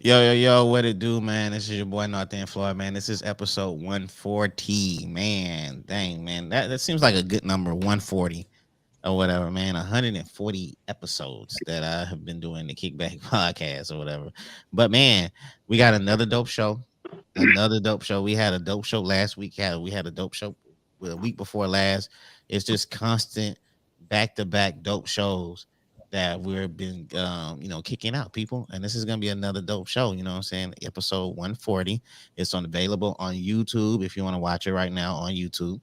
Yo, what it do, man? This is your boy North End Floyd, man. This is episode 140, man. Dang, man. That seems like a good number, 140 or whatever, man. 140 episodes that I have been doing the Kickback podcast or whatever. But man, we got another dope show. Another dope show. We had a dope show last week. We had a dope show a week before last. It's just constant back to back dope shows that we've been kicking out people, and this is gonna be another dope show. You know what I'm saying? Episode 140. It's on available on YouTube if you want to watch it right now on YouTube.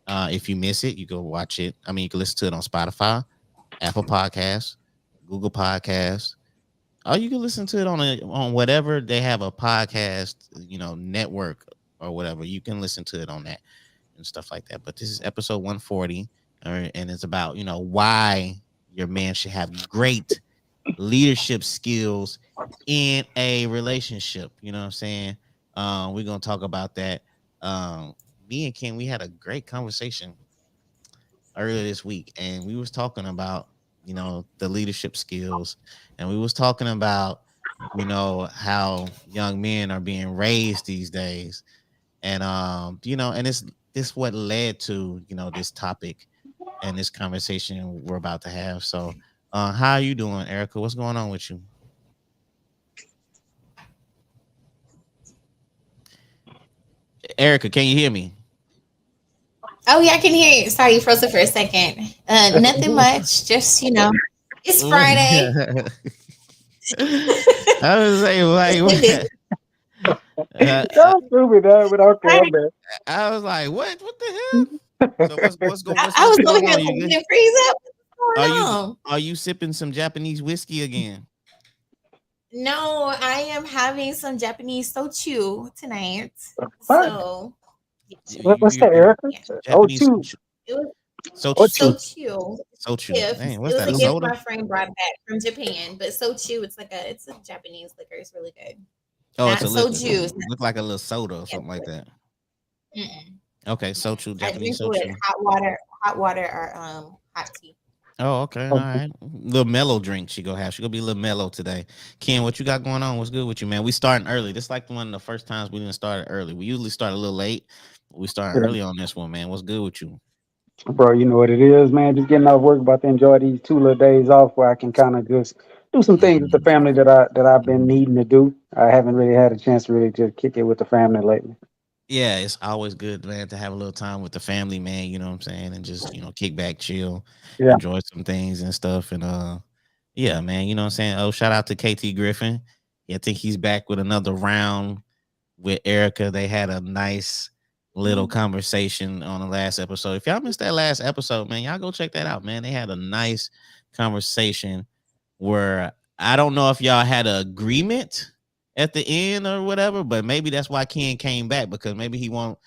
If you miss it, you go watch it. I mean, you can listen to it on Spotify, Apple Podcasts, Google Podcasts. Or you can listen to it on whatever they have a podcast, network or whatever. You can listen to it on that and stuff like that. But this is episode 140, and it's about why your man should have great leadership skills in a relationship. You know what I'm saying? We're gonna talk about that. Me and Ken, we had a great conversation earlier this week, and we was talking about the leadership skills, and we was talking about how young men are being raised these days, and and it's this what led to this topic and this conversation we're about to have. So, how are you doing, Erica? What's going on with you? Erica, can you hear me? Oh yeah, I can hear you. Sorry, you froze it for a second. Nothing much. Just it's Friday. I was saying, like, Don't stupid that, but okay, I'm back. I was like, what the hell? So I was what's over going here on? like, You did good? it freeze up? What's Are going you on? are you sipping some Japanese whiskey again? No, I am having some Japanese sochu tonight. What? So What's that, Erica? yeah, Oh, Japanese two. it was sochu. What two? sochu. Sochu. Gift. Dang, It what's was that? a A gift soda? my friend brought back from Japan. But sochu, it's a Japanese liquor. It's really good. Oh, it's Not a liquor. soju. Look like a little soda or Yeah, something like that. mm-mm. Okay, sochu, I drink Japanese it with sochu. hot water or hot tea. Oh, okay, all Okay. right. Little mellow drink she gonna have. She gonna be a little mellow today. Ken, what you got going on? What's good with you, man? We starting early. This like one of the first times we didn't start early. We usually start a little late. We starting Yeah. early on this one, man. What's good with you? Bro, you know what it is, man. Just getting off work, about to enjoy these 2 little days off where I can kind of just do some things with the Mhm, family that I've been mhm. needing to do. I haven't really had a chance to really just kick it with the family lately. Yeah, it's always good, man, to have a little time with the family, man. You know what I'm saying, and just kick back, chill, Yeah. enjoy some things and stuff. And yeah, man. You know what I'm saying. Oh, shout out to KT Griffin. Yeah, I think he's back with another round with Erica. They had a nice little conversation on the last episode. If y'all missed that last episode, man, y'all go check that out, man. They had a nice conversation where I don't know if y'all had an agreement at the end or whatever, but maybe that's why Ken came back because maybe he wants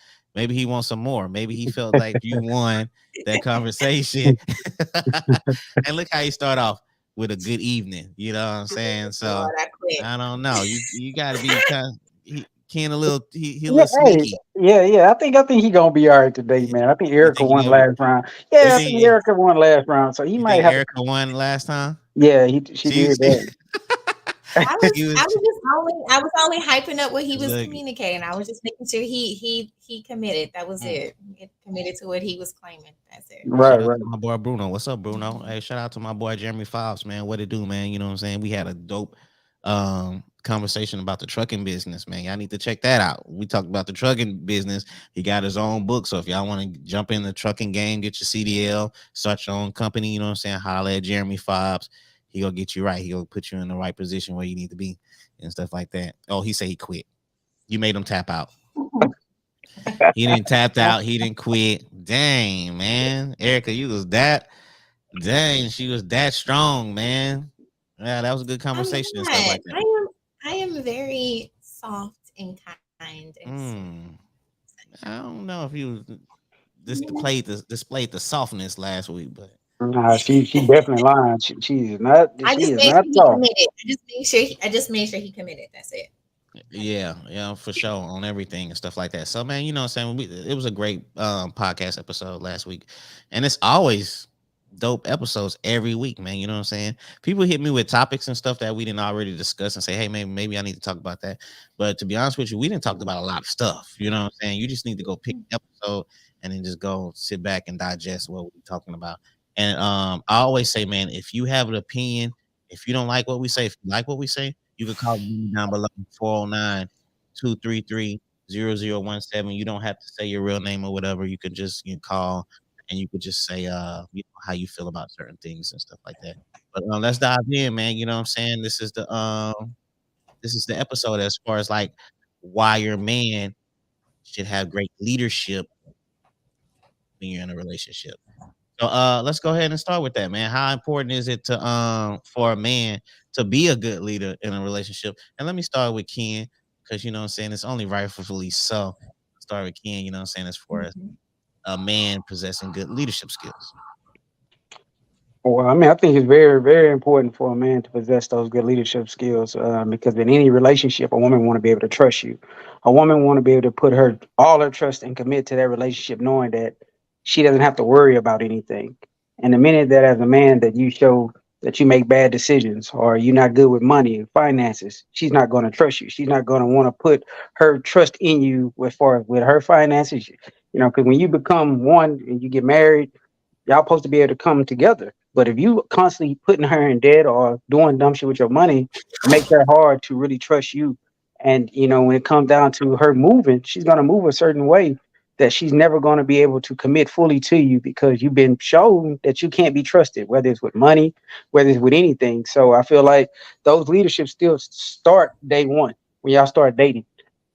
some more. Maybe he felt like you won that conversation. And look how he start off with a good evening. You know what I'm saying? So Lord, I quit. I don't know. You got to be kind of Ken a little he a Yeah, little hey, sneaky. yeah. I think he gonna be all right today, man. I think You Erica think he won gonna be? last round. You Yeah, I think think Erica won last round, so he you might think have to. Erica won last time? Yeah, she She, did she that. I was she I was was just only I was only hyping up what he was look. communicating. I was just making sure he committed. That was mm, it. He committed to what he was claiming. That's it. Right, Shout out right. to my boy Bruno. What's up, Bruno? Hey, shout out to my boy Jeremy Fobbs, man. What it do, man? You know what I'm saying? We had a dope conversation about the trucking business, man. Y'all need to check that out. We talked about the trucking business. He got his own book. So if y'all want to jump in the trucking game, get your CDL, start your own company, you know what I'm saying? Holler at Jeremy Fobbs. He gonna get you right. He gonna put you in the right position where you need to be and stuff like that. Oh, he said he quit. You made him tap out. He didn't tapped out. He didn't quit. Dang, man. Erica, you was that. Dang, she was that strong, man. Yeah, that was a good I'm conversation and stuff not. like that. I am very soft and kind and sweet. Hmm. I don't know if you displayed the softness last week, but Nah, she definitely lying. I She just is made not sure he soft. committed. I just made sure he committed. That's it. yeah, for sure on everything and stuff like that. So, man, you know what I'm saying? It was a great podcast episode last week. And it's always dope episodes every week, man. You know what I'm saying? People hit me with topics and stuff that we didn't already discuss and say, hey, maybe I need to talk about that. But to be honest with you, we didn't talk about a lot of stuff. You know what I'm saying? You just need to go pick the episode and then just go sit back and digest what we're talking about. And I always say, man, if you have an opinion, if you don't like what we say, if you like what we say, you can call me down below 409 233 0017. You don't have to say your real name or whatever. You could just call and you could just say how you feel about certain things and stuff like that. But let's dive in, man. You know what I'm saying? This is the episode as far as like why your man should have great leadership when you're in a relationship. So let's go ahead and start with that, man. How important is it to for a man to be a good leader in a relationship? And let me start with Ken, because you know what I'm saying it's only rightfully so. Start with Ken, you know what I'm saying, as far as Mhm. a man possessing good leadership skills. Well, I mean, I think it's very, very important for a man to possess those good leadership skills because in any relationship, a woman want to be able to trust you. A woman want to be able to put her all her trust and commit to that relationship, knowing that she doesn't have to worry about anything. And the minute that, as a man, that you show that you make bad decisions or you're not good with money, finances, she's not going to trust you. She's not going to want to put her trust in you with far with her finances. You know, because when you become one and you get married y'all supposed to be able to come together. But if you constantly putting her in debt or doing dumb shit with your money, it makes her hard to really trust you. And you know, when it comes down to her moving, she's gonna move a certain way that she's never gonna be able to commit fully to you because you've been shown that you can't be trusted, whether it's with money, whether it's with anything. So I feel like those leaderships still start day one when y'all start dating.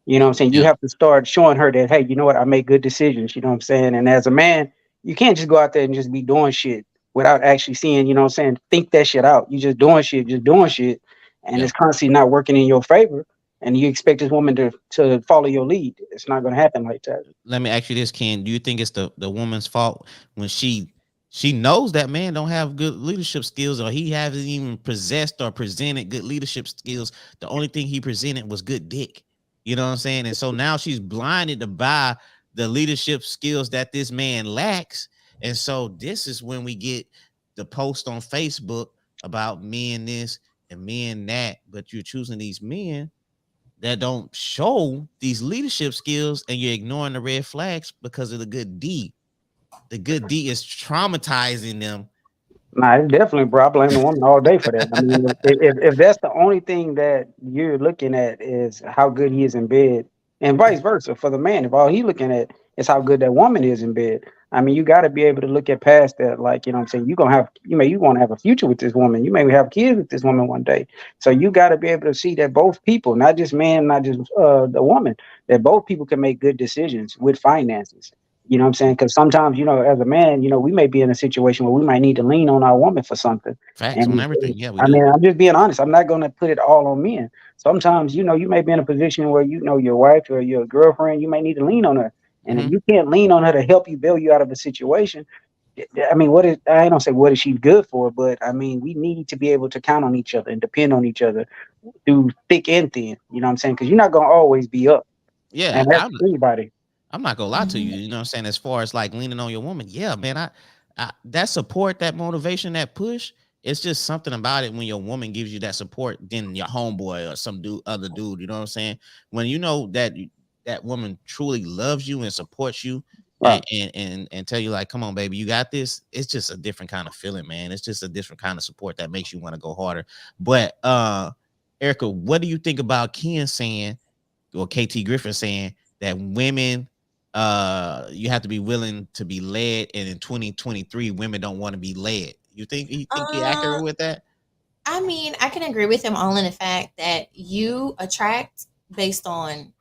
You know what I'm saying? You Yeah, have to start showing her that, hey, you know what? I make good decisions. You know what I'm saying? And as a man, you can't just go out there and just be doing shit without actually seeing, you know what I'm saying? Think that shit out. You just doing shit, and yeah. it's constantly not working in your favor. And you expect this woman to follow your lead. It's not going to happen like that. Let me ask you this, Ken. Do you think it's the woman's fault when she knows that man don't have good leadership skills or he hasn't even possessed or presented good leadership skills? The only thing he presented was good dick. You know what I'm saying? And so now she's blinded to buy the leadership skills that this man lacks. And so this is when we get the post on Facebook about men this and men that, but you're choosing these men that don't show these leadership skills and you're ignoring the red flags because of the good D. The good D is traumatizing them. Nah, it's definitely, bro. I blame the woman all day for that. I mean, if that's the only thing that you're looking at is how good he is in bed, and vice versa for the man, if all he looking at is how good that woman is in bed, I mean, you got to be able to look at past that. Like, you know what I'm saying? You want to have a future with this woman. You may have kids with this woman one day. So you got to be able to see that both people, not just man, not just the woman, that both people can make good decisions with finances. You know what I'm saying? Because sometimes, you know, as a man, you know, we may be in a situation where we might need to lean on our woman for something. Facts on And everything. Yeah, we I do. mean, I'm just being honest. I'm not going to put it all on men. Sometimes, you know, you may be in a position where, you know, your wife or your girlfriend, you may need to lean on her. And if Mm-hmm. you can't lean on her to help you bail you out of a situation, I mean, I don't say what is she good for, but I mean, we need to be able to count on each other and depend on each other through thick and thin. You know what I'm saying? Because you're not going to always be up. Yeah, And that's anybody. I'm not gonna lie to you. Mhm. You know what I'm saying? As far as like leaning on your woman, yeah, man. I that support, that motivation, that push. It's just something about it when your woman gives you that support than your homeboy or some other dude. You know what I'm saying? When you know that that woman truly loves you and supports you, Right. and tell you like, come on, baby, you got this. It's just a different kind of feeling, man. It's just a different kind of support that makes you want to go harder. But Erica, what do you think about Ken saying or KT Griffin saying that women you have to be willing to be led, and in 2023 women don't want to be led? You think he accurate Uh, with that? I mean, I can agree with him all in the fact that you attract based on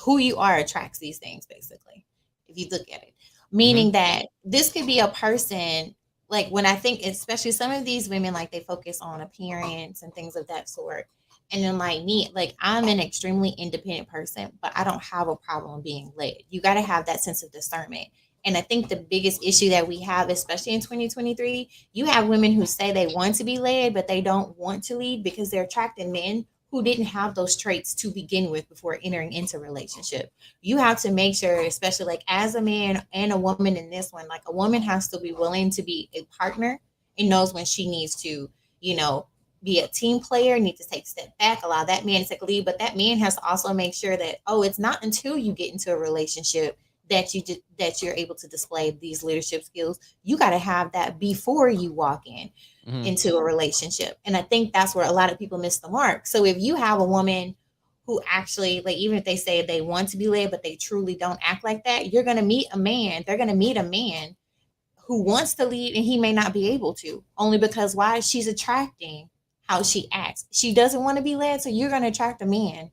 who you are attracts these things, basically, if you look at it. Mm-hmm. Meaning that this could be a person, like when I think, especially some of these women, like they focus on appearance and things of that sort. And then, like me, like I'm an extremely independent person, but I don't have a problem being led. You got to have that sense of discernment. And I think the biggest issue that we have, especially in 2023, you have women who say they want to be led, but they don't want to lead because they're attracting men who didn't have those traits to begin with before entering into a relationship. You have to make sure, especially like as a man and a woman in this one, like a woman has to be willing to be a partner and knows when she needs to, you know, be a team player, need to take a step back, allow that man to take a lead. But that man has to also make sure that, oh, it's not until you get into a relationship that you're able to display these leadership skills. You got to have that before you walk Hmm. into a relationship. And I think that's where a lot of people miss the mark. So if you have a woman who actually, like, even if they say they want to be led but they truly don't act like that, you're going to meet a man, they're going to meet a man who wants to lead and he may not be able to, only because why? She's attracting how she acts. She doesn't want to be led, so you're going to attract a man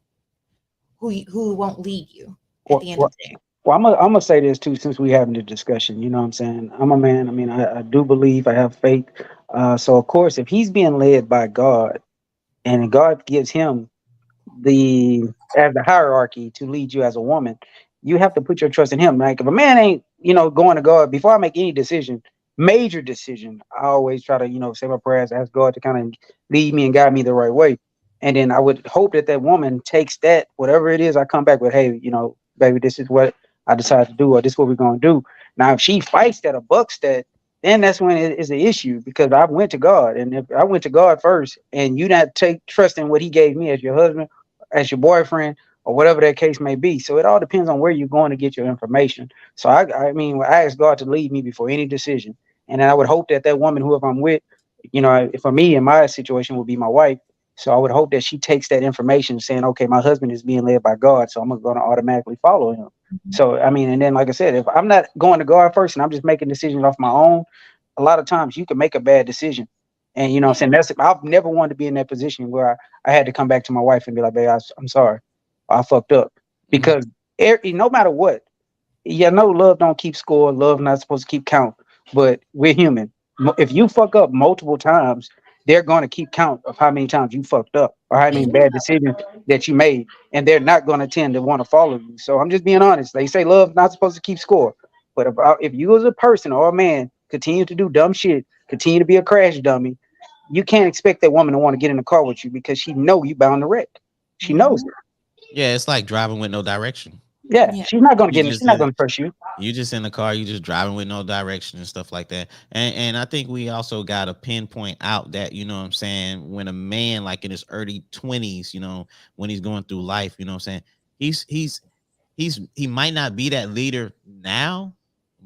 who won't lead you at Well, the end well, of the day. well, I'm gonna say this too, since we having the discussion. You know what I'm saying? I'm a man. I mean, I do believe, I have faith. So of course, if he's being led by God, and God gives him the as the hierarchy to lead you as a woman, you have to put your trust in him. Like if a man ain't, going to God before I make any decision, major decision, I always try to, say my prayers, ask God to kind of lead me and guide me the right way. And then I would hope that that woman takes that, whatever it is, I come back with, hey, baby, this is what I decided to do, or this is what we're gonna do. Now, if she fights that or bucks that, then that's when it is an issue because I went to God, and if I went to God first, and you not take trust in what He gave me as your husband, as your boyfriend, or whatever that case may be. So it all depends on where you're going to get your information. So I mean, I ask God to lead me before any decision, and I would hope that that woman, whoever I'm with, for me in my situation would be my wife. So I would hope that she takes that information, saying, okay, my husband is being led by God, so I'm going to automatically follow him. So I mean, and then like I said, if I'm not going to God first and I'm just making decisions off my own, a lot of times you can make a bad decision. And I'm Yeah. saying that's I've never wanted to be in that position where I had to come back to my wife and be like, babe, I'm sorry, I fucked up. Hmm. Because no matter what, yeah, no, love don't keep score. Love not supposed to keep count. But we're human. If you fuck up multiple times, they're going to keep count of how many times you fucked up or how many Yeah. bad decisions that you made, and they're not going to tend to want to follow you. So I'm just being honest. They say love not supposed to keep score, but if you as a person or a man continue to do dumb shit, continue to be a crash dummy, you can't expect that woman to want to get in the car with you because she know you bound to wreck. She knows Mhm. it. Yeah, it's like driving with no direction. Yeah, Yeah. she's not going to You get in. She's just not in going to trust you. you just in the car, you just driving with no direction and stuff like that. And I think we also got to pinpoint out that, you know what I'm saying, when a man like in his early 20s, when he's going through life, you know what I'm saying, he might not be that leader now,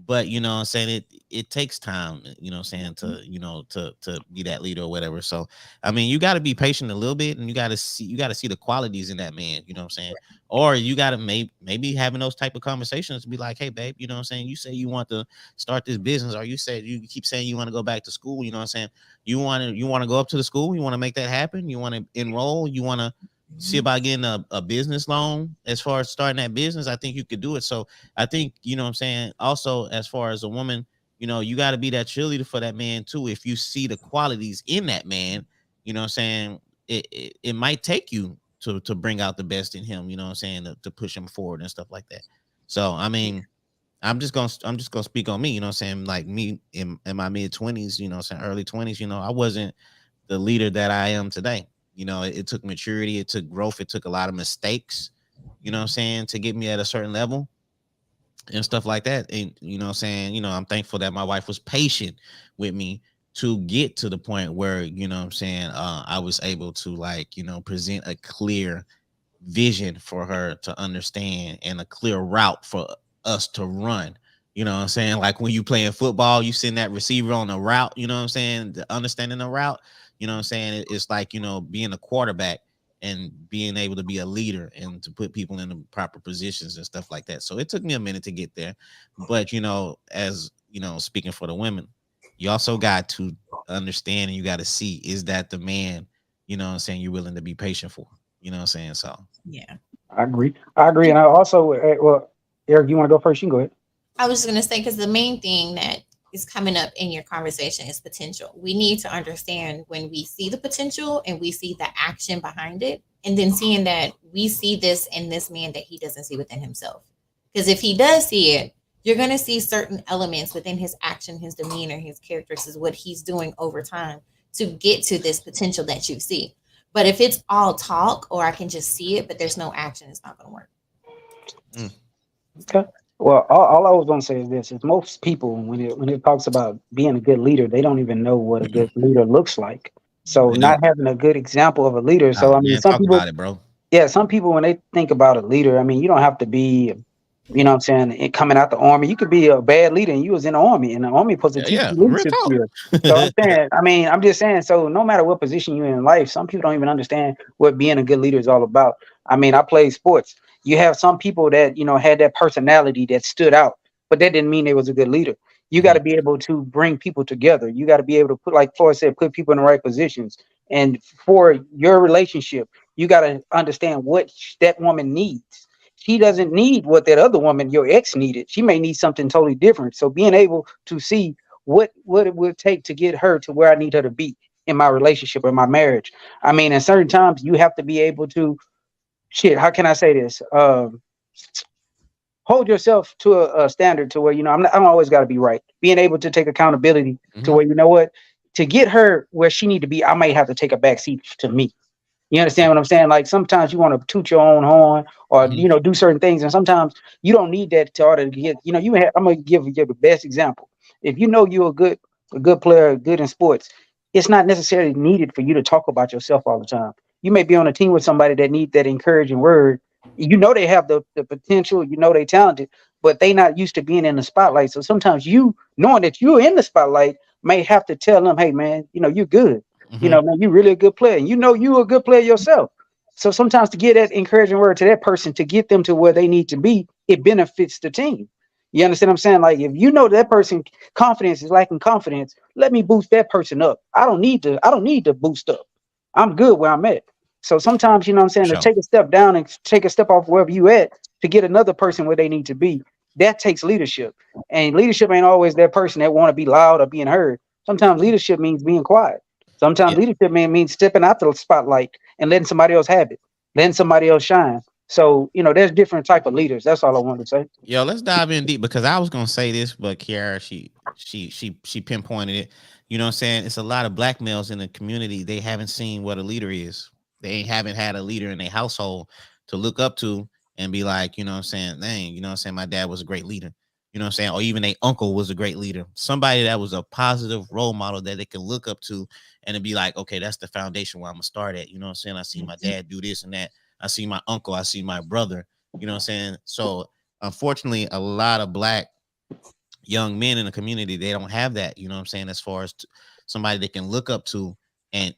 but you know what I'm saying, it takes time, you know what I'm saying, to be that leader or whatever. So I mean, you got to be patient a little bit, and you got to see the qualities in that man, you know what I'm saying. Or you got to maybe having those type of conversations to be like, hey babe, you know what I'm saying, you say you want to start this business, or you said you keep saying you want to go back to school, you know what I'm saying, you want to go up to the school, you want to make that happen, you want to enroll, you want to see Mhm. about getting a business loan as far as starting that business. I think you could do it. So I think, you know what I'm saying, also as far as a woman, you got to be that cheerleader for that man too. If you see the qualities in that man, you know what I'm saying, it might take you to bring out the best in him, you know what I'm saying, to push him forward and stuff like that. So I mean, I'm just gonna speak on me, you know what I'm saying, like me in my mid 20s, you know what I'm saying, early 20s, I wasn't the leader that I am today. It took maturity, it took growth, it took a lot of mistakes, you know what I'm saying, to get me at a certain level and stuff like that. And what I'm saying, I'm thankful that my wife was patient with me to get to the point where, what I'm saying, I was able to, like, present a clear vision for her to understand and a clear route for us to run. You know what I'm saying? Like when you playing football, you send that receiver on a route, you know what I'm saying? The understanding the route, you know what I'm saying? It's like, being a quarterback and being able to be a leader and to put people in the proper positions and stuff like that. So it took me a minute to get there. But, as, speaking for the women, you also got to understand and you got to see, is that the man, what I'm saying, you're willing to be patient for? You know what I'm saying? So Yeah. I agree. I agree. And I also, well, Eric, you want to go first? You can go ahead. I was just going to say, because the main thing that is coming up in your conversation is potential. We need to understand when we see the potential and we see the action behind it, and then seeing that we see this in this man that he doesn't see within himself. Because if he does see it, you're going to see certain elements within his action, his demeanor, his characteristics, what he's doing over time to get to this potential that you see. But if it's all talk or I can just see it, but there's no action, it's not going to work. Mm. Okay. Well, all I was gonna say is this: is most people when it talks about being a good leader, they don't even know what a good leader looks like. So They not don't. having a good example of a leader. So Oh I mean, man, some talk people, about it, bro. yeah, some people when they think about a leader, I mean, you don't have to be, you know what I'm saying, coming out the army. You could be a bad leader and you was in the army, and the army supposed to Yeah, teach yeah, you real leadership talk. skills. So I'm saying, I mean, I'm just saying, so no matter what position you're in life, some people don't even understand what being a good leader is all about. I mean, I played sports. You have some people that, had that personality that stood out, but that didn't mean they was a good leader. You got Mhm. to be able to bring people together. You got to be able to put, like Floyd said, put people in the right positions. And for your relationship, you got to understand what that woman needs. She doesn't need what that other woman, your ex, needed. She may need something totally different. So being able to see what it would take to get her to where I need her to be in my relationship, in my marriage. I mean, at certain times you have to be able to, shit, how can I say this? Hold yourself to a standard to where, I don't always got to be right. Being able to take accountability to Mhm. where, you know what, to get her where she need to be, I might have to take a back seat to me. You understand what I'm saying? Like sometimes you want to toot your own horn or Mhm. do certain things, and sometimes you don't need that to order to get. I'm gonna give you the best example. If you know you're a good player, good in sports, it's not necessarily needed for you to talk about yourself all the time. You may be on a team with somebody that need that encouraging word. You know they have the potential. You know they talented, but they not used to being in the spotlight. So sometimes you knowing that you're in the spotlight may have to tell them, hey man, you're good. Mhm. Man, you're really a good player. And you're a good player yourself. So sometimes to get that encouraging word to that person to get them to where they need to be, it benefits the team. You understand what I'm saying? Like if you know that person confidence is lacking confidence, let me boost that person up. I don't need to boost up. I'm good where I'm at. So sometimes, what I'm For saying, to sure. take a step down and take a step off wherever you at to get another person where they need to be, that takes leadership. And leadership ain't always that person that want to be loud or being heard. Sometimes leadership means being quiet. Sometimes Yeah. leadership means stepping out the spotlight and letting somebody else have it, letting somebody else shine. So, there's different type of leaders. That's all I wanted to say. Yo, let's dive in deep because I was gonna say this, but Kiara, she pinpointed it. You know what I'm saying? It's a lot of black males in the community. They haven't seen what a leader is. They haven't had a leader in their household to look up to and be like, you know what I'm saying? Dang, you know what I'm saying? My dad was a great leader. You know what I'm saying? Or even their uncle was a great leader. Somebody that was a positive role model that they can look up to and be like, okay, that's the foundation where I'm gonna start at. You know what I'm saying? I see my dad do this and that. I see my uncle, I see my brother. You know what I'm saying? So unfortunately, a lot of black young men in the community, they don't have that. You know what I'm saying? As far as somebody they can look up to and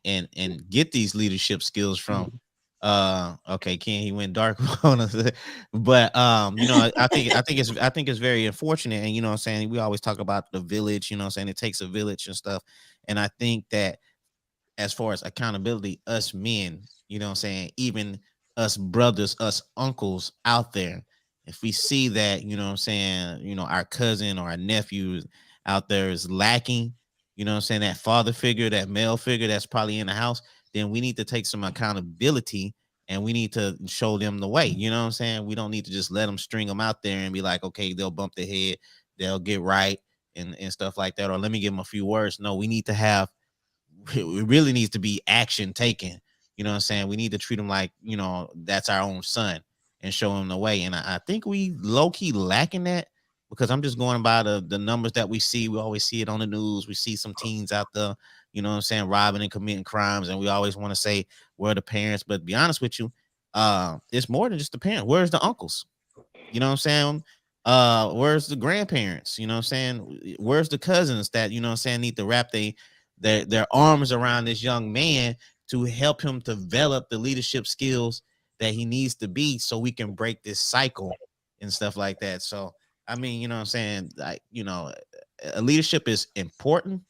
get these leadership skills from. Okay, Ken, he went dark on us, but I think it's very unfortunate, and you know what I'm saying, we always talk about the village. You know what I'm saying, it takes a village and stuff, and I think that as far as accountability, us men, you know what I'm saying, even us brothers, us uncles out there, if we see that, you know what I'm saying, our cousin or our nephew out there is lacking, you know what I'm saying, that father figure, that male figure that's probably in the house, then we need to take some accountability and we need to show them the way. You know what I'm saying? We don't need to just let them string them out there and be like, okay, they'll bump their head, they'll get right and stuff like that. Or let me give them a few words. No, we need to have it really needs to be action taken. You know what I'm saying? We need to treat them like, that's our own son and show them the way. And I think we low key lacking that because I'm just going by the numbers that we see. We always see it on the news. We see some teens out there, you know what I'm saying, robbing and committing crimes. And we always want to say, where are the parents? But to be honest with you, it's more than just the parents. Where's the uncles? You know what I'm saying? Where's the grandparents? You know what I'm saying? Where's the cousins that, you know what I'm saying, need to wrap their arms around this young man to help him develop the leadership skills that he needs to be so we can break this cycle and stuff like that. So I mean, you know what I'm saying? Like, leadership is important,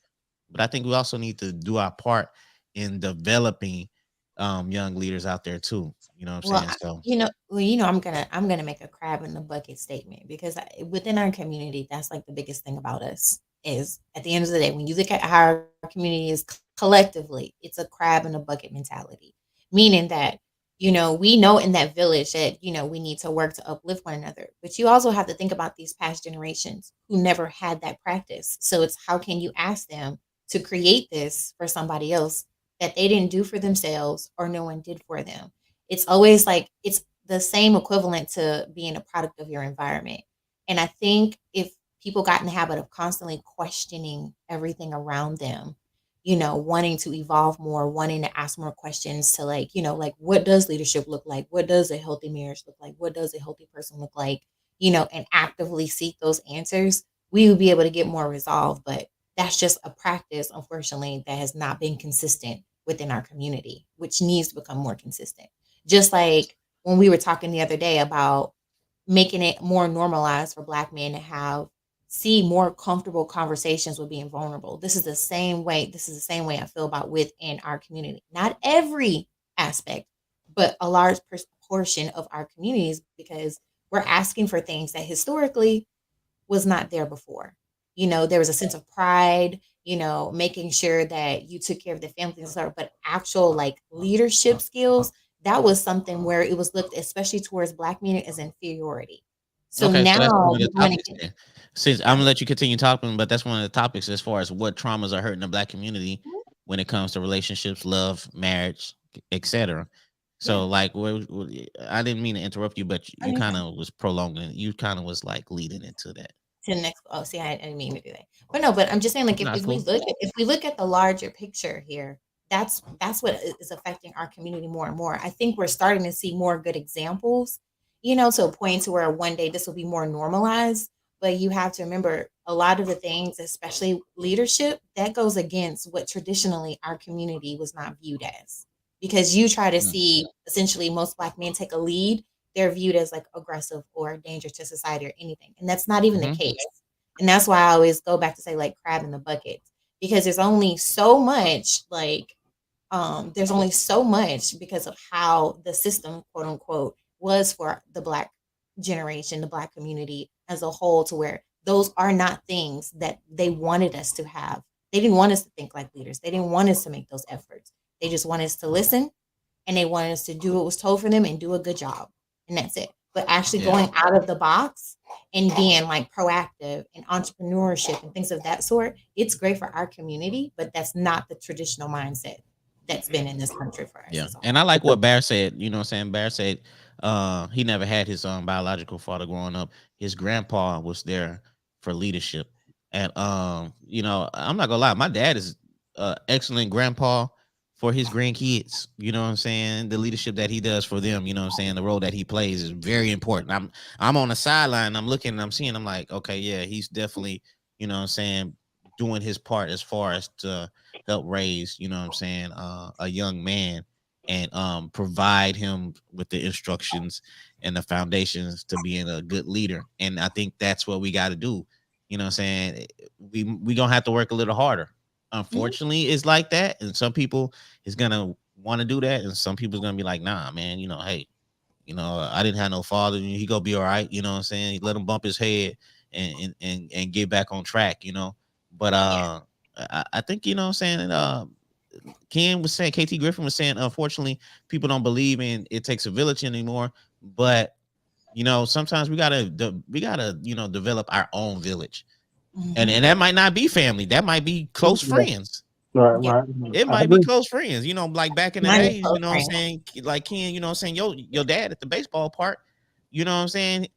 but I think we also need to do our part in developing young leaders out there too. You know what I'm Well, saying? So I'm gonna make a crab in the bucket statement because within our community, that's like the biggest thing about us is at the end of the day, when you look at how our community is collectively, it's a crab in a bucket mentality, meaning that we know in that village that we need to work to uplift one another, but you also have to think about these past generations who never had that practice. So it's how can you ask them to create this for somebody else that they didn't do for themselves or no one did for them. It's always like it's the same equivalent to being a product of your environment. And I think if people got in the habit of constantly questioning everything around them, wanting to evolve more, wanting to ask more questions to like, like what does leadership look like? What does a healthy marriage look like? What does a healthy person look like? And actively seek those answers, we would be able to get more resolve. But that's just a practice, unfortunately, that has not been consistent within our community, which needs to become more consistent. Just like when we were talking the other day about making it more normalized for Black men to have see more comfortable conversations with being vulnerable. This is the same way I feel about within our community. Not every aspect, but a large portion of our communities, because we're asking for things that historically was not there before. There was a sense of pride, making sure that you took care of the family and stuff, but actual like leadership skills, that was something where it was looked, especially towards Black men, as inferiority. So Okay, so that's now one of the we want to topics get then. Since I'm gonna let you continue talking, but that's one of the topics as far as what traumas are hurting the Black community when it comes to relationships, love, marriage, etc. yeah. So, like, I didn't mean to interrupt you, but Oh, you you're kind fine. of was prolonging it. You kind of was like leading into that. To the next. Oh, see, I didn't mean to do that. But no, but I'm just saying, like, if, Not if we cool. look at if we look at the larger picture here, that's what is affecting our community more and more. I think we're starting to see more good examples, to a point to where one day this will be more normalized. But you have to remember a lot of the things, especially leadership, that goes against what traditionally our community was not viewed as. Because you try to Mm, see essentially most Black men take a lead, they're viewed as like aggressive or a danger to society or anything. And that's not even the mhm. case. And that's why I always go back to say like crab in the bucket, because there's only so much there's only so much because of how the system, quote unquote, was for the Black generation, the Black community as a whole, to where those are not things that they wanted us to have. They didn't want us to think like leaders. They didn't want us to make those efforts. They just want us to listen, and they wanted us to do what was told for them and do a good job. And that's it. But actually Yeah, going out of the box and being like proactive and entrepreneurship and things of that sort, it's great for our community, but that's not the traditional mindset that's been in this country for us yeah. as a And I whole. like what Bear said. You know what I'm saying? Bear said he never had his biological father growing up. His grandpa was there for leadership. And I'm not gonna lie, my dad is excellent grandpa for his grandkids. You know what I'm saying? The leadership that he does for them, you know what I'm saying? The role that he plays is very important. I'm on the sideline, I'm looking and I'm seeing, I'm like, okay, yeah, he's definitely, you know what I'm saying, doing his part as far as to help raise, you know what I'm saying, a young man and provide him with the instructions and the foundations to being a good leader. And I think that's what we got to do. You know what I'm saying? We gonna have to work a little harder. Mhm. Unfortunately, it's like that, and some people is gonna want to do that, and some people's gonna be like, nah, man, hey, I didn't have no father, and he gonna be all right. You know what I'm saying? Let him bump his head and get back on track. But Yeah. I think you know what I'm saying. Ken was saying, KT Griffin was saying, unfortunately, people don't believe in it takes a village anymore. But sometimes we gotta develop our own village, and Hmm. that might not be family. That might be close Yeah. friends. Right, Yeah. right. It I might be agree. close friends. Like back in the Mine is days, close you know what I'm friends. saying? Like Ken, you know what I'm saying? Your dad at the baseball park, you know what I'm saying?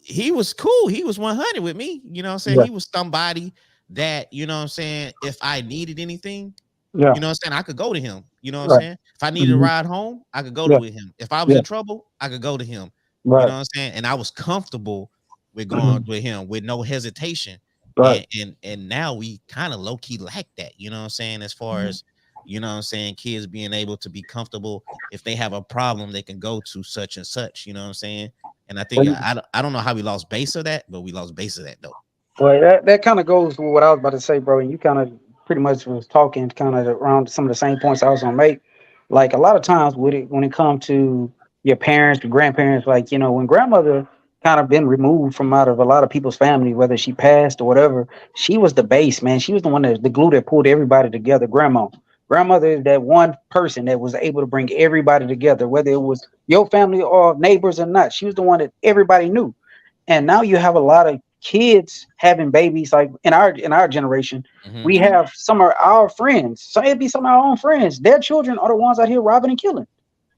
He was cool. He was 100 with me. You know what I'm saying? Yeah, He was somebody that, you know what I'm saying, if I needed anything, yeah, you know what I'm saying, I could go to him. You know what I'm right. saying? If I needed a Hmm. ride home, I could go Yeah, to him. If I was yeah, in trouble, I could go to him. You know right. what I'm saying? And I was comfortable with going Mhm. with him with no hesitation. Right. And now we kind of low key lack that, you know what I'm saying, as far Mhm. as you know what I'm saying, kids being able to be comfortable if they have a problem, they can go to such and such, you know what I'm saying? And I think I don't know how we lost base of that, but we lost base of that though. Well, that kind of goes with what I was about to say, bro. And you kind of pretty much was talking kind of around some of the same points I was gonna make. Like a lot of times with it, when it comes to your parents, your grandparents, like when grandmother kind of been removed from out of a lot of people's family, whether she passed or whatever, she was the base, man. She was the one that the glue that pulled everybody together. Grandmother is that one person that was able to bring everybody together, whether it was your family or neighbors or not. She was the one that everybody knew. And now you have a lot of kids having babies, like in our generation, Hmm. we Mhm. have some of our friends. So it'd be some of our own friends. Their children are the ones out here robbing and killing.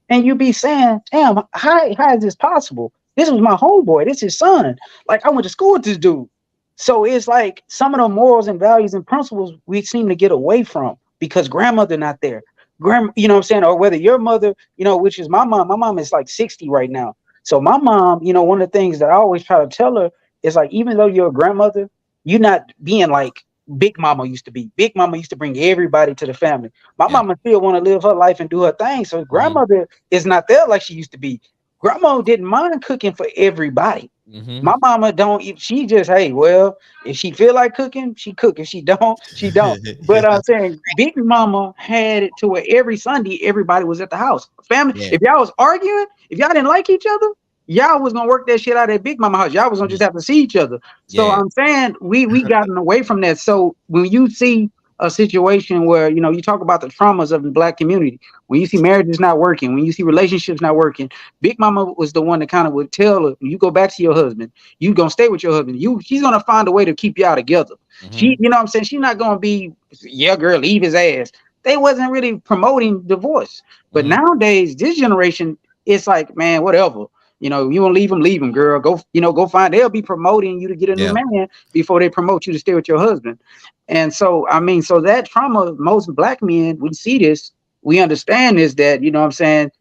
And you be saying, damn, how is this possible? This was my homeboy. This is his son. Like I went to school with this dude. So it's like some of the morals and values and principles we seem to get away from because grandmother not there. You know what I'm saying? Or whether your mother, which is my mom. My mom is like 60 right now. So my mom, one of the things that I always try to tell her is like, even though you're a grandmother, you're not being like Big Mama used to be. Big Mama used to bring everybody to the family. My Yeah. mama still want to live her life and do her thing. So Hmm. grandmother is not there like she used to be. Grandma didn't mind cooking for everybody. Hmm. My mama don't. She just, hey, well, if she feel like cooking, she cook. If she don't, she don't. But I'm saying, Big Mama had it to where every Sunday everybody was at the house. Family. Yeah. If y'all was arguing, if y'all didn't like each other, y'all was gonna work that shit out at Big Mama house. Y'all was gonna Mhm. just have to see each other. So Yeah. I'm saying we gotten away from that. So when you see a situation where you talk about the traumas of the black community, when you see marriages not working, when you see relationships not working, Big Mama was the one that kind of would tell her, you go back to your husband, you gonna stay with your husband. She's gonna find a way to keep y'all together. Hmm. What I'm saying? She's not gonna be, yeah, girl, leave his ass. They wasn't really promoting divorce. But Hmm. nowadays, this generation, it's like, man, whatever. You want to leave him, girl. Go find. They'll be promoting you to get a new Yeah. man before they promote you to stay with your husband. And so, I mean, so that trauma, most black men, we see this, we understand this, that, what I'm saying,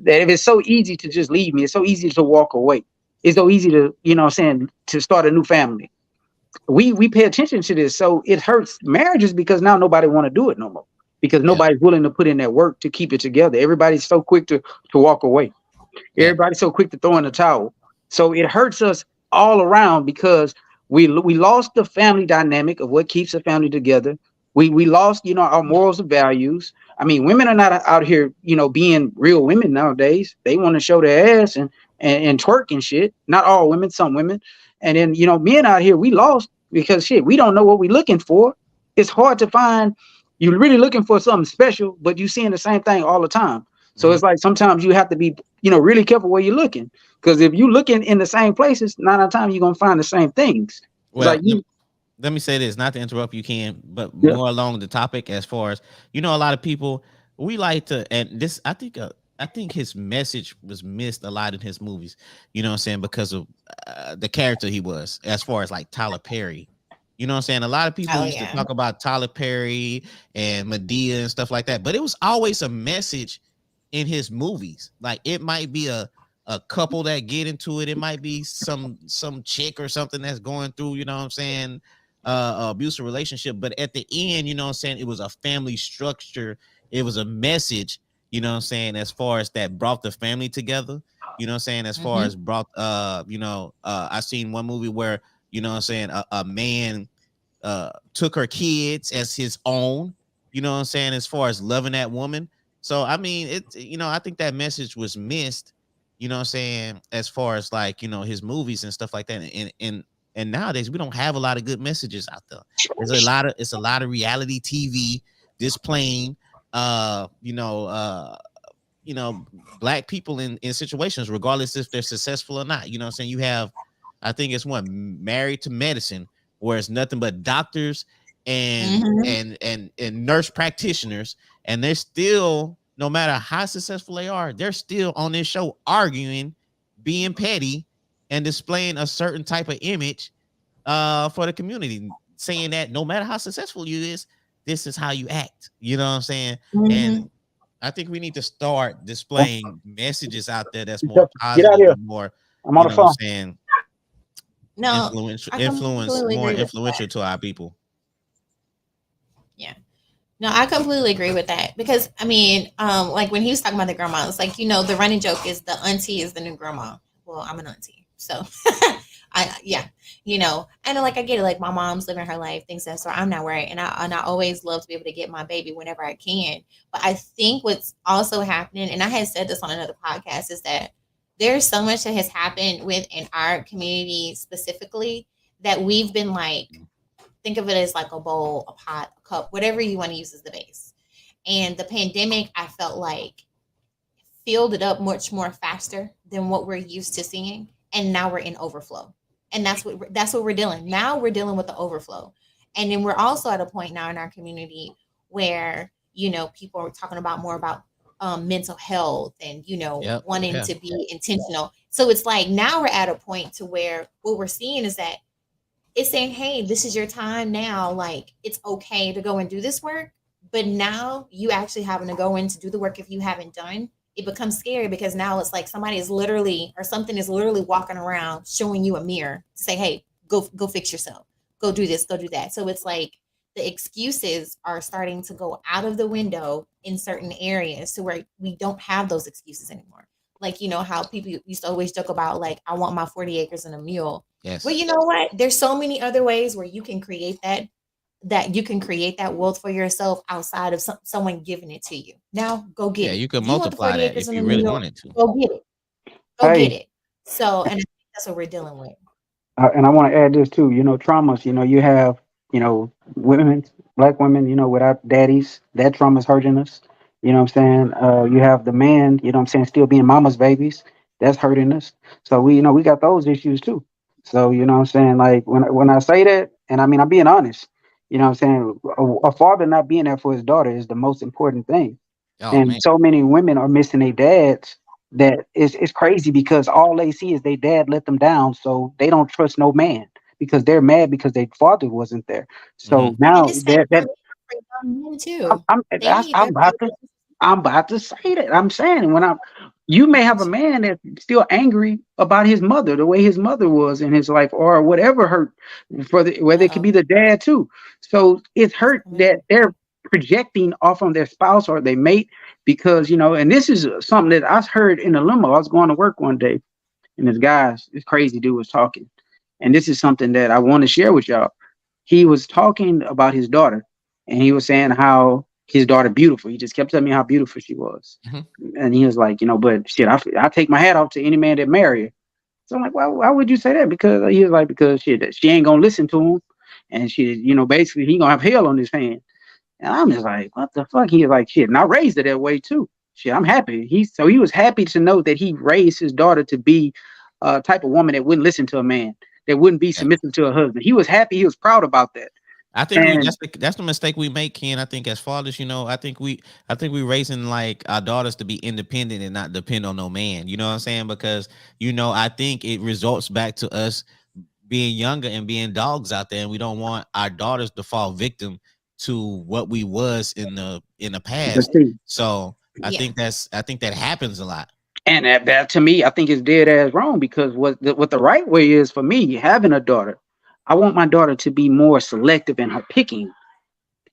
that if it's so easy to just leave me, it's so easy to walk away. It's so easy to, what I'm saying, to start a new family. We pay attention to this. So it hurts marriages because now nobody want to do it no more. Because Yeah. nobody's willing to put in that work to keep it together. Everybody's so quick to walk away. Yeah. Everybody's so quick to throw in the towel. So it hurts us all around because we lost the family dynamic of what keeps a family together. We lost, our morals and values. I mean, women are not out here, being real women nowadays. They want to show their ass and twerk and shit. Not all women, some women. And then, men out here, we lost because shit, we don't know what we're looking for. It's hard to find. You're really looking for something special, but you're seeing the same thing all the time. So Hmm. it's like sometimes you have to be, really careful where you're looking. Because if you're looking in the same places, 9 out of 10 you're gonna find the same things. It's Well, like you, let me say this, not to interrupt you, Ken, but yeah, more along the topic as far as a lot of people we like to, and this I think his message was missed a lot in his movies. You know what I'm saying, because of the character he was, as far as like Tyler Perry. You know what I'm saying? A lot of people Oh used to yeah. talk about Tyler Perry and Medea and stuff like that, but it was always a message in his movies. Like it might be a couple that get into it. It might be some chick or something that's going through, you know what I'm saying, abusive relationship. But at the end, you know what I'm saying, it was a family structure. It was a message, you know what I'm saying, as far as that brought the family together. You know what I'm saying, as far Mhm. as brought I seen one movie where, you know what I'm saying, a man took her kids as his own, you know what I'm saying, as far as loving that woman. So I mean, I think that message was missed, you know what I'm saying, as far as like, his movies and stuff like that. And nowadays we don't have a lot of good messages out there. It's a lot of reality TV displaying you know, black people in situations, regardless if they're successful or not. You know what I'm saying? You have, I think it's one, Married to Medicine, where it's nothing but doctors and Mhm. and nurse practitioners, and they're still, no matter how successful they are, they're still on this show arguing, being petty, and displaying a certain type of image for the community, saying that no matter how successful you is, this is how you act. You know what I'm saying? And Mhm. I think we need to start well, displaying messages out there that's more get out of positive here. and more, I'm on the what I'm phone. saying, No, I completely more agree with influential to our people. yeah. No, I completely agree with that because I mean, like when he was talking about the grandma, it's like the running joke is the auntie is the new grandma. Well, I'm an auntie, so I yeah, and like I get it. Like my mom's living her life, things that so I'm not worried, and I always love to be able to get my baby whenever I can. But I think what's also happening, and I had said this on another podcast, is that there's so much that has happened within our community specifically that we've been like think of it as like a bowl, a pot, a cup, whatever you want to use as the base. And the pandemic, I felt like filled it up much more faster than what we're used to seeing. And now we're in overflow. And that's what we're dealing. Now we're dealing with the overflow. And then we're also at a point now in our community where, people are talking about more about mental health and, Yep. wanting Yeah. to be intentional. So it's like now we're at a point to where what we're seeing is that it's saying, hey, this is your time now. Like, it's okay to go and do this work. But now you actually having to go in to do the work if you haven't done, it becomes scary because now it's like somebody is literally or something is literally walking around showing you a mirror to say, hey, go fix yourself. Go do this, go do that. So it's like the excuses are starting to go out of the window in certain areas to where we don't have those excuses anymore. Like, how people used to always joke about, like, I want my 40 acres and a mule. Well, Yes. you know what? There's so many other ways where you can create that wealth for yourself outside of someone giving it to you. Now, go get Yeah, it. you can If you want the multiply 40 that acres if and a you really mule, wanted to. go get it. Go get Hey, it. So, and I think that's what we're dealing with. and I want to add this too. Traumas. You have women, black women. Without daddies, that trauma's hurting us. You know what I'm saying? You have the man. You know what I'm saying? Still being mama's babies. That's hurting us. So we got those issues too. So what I'm saying? Like when I say that, and I mean I'm being honest. What I'm saying? A father not being there for his daughter is the most important thing. Oh And man. so many women are missing their dads that it's crazy because all they see is their dad let them down, so they don't trust no man because they're mad because their father wasn't there. Hmm. So And now it's same that for young men I'm too. I'm, They that's, need their fathers. I'm about to say that. I'm saying when you may have a man that's still angry about his mother, the way his mother was in his life, or whatever hurt for whether it could be Uh-oh. the dad too. So it's That's hurt coming that in. they're projecting off on their spouse or their mate because and this is something that I heard in a limo. I was going to work one day, and this crazy dude was talking, and this is something that I want to share with y'all. He was talking about his daughter, and he was saying how his daughter beautiful. He just kept telling me how beautiful she was, Hmm. and he was like, but shit, I take my hat off to any man that marry her. So I'm like, why would you say that? Because he was like, because shit, she ain't gonna listen to him, and she, basically he gonna have hell on his hands. And I'm just like, what the fuck? He was like, shit, and I raised it that way too. Shit, I'm happy. He was happy to know that he raised his daughter to be a type of woman that wouldn't listen to a man, that wouldn't be Yeah. submissive to a husband. He was happy. He was proud about that. I think And that's the mistake we make, Ken. I think as fathers, I think we raising like our daughters to be independent and not depend on no man. You know what I'm saying? Because I think it results back to us being younger and being dogs out there, and we don't want our daughters to fall victim to what we was in the but past. see, So Yeah. I think that happens a lot. and that to me, I think is dead ass wrong because what the right way is for me having a daughter. I want my daughter to be more selective in her picking. And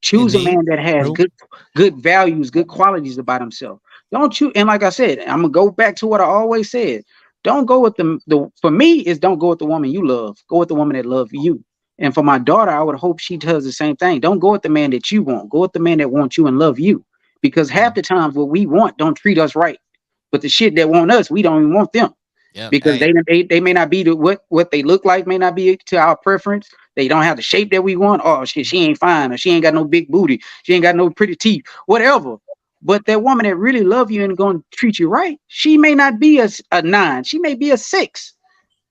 Choose a me, man that has true. good values, good qualities about himself. Don't you? And like I said, I'm gonna go back to what I always said. Don't go with the for me is don't go with the woman you love. Go with the woman that loves you. And for my daughter, I would hope she does the same thing. Don't go with the man that you want. Go with the man that wants you and love you. Because half Mhm. the times what we want don't treat us right. But the shit that want us, we don't even want them Yep. because Hey. they may not be what they look like may not be to our preference. They don't have the shape that we want. Oh shit, she ain't fine or she ain't got no big booty. She ain't got no pretty teeth, whatever. But that woman that really love you and going to treat you right, she may not be a 9. She may be a 6.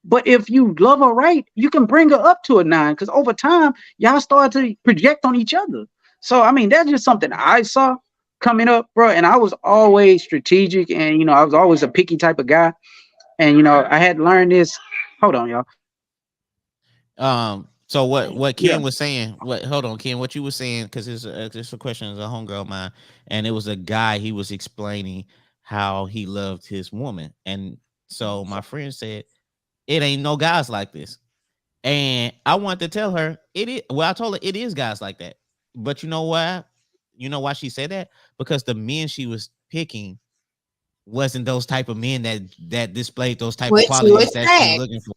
But if you love her right, you can bring her up to a 9 because over time y'all start to project on each other. So I mean that's just something I saw coming up, bro. And I was always strategic, and I was always a picky type of guy. And I had learned this. Hold on, y'all. So what Yeah. Ken was saying? What hold on, Ken? What you were saying? Because it's a question as a homegirl of mine, and it was a guy. He was explaining how he loved his woman, and so my friend said it ain't no guys like this. And I wanted to tell her it is. Well, I told her it is guys like that. But you know why? You know why she said that? Because the men she was picking wasn't those type of men that displayed those type of What you qualities that she was expect. looking for.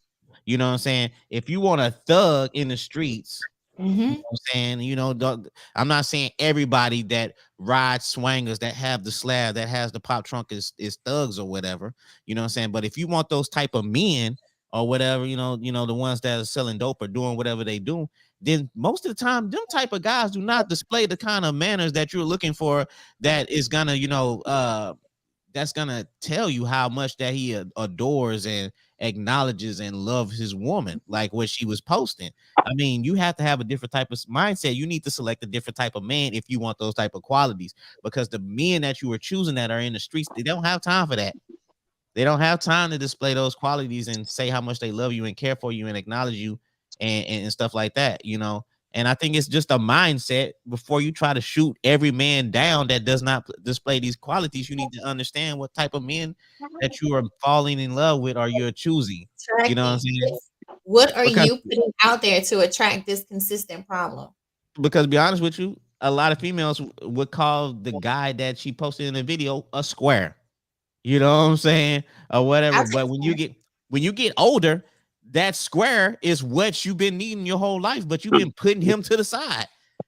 You know what I'm saying? If you want a thug in the streets, you know Mm-hmm. what I'm saying? I'm not saying everybody that rides swangers that have the slab that has the pop trunk is thugs or whatever. You know what I'm saying? But if you want those type of men or whatever, the ones that are selling dope or doing whatever they do, then most of the time, them type of guys do not display the kind of manners that you're looking for that is gonna, that's gonna tell you how much that he adores and acknowledges and loves his woman, like what she was posting. I mean, you have to have a different type of mindset. You need to select a different type of man if you want those type of qualities, because the men that you are choosing that are in the streets, they don't have time for that. They don't have time to display those qualities and say how much they love you and care for you and acknowledge you and stuff like that, you know. And I think it's just a mindset. Before you try to shoot every man down that does not display these qualities, you need to understand what type of men that you are falling in love with or you're choosing. You know what I'm Attracting. saying? Yes. What are Because you putting out there to attract this consistent problem? because to be honest with you, a lot of females would call the guy that she posted in the video a square. You know what I'm saying? Or I'll whatever. take But when you get older, that square is what you've been needing your whole life, but you've been putting him to the side.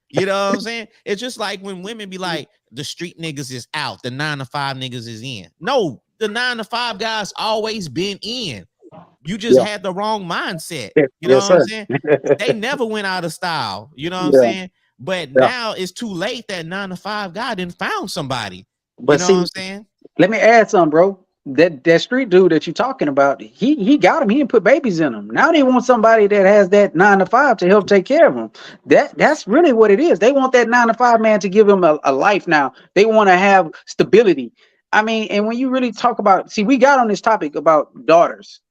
You know what I'm saying? It's just like when women be like, the street niggas is out, the 9 to 5 niggas is in. No, the 9 to 5 guys always been in. You just Yeah. had the wrong mindset. Yes, You know yes, what I'm sir. saying? They never went out of style. You know what I'm Yeah, saying? But yeah. now it's too late. That 9 to 5 guy didn't found somebody. You But know what see, I'm saying? let me add something, bro. That street dude that you're talking about, he got him. He didn't put babies in them. Now they want somebody that has that 9 to 5 to help take care of them. That's really what it is. They want that 9 to 5 man to give them a life. Now they want to have stability. I mean, and when you really talk about, see, we got on this topic about daughters.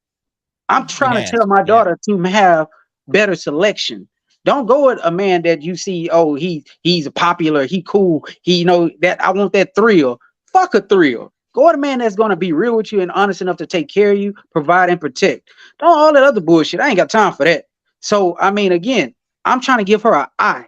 I'm Mhm. trying to Yes. tell my Yeah. daughter to have better selection. Don't go with a man that you see, oh, he's popular, he cool, he that I want that thrill. Fuck a thrill. Go with a man that's gonna be real with you and honest enough to take care of you, provide and protect. Don't all that other bullshit. I ain't got time for that. So I mean, again, I'm trying to give her an eye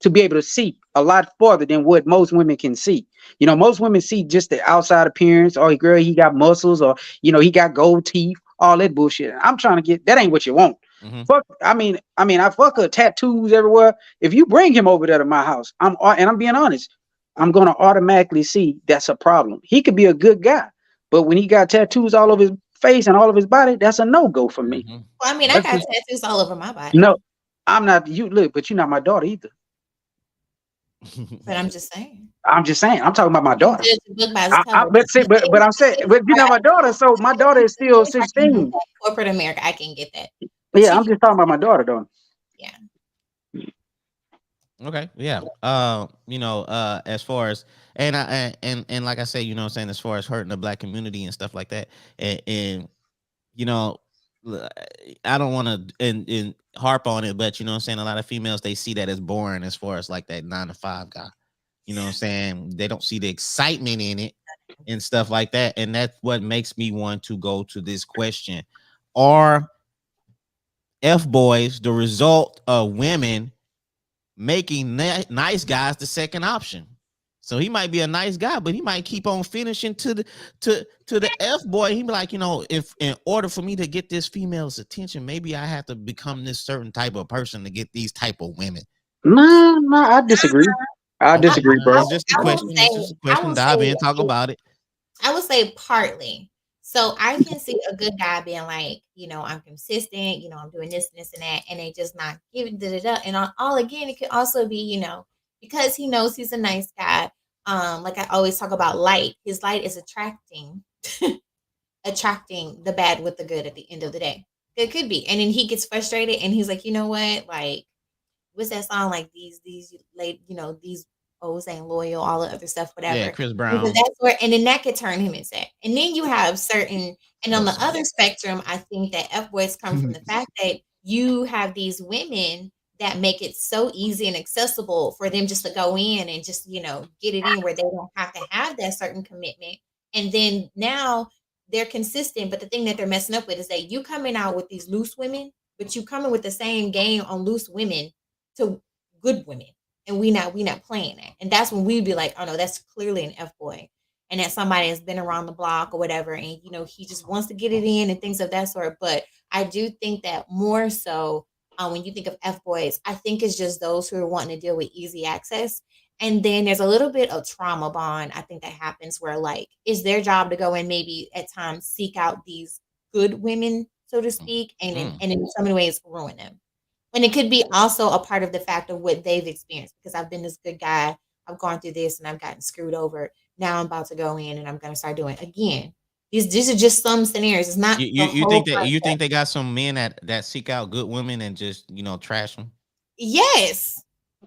to be able to see a lot farther than what most women can see. Most women see just the outside appearance. Oh, girl, he got muscles, or he got gold teeth, all that bullshit. I'm trying to get that ain't what you want. Mm-hmm. Fuck. I fuck her tattoos everywhere. If you bring him over there to my house, I'm being honest. I'm gonna automatically see that's a problem. He could be a good guy, but when he got tattoos all over his face and all of his body, that's a no go for me. Mm-hmm. Well, I mean, I That's got just tattoos all over my body, no. I'm not you. Look, but you're not my daughter either. but I'm just saying. I'm just saying. I'm talking about my You can daughter. judge a book by its cover. But see, but I'm saying, but you're not my daughter, so my daughter is still I can get 16. that. Corporate America, I can get that. But Yeah, she I'm can, just talking about my daughter, though. yeah. Okay, yeah. As far as and like I say, you know what I'm saying, as far as hurting the black community and stuff like that, and you know, I don't want to and harp on it, but you know what I'm saying, a lot of females, they see that as boring as far as like that 9 to 5 guy. You know what I'm saying? They don't see the excitement in it and stuff like that. And that's what makes me want to go to this question. Are F boys the result of women making nice guys the second option? So he might be a nice guy, but he might keep on finishing to the F boy. He be like, if in order for me to get this female's attention, maybe I have to become this certain type of person to get these type of women. Nah, nah, I disagree. I Okay, disagree, bro. it's just a I will question. say, It's just a I question. will Dive in, talk say, about it. I would say partly. So I can see a good guy being like, I'm consistent, I'm doing this and this and that, and they just not giving da. And all again, it could also be, because he knows he's a nice guy. Like I always talk about light. His light is attracting the bad with the good at the end of the day. It could be. And then he gets frustrated and he's like, you know what? Like, what's that song? Like these late, these O's ain't loyal, all the other stuff, Yeah, whatever. Chris And then Brown. that's where, and then that could turn him into. And then you have certain, and on That the song. other spectrum, I think that F boys come from the fact that you have these women that make it so easy and accessible for them just to go in and just, get it in where they don't have to have that certain commitment. And then now they're consistent, but the thing that they're messing up with is that you coming out with these loose women, but you coming with the same game on loose women to good women, and we not playing that. And that's when we'd be like, oh no, that's clearly an F boy, and that somebody has been around the block or whatever, and he just wants to get it in and things of that sort. But I do think that more so, when you think of F boys, I think it's just those who are wanting to deal with easy access. And then there's a little bit of trauma bond, I think, that happens where, like, it's their job to go and maybe at times seek out these good women, so to speak, Mm. and in so many ways ruin them. And it could be also a part of the fact of what they've experienced, because I've been this good guy, I've gone through this and I've gotten screwed over. now I'm about to go in and I'm gonna start doing again. These are just some scenarios. It's not the You whole think that you process. think they got some men that seek out good women and just trash them? Yes.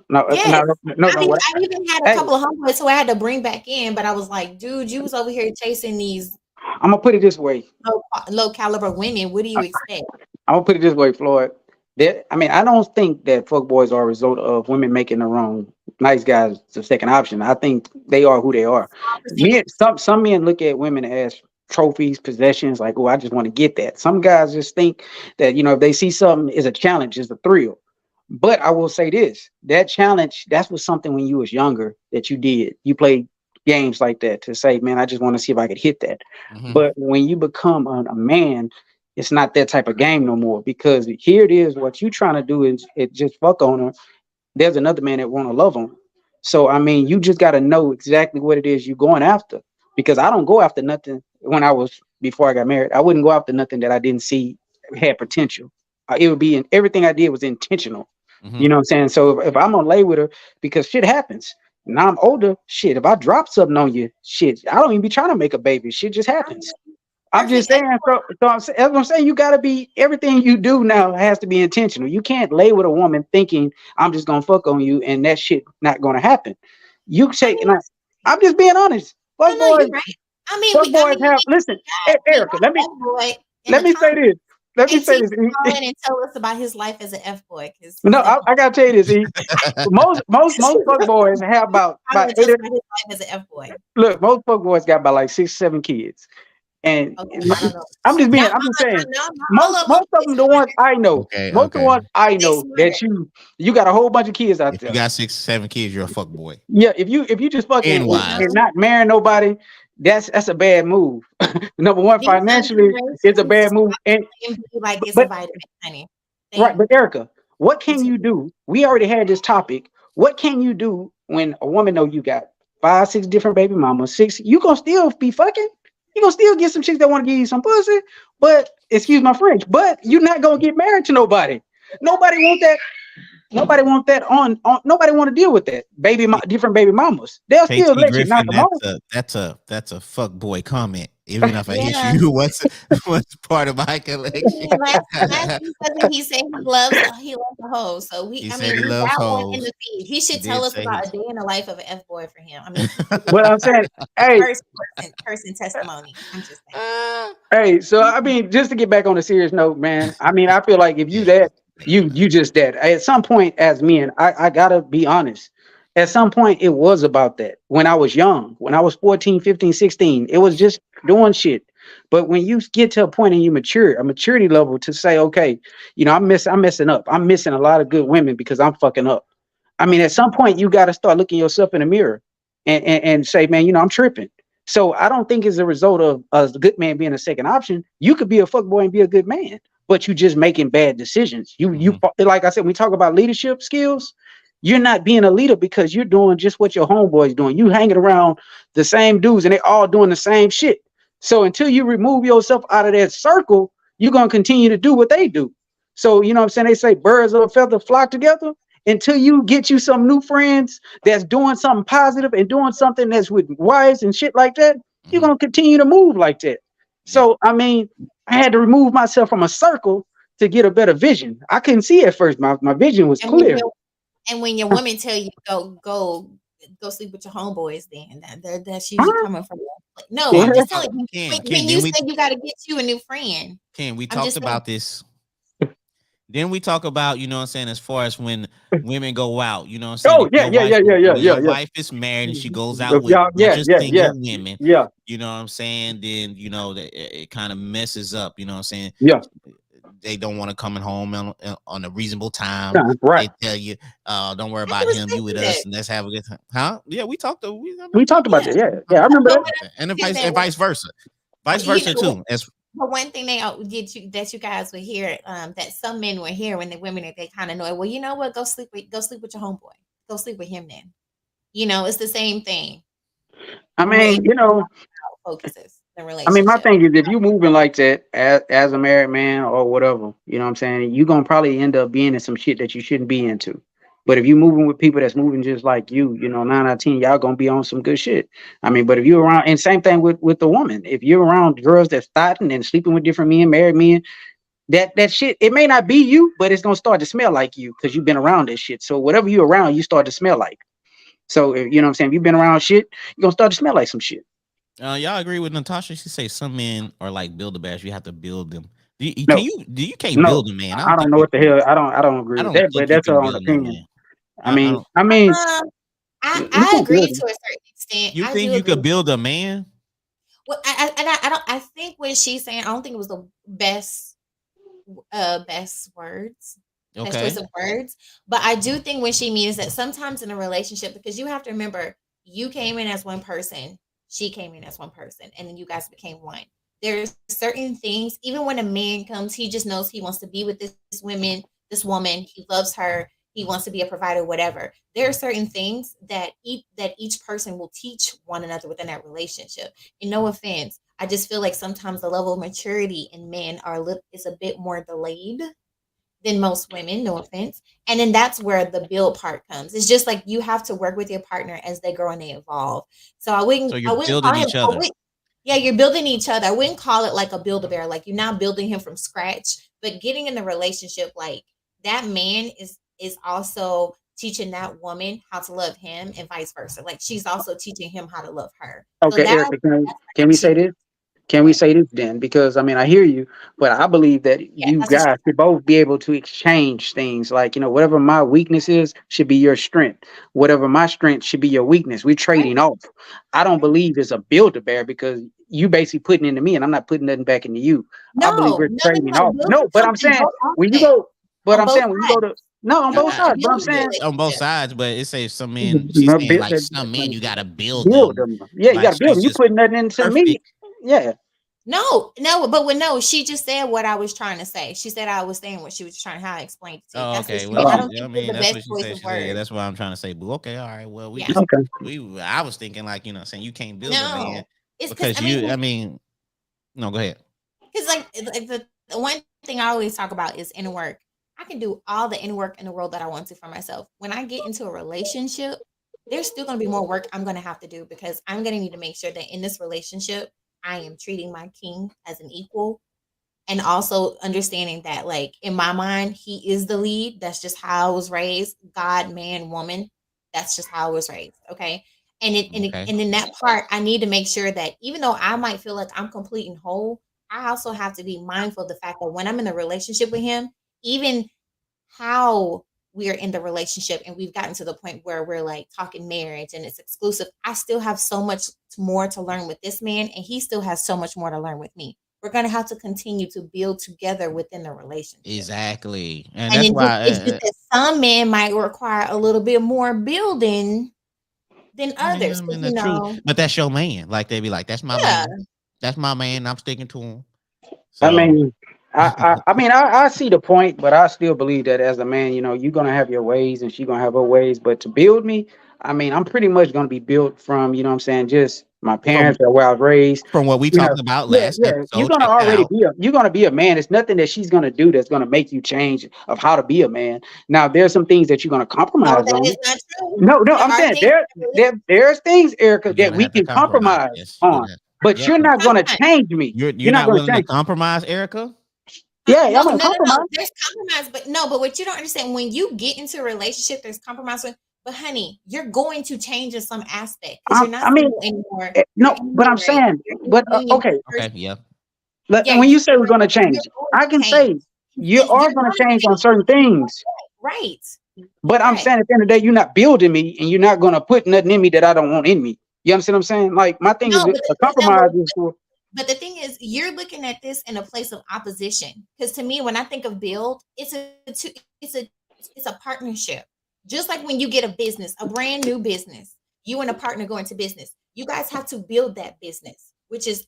No, Yes. no, no, no. What? I even had a Hey, couple of homeboys who I had to bring back in, but I was like, dude, you was over here chasing these I'm gonna put it this way. low caliber women. What do you expect? I'm gonna put it this way, Floyd. That I mean, I don't think that fuckboys are a result of women making the wrong nice guys the second option. I think they are who they are. Men, Percentage. some men look at women as trophies, possessions. Like, oh, I just want to get that. Some guys just think that if they see something is a challenge, is a thrill. But I will say this: that challenge, that's was something when you was younger that you did. You played games like that to say, man, I just want to see if I could hit that. Hmm. But when you become a man, it's not that type of game no more because here it is. What you trying to do is it just fuck on her. There's another man that want to love on her. So I mean, you just got to know exactly what it is you're going after. Because I don't go after nothing when I was before I got married. I wouldn't go after nothing that I didn't see had potential. It would be in everything I did was intentional. Hmm. You know what I'm saying? So if I'm gonna lay with her because shit happens. Now I'm older. Shit, if I drop something on you, shit, I don't even be trying to make a baby. Shit just I happens. mean, I'm just perfect. saying. As I'm saying, you got to be everything you do now has to be intentional. You can't lay with a woman thinking I'm just gonna fuck on you and that shit not gonna happen. You I take, mean, and I'm just being honest. no, no, you're right. Fuck boys have. Listen, We Erica. got F boy in Let the me say comments. this. Let me say AT this. call in and tell us about his life as an F boy because No, he's in I gotta tell you this. Most fuck boys have calling about and tell eight. us about his life as an F boy. Look, most fuck boys got about like 6, 7 kids. And Okay, I don't know. I'm just saying, Not all of them. most of Get them, the ones smarter. I know, Okay, most of the okay. ones I Get know smarter. that you got a whole bunch of kids out If you there. got 6, 7 kids, you're a fuck boy. Yeah, if you just fucking And and wise. No, not marrying nobody, that's a bad move. Number one, these young financially, it's a generations bad move. stop And and be like it's a but vitamin, honey. right, They but Erica, what they can take you do? We already had this topic. What can you do when a woman know you got 5, 6 different baby mamas? Six, you gonna still be fucking. You gonna still get some chicks that want to give you some pussy, but excuse my French, but you're not gonna get married to nobody. Nobody want that. Nobody want that on. Nobody want to deal with that different baby mamas. They'll still KT let you knock Griffin, them off. that's a fuck boy comment. Even if I hit yeah. you, what's part of my collection? Last week wasn't he said he loves the hoes. So He I said mean he we loves got one in hoes. the feed. He He should tell did us say he. about a day in the life of an F boy for him. I mean he should give But I'm saying, hey, first person testimony. I'm just saying. Ah, hey. So I mean, just to get back on a serious note, man. I mean, I feel like if you yeah, that thank you. you just that. At some point, as men, I gotta be honest. At some point, it was about that. When I was young, when I was 14, 15, 16, it was just doing shit. But when you get to a point and you mature, a maturity level to say, okay, I'm messing up. I'm missing a lot of good women because I'm fucking up. I mean, at some point, you got to start looking yourself in the mirror and say, man, I'm tripping. So I don't think it's a result of a good man being a second option. You could be a fuck boy and be a good man, but you just making bad decisions. Hmm. Like I said, we talk about leadership skills. You're not being a leader because you're doing just what your homeboy's doing. You hanging around the same dudes and they all doing the same shit. So until you remove yourself out of that circle, you're gonna continue to do what they do. So you know what I'm saying? They say birds of a feather flock together. Until you get you some new friends that's doing something positive and doing something that's with wives and shit like that, you're Hmm. gonna continue to move like that. Yeah. So I mean, I had to remove myself from a circle to get a better vision. I couldn't see at first. My vision was And when clear. your women tell you go sleep with your homeboys, then that's usually Huh? coming from no. Ken, I'm we just talked. telling you Ken, when you say you got to get you a new friend. We I'm talked just saying about this. Then we talk about, what I'm saying, as far as when women go out, I'm saying, Oh if yeah, your yeah, wife yeah, yeah, yeah, when yeah, your yeah. wife is married and she goes out with Yeah, a bunch yeah, of yeah, yeah, single women, yeah, you know what I'm saying, then that it kind of messes up, what I'm saying. yeah. They don't want to come home on a reasonable time. Right. They tell you, don't worry I can about him, you respect with that. us, and let's have a good time. Huh? Yeah, we talked to we I We mean, talked about Yeah, that. Yeah, I yeah. I mean, remember but that. what and I'm saying, vice versa. Vice you versa know, too. As but one thing they did you that you guys would hear that some men would hear when the women that they kind of know. Well, you know what? Go sleep with your homeboy. Go sleep with him then. It's the same thing I when mean, focuses the I mean, my relationship. thing is if you moving like that as a married man or whatever, you know what I'm saying, you're gonna probably end up being in some shit that you shouldn't be into. But if you moving with people that's moving just like you know, 9 out of 10, y'all gonna be on some good shit. I mean, but if you're around, and same thing with the woman, if you're around girls that's thotting and sleeping with different men, married men, that shit, it may not be you, but it's gonna start to smell like you because you've been around this shit. So whatever you're around, you start to smell like. So if, you know what I'm saying, if you've been around shit, you're gonna start to smell like some shit. Y'all agree with Natasha? She say some men are like build a bears. You have to build them. No, You can't no, build a man. I I don't don't think know you what the can. hell. I don't agree I with don't that, but think you that's can her own build no opinion. man. I I mean, don't. I mean, Um, you I can agree build it. to a certain extent. You I think do you agree. could build a man? Well, I don't. I think what she's saying, I don't think it was the best words, best choice Okay. of words. But I do think what she means that sometimes in a relationship, because you have to remember, you came in as one person, she came in as one person, and then you guys became one. There's certain things, even when a man comes, he just knows he wants to be with this woman, he loves her, he wants to be a provider, whatever. There are certain things that each person will teach one another within that relationship. And no offense, I just feel like sometimes the level of maturity in men is a bit more delayed than most women, no offense. And then that's where the build part comes. It's just like you have to work with your partner as they grow and they evolve. So So I you're wouldn't building call him each other. yeah, you're building each other. I wouldn't call it like a build a bear, like you're not building him from scratch, but getting in the relationship, like that man is also teaching that woman how to love him and vice versa. Like she's also teaching him how to love her. So Okay, that's Erica, where can we say she this? Can we what? say this then? Because I mean, I hear you, but I believe that Yeah, you that's what guys should both be able to exchange things. Like, you know, whatever my weakness is should be your strength. Whatever my strength should be your weakness. We're right, trading off. I don't right. believe it's a build a bear because you basically putting into me and I'm not putting nothing back into you. I believe No, we're no, no, trading no. off. Building No, but I'm something saying both when you aspects go, but on I'm both saying when you go sides. to no on You both have to sides. But I'm build a saying On both relationship. sides, but it says some men. She's saying like some men you gotta build build them. them. Yeah, you got Like to build she's them. You just putting nothing into me. perfect. Yeah. No, no, but with no, she just said what I was trying to say. She said I was saying what she was trying, how I explained it to you. Oh, That's what okay. she Well, meant. I Oh, don't I think it mean, was the that's best what she choice said. of She said, yeah, words. that's what I'm trying to say. Boo. Okay, all right. Well, we Yeah. just okay. I was thinking like saying you can't build a man No. It's because because you. I mean, no, go ahead. like the one thing I always talk about is inner work. I can do all the inner work in the world that I want to for myself. When I get into a relationship, there's still going to be more work I'm going to have to do because I'm going to need to make sure that in this relationship, I am treating my king as an equal and also understanding that like in my mind he is the lead. That's just how I was raised. God, man, woman, that's just how I was raised. Okay. Okay. And in that part I need to make sure that even though I might feel like I'm complete and whole, I also have to be mindful of the fact that when I'm in a relationship with him, even how we're in the relationship and we've gotten to the point where we're like talking marriage and it's exclusive, I still have so much more to learn with this man and he still has so much more to learn with me. We're going to have to continue to build together within the relationship. Exactly, and And that's why. it's just that some men might require a little bit more building than Yeah, I others. 'Cause, mean the truth, but that's your man. Like they be like, that's my yeah, man. That's my man. I'm sticking to him. I So mean, I see the point, but I still believe that as a man, you know, you're gonna have your ways and she's gonna have her ways. But to build me, I mean, I'm pretty much gonna be built from, you know what I'm saying, just my from parents or where I was raised. what we You know, talked about yeah, last yeah. episode, check that out. You're gonna be a man. It's nothing that she's gonna do that's gonna make you change of how to be a man. Now, there's some things that you're gonna no, compromise that on. is not true. No, There I'm are saying things that there's things, Erica, You're that gonna we have to can compromise. compromise Yes, you're on, gonna have. but Yep. you're not gonna compromise. change me. You're You're not not gonna willing to change. compromise, Erica. Yeah, I'm No, no, gonna no, no. compromise. There's compromise, but no, but what you don't understand when you get into a relationship, there's compromise. But honey, you're going to change in some aspect because you're not I mean, single anymore. You're no, in but I'm marriage. saying, You're in but a union okay. person. Okay. Yeah. Yeah, When you say we're gonna change, you're going I to can change. say you And are you're gonna going to change on change. certain things. Right. But I'm Correct. saying at the end of the day, you're not building me, and you're not gonna put nothing in me that I don't want in me. You understand what I'm saying? Like my thing is No, a compromise is for. but the thing is, you're looking at this in a place of opposition. Because to me, when I think of build, it's a partnership. Just like when you get a business, a brand new business, you and a partner go into business. You guys have to build that business, which is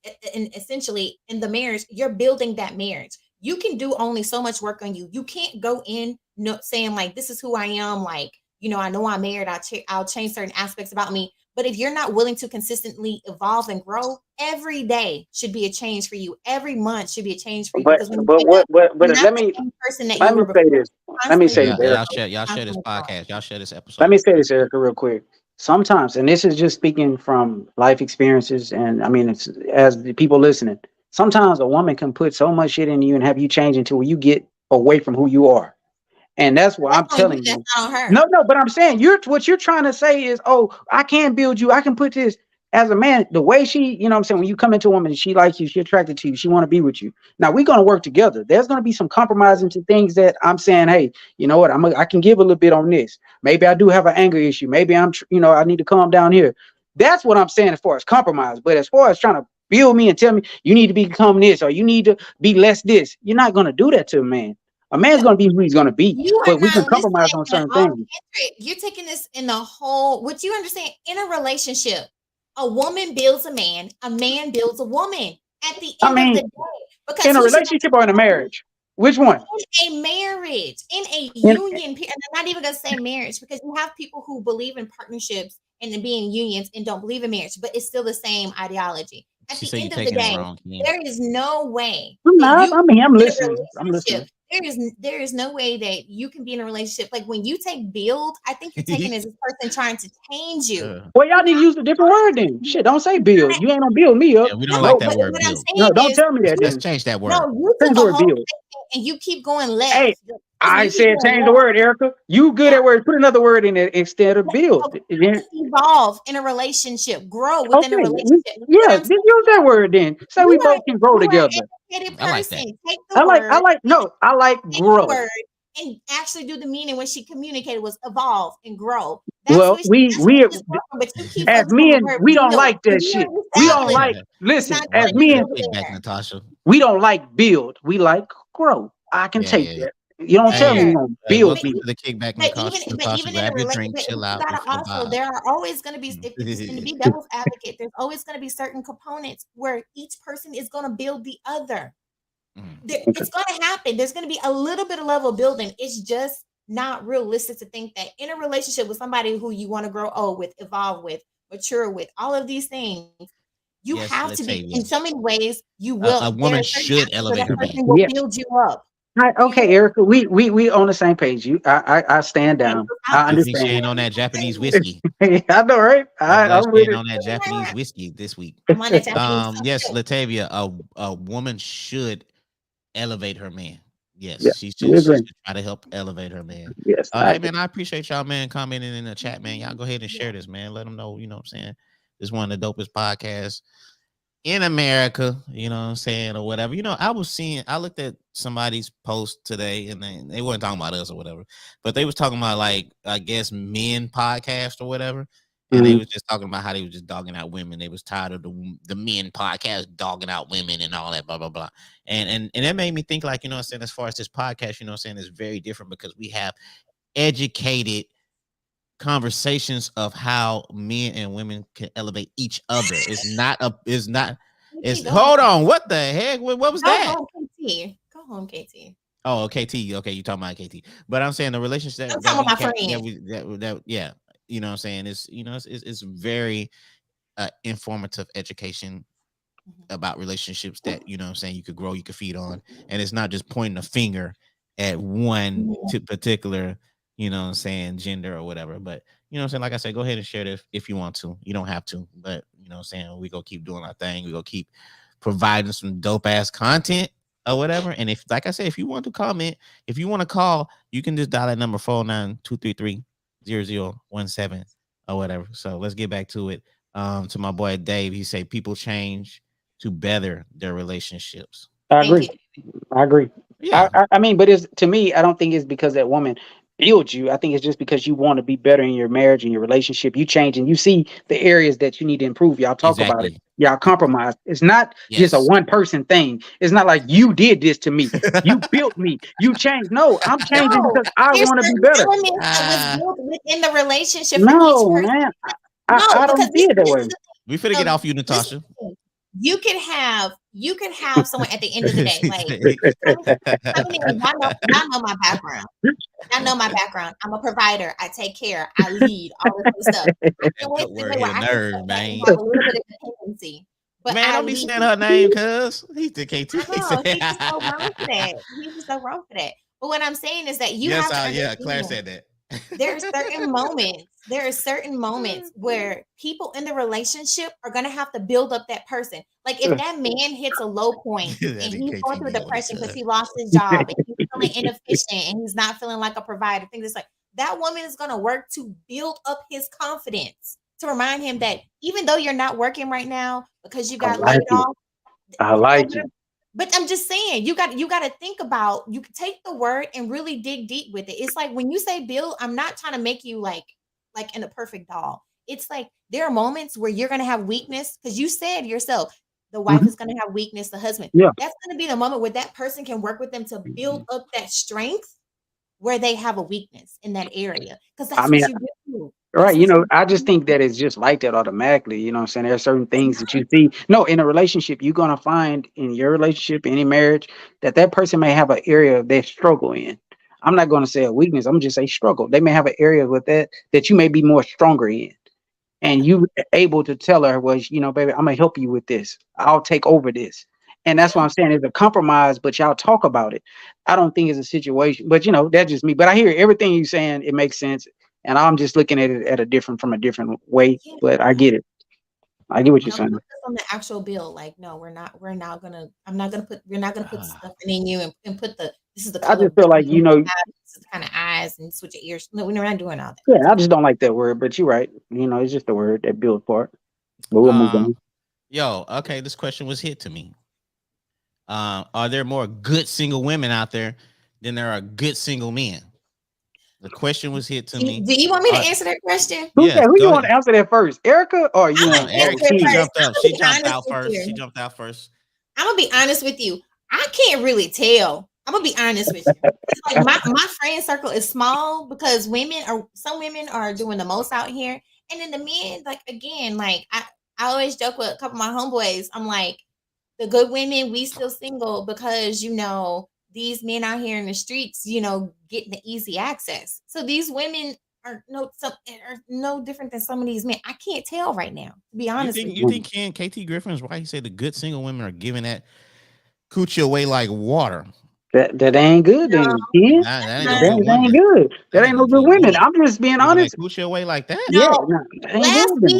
essentially in the marriage. You're building that marriage. You can do only so much work on you. You can't go in no, saying like, "This is who I am." Like, I know I'm married. I'll change certain aspects about me, but if you're not willing to consistently evolve and grow, every day should be a change for you. Every month should be a change for you because when you wake up, But you're not let the me same person that let you me were say before. this. let me constantly say Yeah, this, growing. Erica. y'all share this Constantly growing. podcast. Y'all share this Let me episode. say this, Erica, real quick. Sometimes, and this is just speaking from life experiences, and I mean, it's as the people listening. Sometimes a woman can put so much shit in you and have you change until you get away from who you are. And that's what I'm That's on you. telling That's you. not on her. No, no, but I'm saying you're what you're trying to say is, oh, I can build you. I can put this as a man. The way she, you know what I'm saying, when you come into a woman, she likes you, she attracted to you, she want to be with you. Now we're gonna work together. There's gonna be some compromising to things that I'm saying, hey, you know what, I can give a little bit on this. Maybe I do have an anger issue. Maybe I need to calm down here. That's what I'm saying as far as compromise. But as far as trying to build me and tell me you need to become this or you need to be less this, you're not gonna do that to a man. A man's No, gonna be who he's gonna be, you are but we can not compromise listening on at certain all, things. Kendrick. You're taking this in the whole. What you understand in a relationship, a woman builds a man builds a woman. At the I end of the mean, day, because in a who should relationship or in a marriage, which one? in a marriage, in a In, union, and I'm not even gonna say marriage because you have people who believe in partnerships and in being unions and don't believe in marriage, but it's still the same ideology. At She the said you end of the taking it day, wrong, Ken. there is no way I'm that not. you I mean, I'm in a listening. I'm relationship. listening. There is no way that you can be in a relationship. Like when you take build, I think you're taking as this person trying to change you. Uh, Well, y'all You need to use a different word then. Shit, don't say build. You ain't gonna build me yeah, up. we don't no, like No, that but word what I'm build. no, saying don't is tell me that Let's then. change that word. no, you Change took the a word whole build. statement and you keep going Hey, left. Listen, I you keep said going change the left. word, Erica. You good Yeah, at word. Put another word in it instead of build. okay, evolve in a relationship, grow within a Okay, relationship. What yeah, I'm just use that word then. Say we You are both can grow you are an together. educated I like that. person. I like, no, I like Take the grow. word, and actually do the meaning when she communicated was evolve and grow. Well, That's what she's from. But you keep as focusing on the men, word we don't build. like And that you shit. are We don't established. like, It's not listen, as going Get men, a to kickback, there. Natasha. we don't like build. We like grow. I can Yeah, take yeah. that. You don't tell me Hey, you're There. gonna build But welcome me. to the kickback, But Natasha. even but Natasha, even in a grab your relation, drink, but chill you out. We gotta finna also vibe. there are always gonna be if it's gonna be devil's advocate, there's always gonna be certain components where each person is gonna build the other. Mm. Okay. It's gonna happen. There's gonna be a little bit of level building. It's just not realistic to think that in a relationship with somebody who you want to grow old with, evolve with, mature with, all of these things, you Yes, have to be in Latavia. so many ways. You A will. There woman are certain should aspects where elevate that her man. person will Yeah. build you up. Right, You okay, will. Erica. We on the same page. I stand Hey, down. how I You think she understand. ain't on that Japanese whiskey? I know, right? I'm glad I'm she with ain't on that Japanese right. whiskey this week. I'm on that Japanese Yes, stuff Latavia, a woman should elevate her man. Yes, Yeah, she should. we She agree. should try to help elevate her man. Yes, I Hey agree. man, I appreciate y'all, man, commenting in the chat, man. Y'all go ahead and too. share this, man. Let them know, you know what I'm saying. This one of the dopest podcasts in America, you know what I'm saying, or whatever. I looked at somebody's post today and they weren't talking about us or whatever, but they was talking about like, I guess, men podcast or whatever. And they Mhm. was just talking about how they was just dogging out women. They was tired of the men podcast dogging out women and all that, blah, blah, blah. And that made me think, like, you know what I'm saying, as far as this podcast, you know what I'm saying, it's very different because we have educated conversations of how men and women can elevate each other. It's not it's KT, go hold home. on. What the heck? What was Go that? home, KT. Go home, KT. Oh, KT. Okay, you talking about KT. But I'm saying the relationship I'm that talking about we my kept that friend. we that yeah, you know what I'm saying, it's very informative education Mhm. about relationships that, you know what I'm saying, you could grow, you could feed on. And it's not just pointing a finger at one Mhm. particular, you know what I'm saying, gender or whatever. But you know what I'm saying, like I said, go ahead and share this if you want to. You don't have to, but you know what I'm saying, we go keep doing our thing. We go keep providing some dope ass content or whatever. And if, like I said, if you want to comment, if you want to call, you can just dial that number 492330017 or whatever. So let's get back to it. To my boy Dave, he say people change to better their relationships. I Thank agree. you. I agree. Yeah, I mean, but it's to me, I don't think it's because that woman built you. I think it's just because you want to be better in your marriage and your relationship. You change and you see the areas that you need to improve. Y'all talk about it. exactly. Y'all compromise. It's not just a Yes. one person thing. It's not like you did this to me. You built me. You changed. No, I'm changing No, because I there's want to be certain better. elements that was Ah, built within the relationship for each No, person. man. No, I because don't see it that this way. is the we finna get thing. off you, This is Natasha. the thing. You can have someone at the end of the day, She like say- coming in, y'all know my background. Y'all know my background. I'm a provider. I take care. I lead. All this good stuff. I that can wait good to the word day where here, I can nerve, step back and man. have a little bit of dependency, but Man, I don't be lead. saying her name, cuz. He's the KT. I know he's just so wrong for that. He's just so wrong for that. But what I'm saying is that you Yes, have to yeah, Claire understand said that. there are certain moments where people in the relationship are going to have to build up that person. Like if that man hits a low point That and he's going through KTV on his depression because side. he lost his job and he's feeling inefficient and he's not feeling like a provider, things like that woman is going to work to build up his confidence to remind him that even though you're not working right now because you I got like laid it. off, I like it. but I'm just saying, you got to think about, you can take the word and really dig deep with it. It's like when you say build, I'm not trying to make you like in a perfect doll. It's like there are moments where you're gonna have weakness because you said yourself, the wife Mhm. is gonna have weakness, the husband. Yeah. That's gonna be the moment where that person can work with them to build up that strength where they have a weakness in that area. Because I that's mean, what you do. right, That's what you I just do. think that it's just like that automatically. You know what I'm saying? There are certain It's things that not. you see. No, in a relationship, you're gonna find in your relationship, any marriage, that that person may have an area they struggle in. I'm not gonna say a weakness. I'm just say struggle. They may have an area with that you may be more stronger in, and you able to tell her, well, baby, I'm gonna help you with this. I'll take over this. And that's what Yeah. I'm saying. It's a compromise, but y'all talk about it. I don't think it's a situation, but that's just me. But I hear everything you're saying. It makes sense. And I'm just looking at it from a different way. Yeah. But I get it. I get what you're Now saying. focus on the actual bill. Like, no, we're not gonna, we're not gonna put stuff in you and put this is the I color just of the feel like, skin you have, this is the kind of eyes and switch your ears. No, we're not doing all that. yeah, I just don't like that word. But you're right. It's just the word that build part. But we'll move Um, on. Yo, okay, this question was hit to me. Are there more good single women out there than there are good single men? The question was hit to me. Do you want me to Uh, answer that question? yes, Who you go want ahead. to answer that first, Erica, or you I'm No, want gonna answer Eric, it she T? first. jumped up. I'm gonna She be jumped honest out with first. She you. jumped out first. I'm gonna be honest with you. I can't really tell. I'm gonna be honest with you. It's like my friend circle is small because some women are doing the most out here, and then the men, like again, like I always joke with a couple of my homeboys. I'm like, the good women, we still single because these men out here in the streets, getting the easy access. So these women are no different than some of these men. I can't tell right now, to be You honest with think you. you think Ken KT Griffin's right? He said the good single women are giving that coochie away like water. That ain't good then. Yeah, That ain't no No, good that ain't woman. good. That That ain't ain't no no good good women. woman. I'm just being Giving that honest. coochie away like that. Yeah, no. no, that ain't Last good then.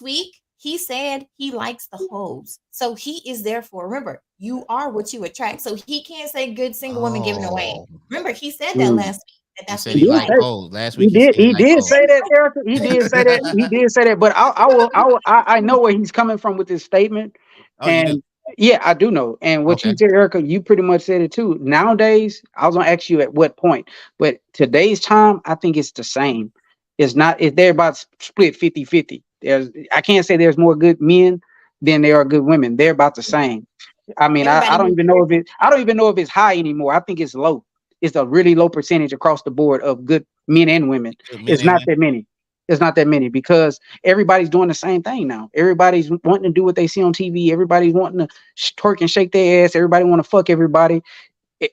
week, he said he likes the hoes. So he is therefore, remember, you are what you attract. So he can't say good single woman giving away. Oh, Remember, he said that Mm. last week he that's said what He he he did liked likes. say hoes. Last week he said he he liked did hoes. say that, Erica. He did say that. He did say that. But I know where he's coming from with this statement, Oh, you do? and yeah, I do know. And what you Okay. said, Erica, you pretty much said it too. Nowadays, I was gonna ask you at what point, but today's time, I think it's the same. It's not. It's they're about split 50-50. I can't say there's more good men than there are good women. They're about the same. I mean, I Everybody don't needs even know if I don't even know if it's high anymore. I think it's low. It's a really low percentage across the board of good men and women. Good men It's and not women. that many. It's not that many because everybody's doing the same thing now. Everybody's wanting to do what they see on TV. Everybody's wanting to twerk and shake their ass. Everybody want to fuck everybody.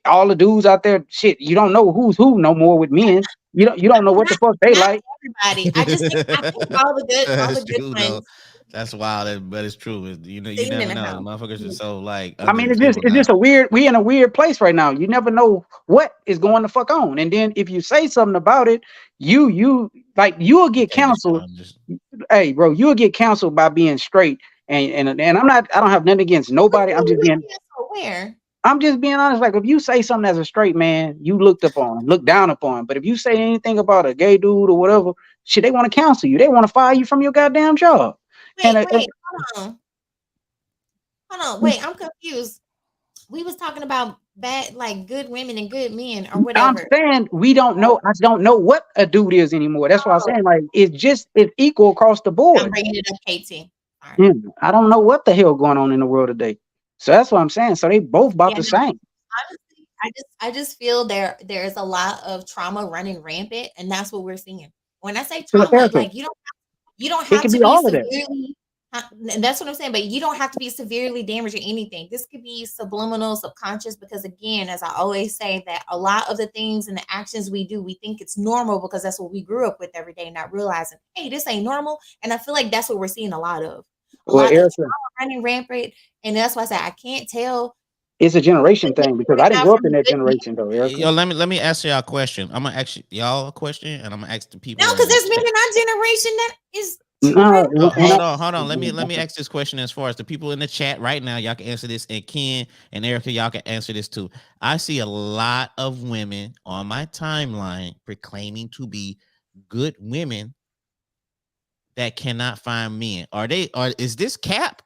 All the dudes out there, shit, you don't know who's who no more with men. You don't know what the fuck they not like. everybody. I think all the That's good true though. ones That's wild, but it's true. You sitting in never the know. house. Motherfuckers are so like I under mean, the table it's now. just a weird. We in a weird place right now. You never know what is going to fuck on, and then if you say something about it, you like you'll You get can't just counseled. just Hey, bro, you'll get counseled by being straight. And I'm not. I don't have nothing against What nobody. you mean you get canceled? Where? I'm just being honest. Like if you say something as a straight man, you looked down upon. But if you say anything about a gay dude or whatever, shit, they want to counsel you. They want to fire you from your goddamn job. And Wait, hold on. Wait, I'm confused. We was talking about bad, like good women and good men or I'm whatever. saying we don't know. I don't know what a dude is anymore. That's why I'm Oh, saying like it's equal across the I'm board. bringing it up, KT. All right. I don't know what the hell going on in the world today. So that's what I'm saying. So they both about Yeah, the no, same. honestly, I just feel there's a lot of trauma running rampant, and that's what we're seeing. When I say So trauma, Erica, like you don't it have could to be be all of that. severely. And that's what I'm saying, but you don't have to be severely damaged or anything. This could be subliminal, subconscious, because again, as I always say, that a lot of the things and the actions we do, we think it's normal because that's what we grew up with every day, not realizing, hey, this ain't normal. And I feel like that's what we're seeing a lot of Well, trauma Erica, running rampant. And that's why I say I can't tell. It's a generation But maybe thing because they're I didn't not grow up from in that good men. generation though, Erica. Yo, let me ask y'all a question. I'm gonna ask y'all a question, and I'm gonna ask the No, people in because the there's men chat. in our generation that is No, incredible. when I, Hold on. Let me ask this question as far as the people in the chat right now. Y'all can answer this, and Ken and Erica, y'all can answer this too. I see a lot of women on my timeline proclaiming to be good women that cannot find men. Are they? Or is this cap?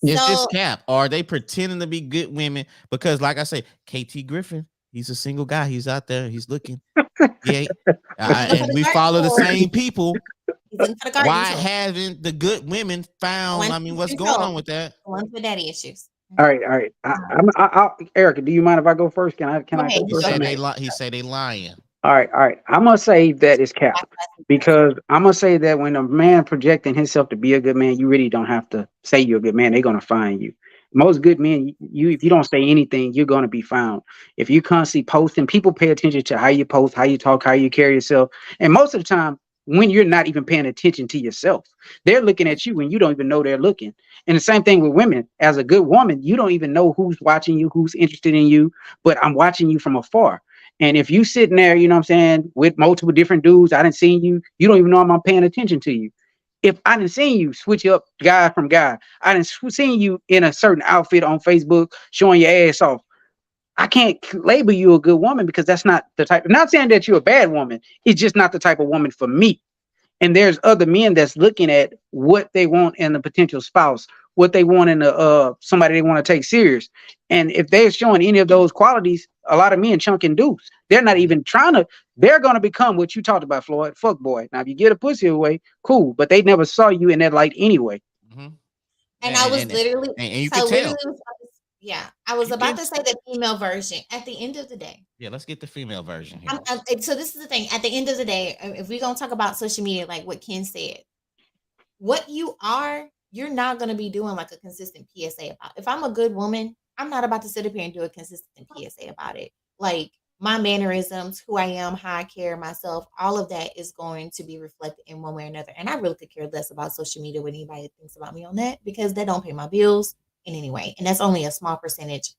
yeah, Is this So cap? Or are they pretending to be good women? Because, like I say, KT Griffin, he's a single guy. He's out there. He's looking. Yeah, he's looking for and the we garden follow the tool. same people. He's looking for the garden Why tool. haven't the good women The found? ones I mean, with what's going control. on with that? The ones with daddy issues. all right, all right. Erica, do you mind if I go first? Can Go I ahead. go He You first go on said that? they first. lie. He said they lying. All right. I'm gonna say that it's cap First. because I'm gonna say that when a man projecting himself to be a good man, you really don't have to say you're a good man. They're gonna find you. Most good men, you if you don't say anything, you're gonna be found. If you constantly posting, people pay attention to how you post, how you talk, how you carry yourself, and most of the time, when you're not even paying attention to yourself, they're looking at you when you don't even know they're looking. And the same thing with women. As a good woman, you don't even know who's watching you, who's interested in you, but I'm watching you from afar. And if you sitting there, you know what I'm saying, with multiple different dudes, I didn't see you, you don't even know I'm paying attention to you. If I didn't see you switch up guy from guy, I didn't see you in a certain outfit on Facebook showing your ass off. I can't label you a good woman because that's not the type. I'm not saying that you're a bad woman. It's just not the type of woman for me. And there's other men that's looking at what they want in a potential spouse, what they want in a somebody they want to take serious. And if they're showing any of those qualities, a lot of men chunking dudes. They're not Mhm, even trying to. They're gonna become what you talked about, Floyd. Fuck boy. Now, if you get a pussy away, cool. But they never saw you in that light anyway. mhm. And I And, was and literally, and you can so literally, tell. yeah, I was You about can. to say the female version. At the end of the day, Yeah, let's get the female version here. so this is the thing. At the end of the day, if we're gonna talk about social media, like what Ken said, what you are, you're not gonna be doing like a consistent PSA about. If I'm a good woman, I'm not about to sit up here and do a consistent PSA about it. Like my mannerisms, who I am, how I carry myself, all of that is going to be reflected in one way or another. And I really could care less about social media, what anybody thinks about me on that, because they don't pay my bills in any way. And that's only a small percentage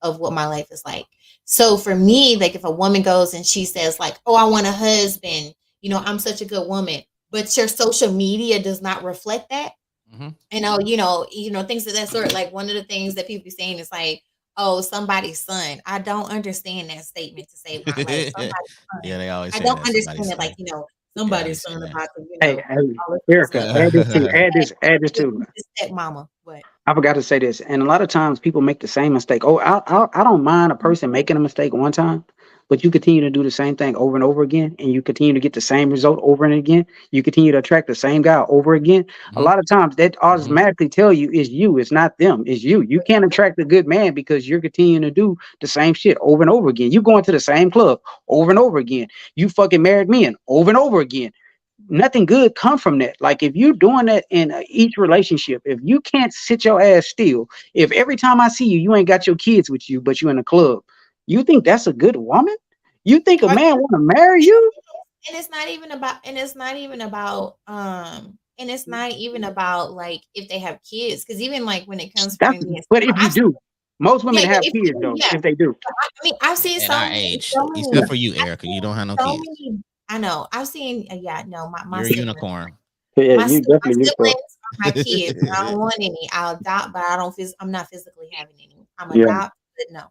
of what my life is like. So for me, like if a woman goes and she says, like, oh, I want a husband, I'm such a good woman, but your social media does not reflect that. Hmm. And things of that sort. Like one of the things that people be saying is like, oh, somebody's son. I don't understand that statement to say my like somebody's Yeah, son. they always I say don't that somebody's understand it like, son. They somebody's always say son that. about to, Hey, all this other Erica, stuff. add this too. Add this This too. step mama. But I forgot to say this, and a lot of times people make the same mistake. Oh, I don't mind a person making a mistake one time, but you continue to do the same thing over and over again, and you continue to get the same result over and again. You continue to attract the same guy over again. A Hmm. lot of times that Hmm. automatically tell you is you. It's not them. It's you. You can't attract a good man because you're continuing to do the same shit over and over again. You going to the same club over and over again. You fucking married men over and over again. Nothing good come from that. Like if you doing that in each relationship, if you can't sit your ass still, if every time I see you, you ain't got your kids with you, but you in a club, you think that's a good woman? You think a are man want to marry and you? it's not even about like if they have kids, because even like when it comes That's from being but if single, you do, most yeah, women yeah, have if kids you do, though. yeah. If they do, I've seen At our age, except for you, Erica, you don't have no so kids. many. I know. I've seen. Yeah, no, my You're a siblings. unicorn. yeah, My you my definitely unicorn. siblings are my kids. I don't want any. I'll adopt, but I don't. I'm not physically having any. I'm Yeah, adopt, but no.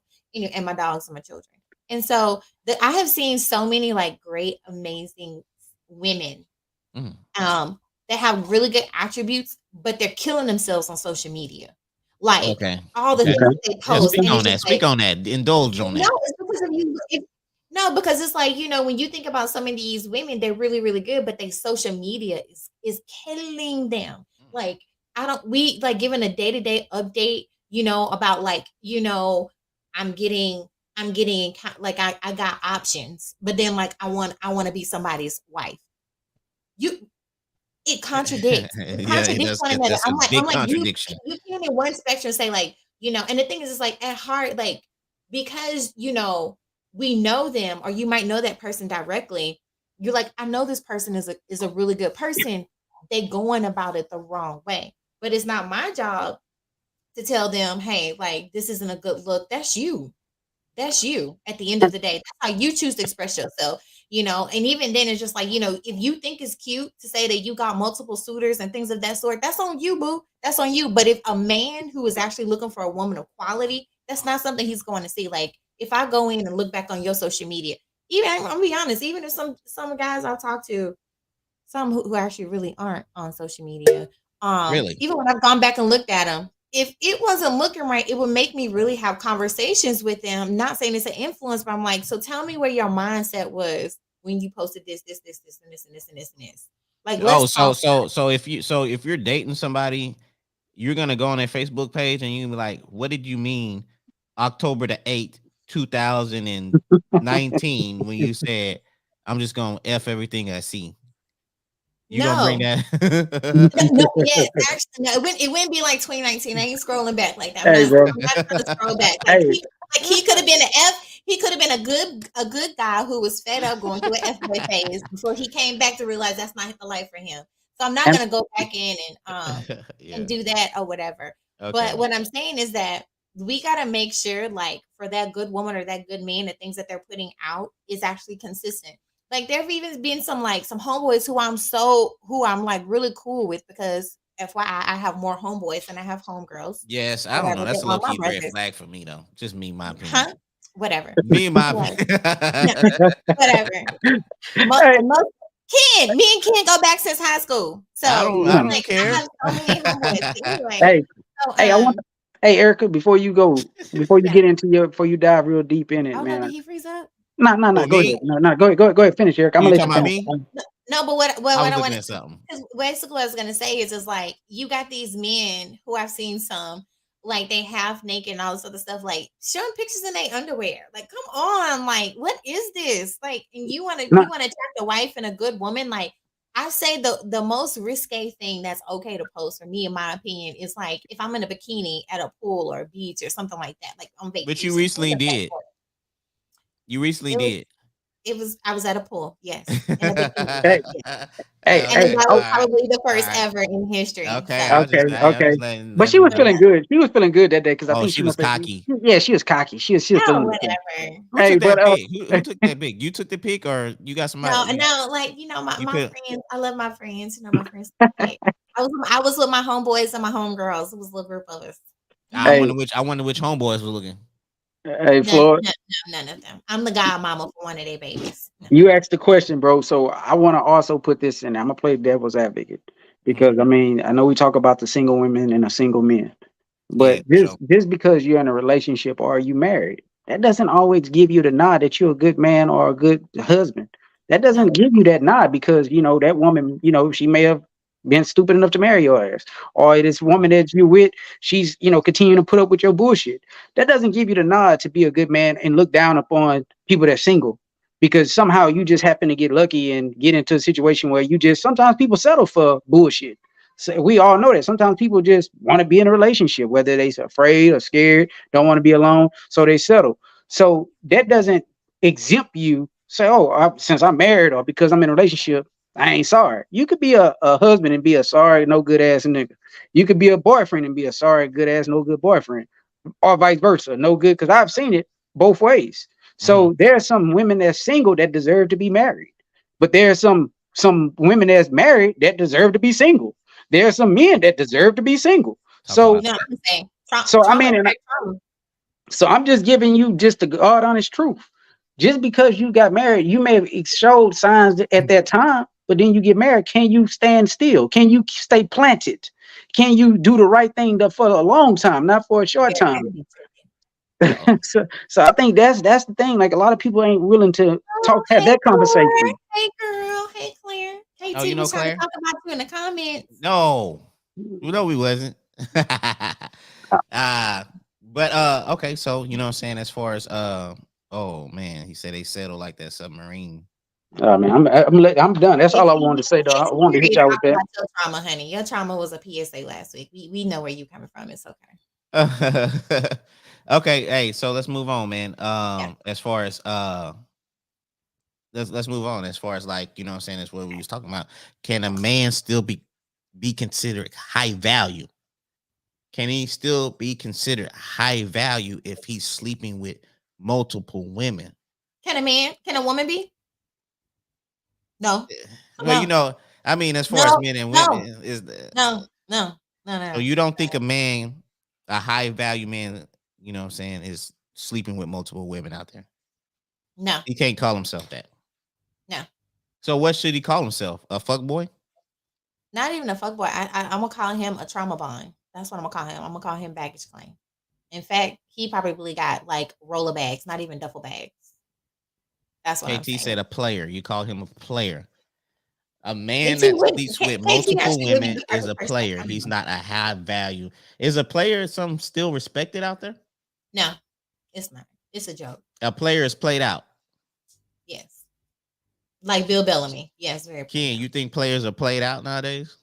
And my dogs are my children. And so I have seen so many like great, amazing women Mm. um that have really good attributes, but they're killing themselves on social media. Like Okay. all the Okay. things okay, that they Yeah, post, speak and on it's just that. like Speak on that. Indulge on no, that. it's because of you. No, because it's like when you think about some of these women, they're really, really good, but they social media is killing them. Like I don't, we like giving a day to day update, about like I'm getting, like I got options, but then like I want to be somebody's wife. You it contradicts. It Yeah, contradicts one another. that's a I'm big like, contradiction. you can't in one spectrum say like, and the thing is, it's like at heart, like because we know them, or you might know that person directly. You're like, I know this person is a really good person. They going about it the wrong way, but it's not my job to tell them, hey, like this isn't a good look. That's you. That's you at the end of the day. That's how you choose to express yourself, you know. And even then, it's just like, you know, if you think it's cute to say that you got multiple suitors and things of that sort, that's on you, boo. That's on you. But if a man who is actually looking for a woman of quality, that's not something he's going to see. Like if I go in and look back on your social media, even I'm gonna be honest, even if some guys I've talked to, some who actually really aren't on social media. Really? Even when I've gone back and looked at them, if it wasn't looking right, it would make me really have conversations with them. Not saying it's an influence, but I'm like, so tell me where your mindset was when you posted this, and this, and this, and this, and this. Like, Oh, let's so talk. so so if you're dating somebody, you're gonna go on their Facebook page and you can be like, "What did you mean, October the 8th, 2019, when you said I'm just gonna f everything I see?" You gonna bring No, that? no, no, yes, actually, no, it wouldn't be like 2019. I ain't scrolling back like that. I'm Hey, not. bro. I'm not trying to scroll back. Hey, Like he could have been an F. He could have been a good guy who was fed up going through an F boy phase before he came back to realize that's not the life for him. So I'm not and gonna go back in and Yeah. do that or whatever. But Okay. what I'm saying is that we gotta make sure, like, for that good woman or that good man, the things that they're putting out is actually consistent. Like there have even been some homeboys who I'm like really cool with because FYI I have more homeboys than I have homegirls. Yes, I don't Whatever. know. They That's a low are my key red brothers. flag for me though. Just me, my opinion. Huh? Whatever. Me and my Whatever. opinion. No, whatever. hey, Most Ken, me and Ken go back since high school. I So don't. I mm, don't like I care. have so many homeboys. But anyway, hey, so hey, I want. Hey, Erica, before you yeah. get into before you dive real deep in it, Oh no, did man. he freeze up? No, no, Oh, no. Go ahead. me? No, no. Go ahead. Finish, Erica. I'm You gonna let you talking about finish. me? No, but I what was I looking want at something. because basically what I was gonna say is like you got these men who I've seen some like they half naked and all this other stuff, like showing pictures in their underwear. Like, come on, like what is this? Like, and No, you want to attract a wife and a good woman? Like, I say the most risque thing that's okay to post for me, in my opinion, is like if I'm in a bikini at a pool or a beach or something like that, like on But you vacation, things recently of that did. sort. You recently It was did. I was at a pool, yes, in a bikini. hey, Yes. And hey. Okay. that All was right. probably the All first right. ever in history. Okay. So, I was Okay. just But letting she you was so feeling know. yeah. good. She was feeling good that day because I Oh, think she she was was. cocky. Yeah, she was cocky. She was Oh, feeling good. whatever. Who Hey, took but that pic? Who took that pic? You took the pic, or you got No, somebody? no, like You my put. friends. I love my friends. You know, my friends. Like, I was with my homeboys and my homegirls. It was a little group of us. I Hmm. hey, wonder which. I wonder which homeboys were looking. hey, None, Floyd. none of them. I'm the godmama for one of their babies. No. You asked the question, bro. So I want to also put this in. I'm gonna play devil's advocate Mhm. because I mean I know we talk about the single women and the single men, Yeah, but for sure. just because you're in a relationship or you married, that doesn't always give you the nod that you're a good man or a good husband. That doesn't No. give you that nod because that woman, she may have been stupid enough to marry your ass, or this woman that you're with, she's continuing to put up with your bullshit. That doesn't give you the nod to be a good man and look down upon people that's single because somehow you just happen to get lucky and get into a situation where you just sometimes people settle for bullshit. So we all know that sometimes people just want to be in a relationship, whether they're afraid or scared, don't want to be alone, so they settle. So that doesn't exempt you. Say, oh, since I'm married or because I'm in a relationship, I ain't sorry. You could be a husband and be a sorry, no good ass nigga. You could be a boyfriend and be a sorry, good ass, no good boyfriend, or vice versa, no good. Because I've seen it both ways. Hmm. So there are some women that's single that deserve to be married, but there are some women that's married that deserve to be single. There are some men that deserve to be single. Talk about So No, I'm saying so I trauma mean, and attract trauma. so I'm just giving you just the God honest truth. Just because you got married, you may have showed signs at it. that time, but then you get married. Can you stand still? Can you stay planted? Can you do the right thing for a long time, not for a short Yeah, time? that'd be tricky. Uh-oh. So I think that's the thing. Like a lot of people ain't willing to Oh, have hey that Claire. conversation. Hey girl. Hey Claire. Oh, you KT know was trying to Claire? talk about you in the comments. No, no, we wasn't. uh but okay, so you know what I'm saying, as far as oh man, he said they settle like that submarine. Man, I'm done. That's all I wanted to say. Though I KT, wanted we to hit already y'all with talked that. about your trauma, honey. Your trauma was a PSA last week. We know where you coming from. It's okay. Okay, hey, so let's move on, man. Yeah. As far as let's move on as far as, like, you know what I'm saying, that's what we was talking about. Can a man still be considered high value? can he still be considered high value if he's sleeping with multiple women? Can a woman be? No, Well, no, I mean, as far as no, men and no, women, is the no, no, no, so no, you don't think a man, a high value man, what I'm saying, is sleeping with multiple women out there? no, He can't call himself that. no. So what should he call himself? A fuck boy? Not even a fuckboy. I'm gonna call him a trauma bond. That's what I'm gonna call him. I'm gonna call him baggage claim. In fact, he probably got like roller bags, not even duffel bags. That's what I'm KT saying. said a player. You call him a player. A man KT that would sleeps with KT multiple actually would be women the is perfect a person to player. call He's him. not a high value. Is a player some still respected out there? No, it's not. It's a joke. A player is played out. Yes, like Bill Bellamy. Yes, very played Ken, out. you think players are played out nowadays?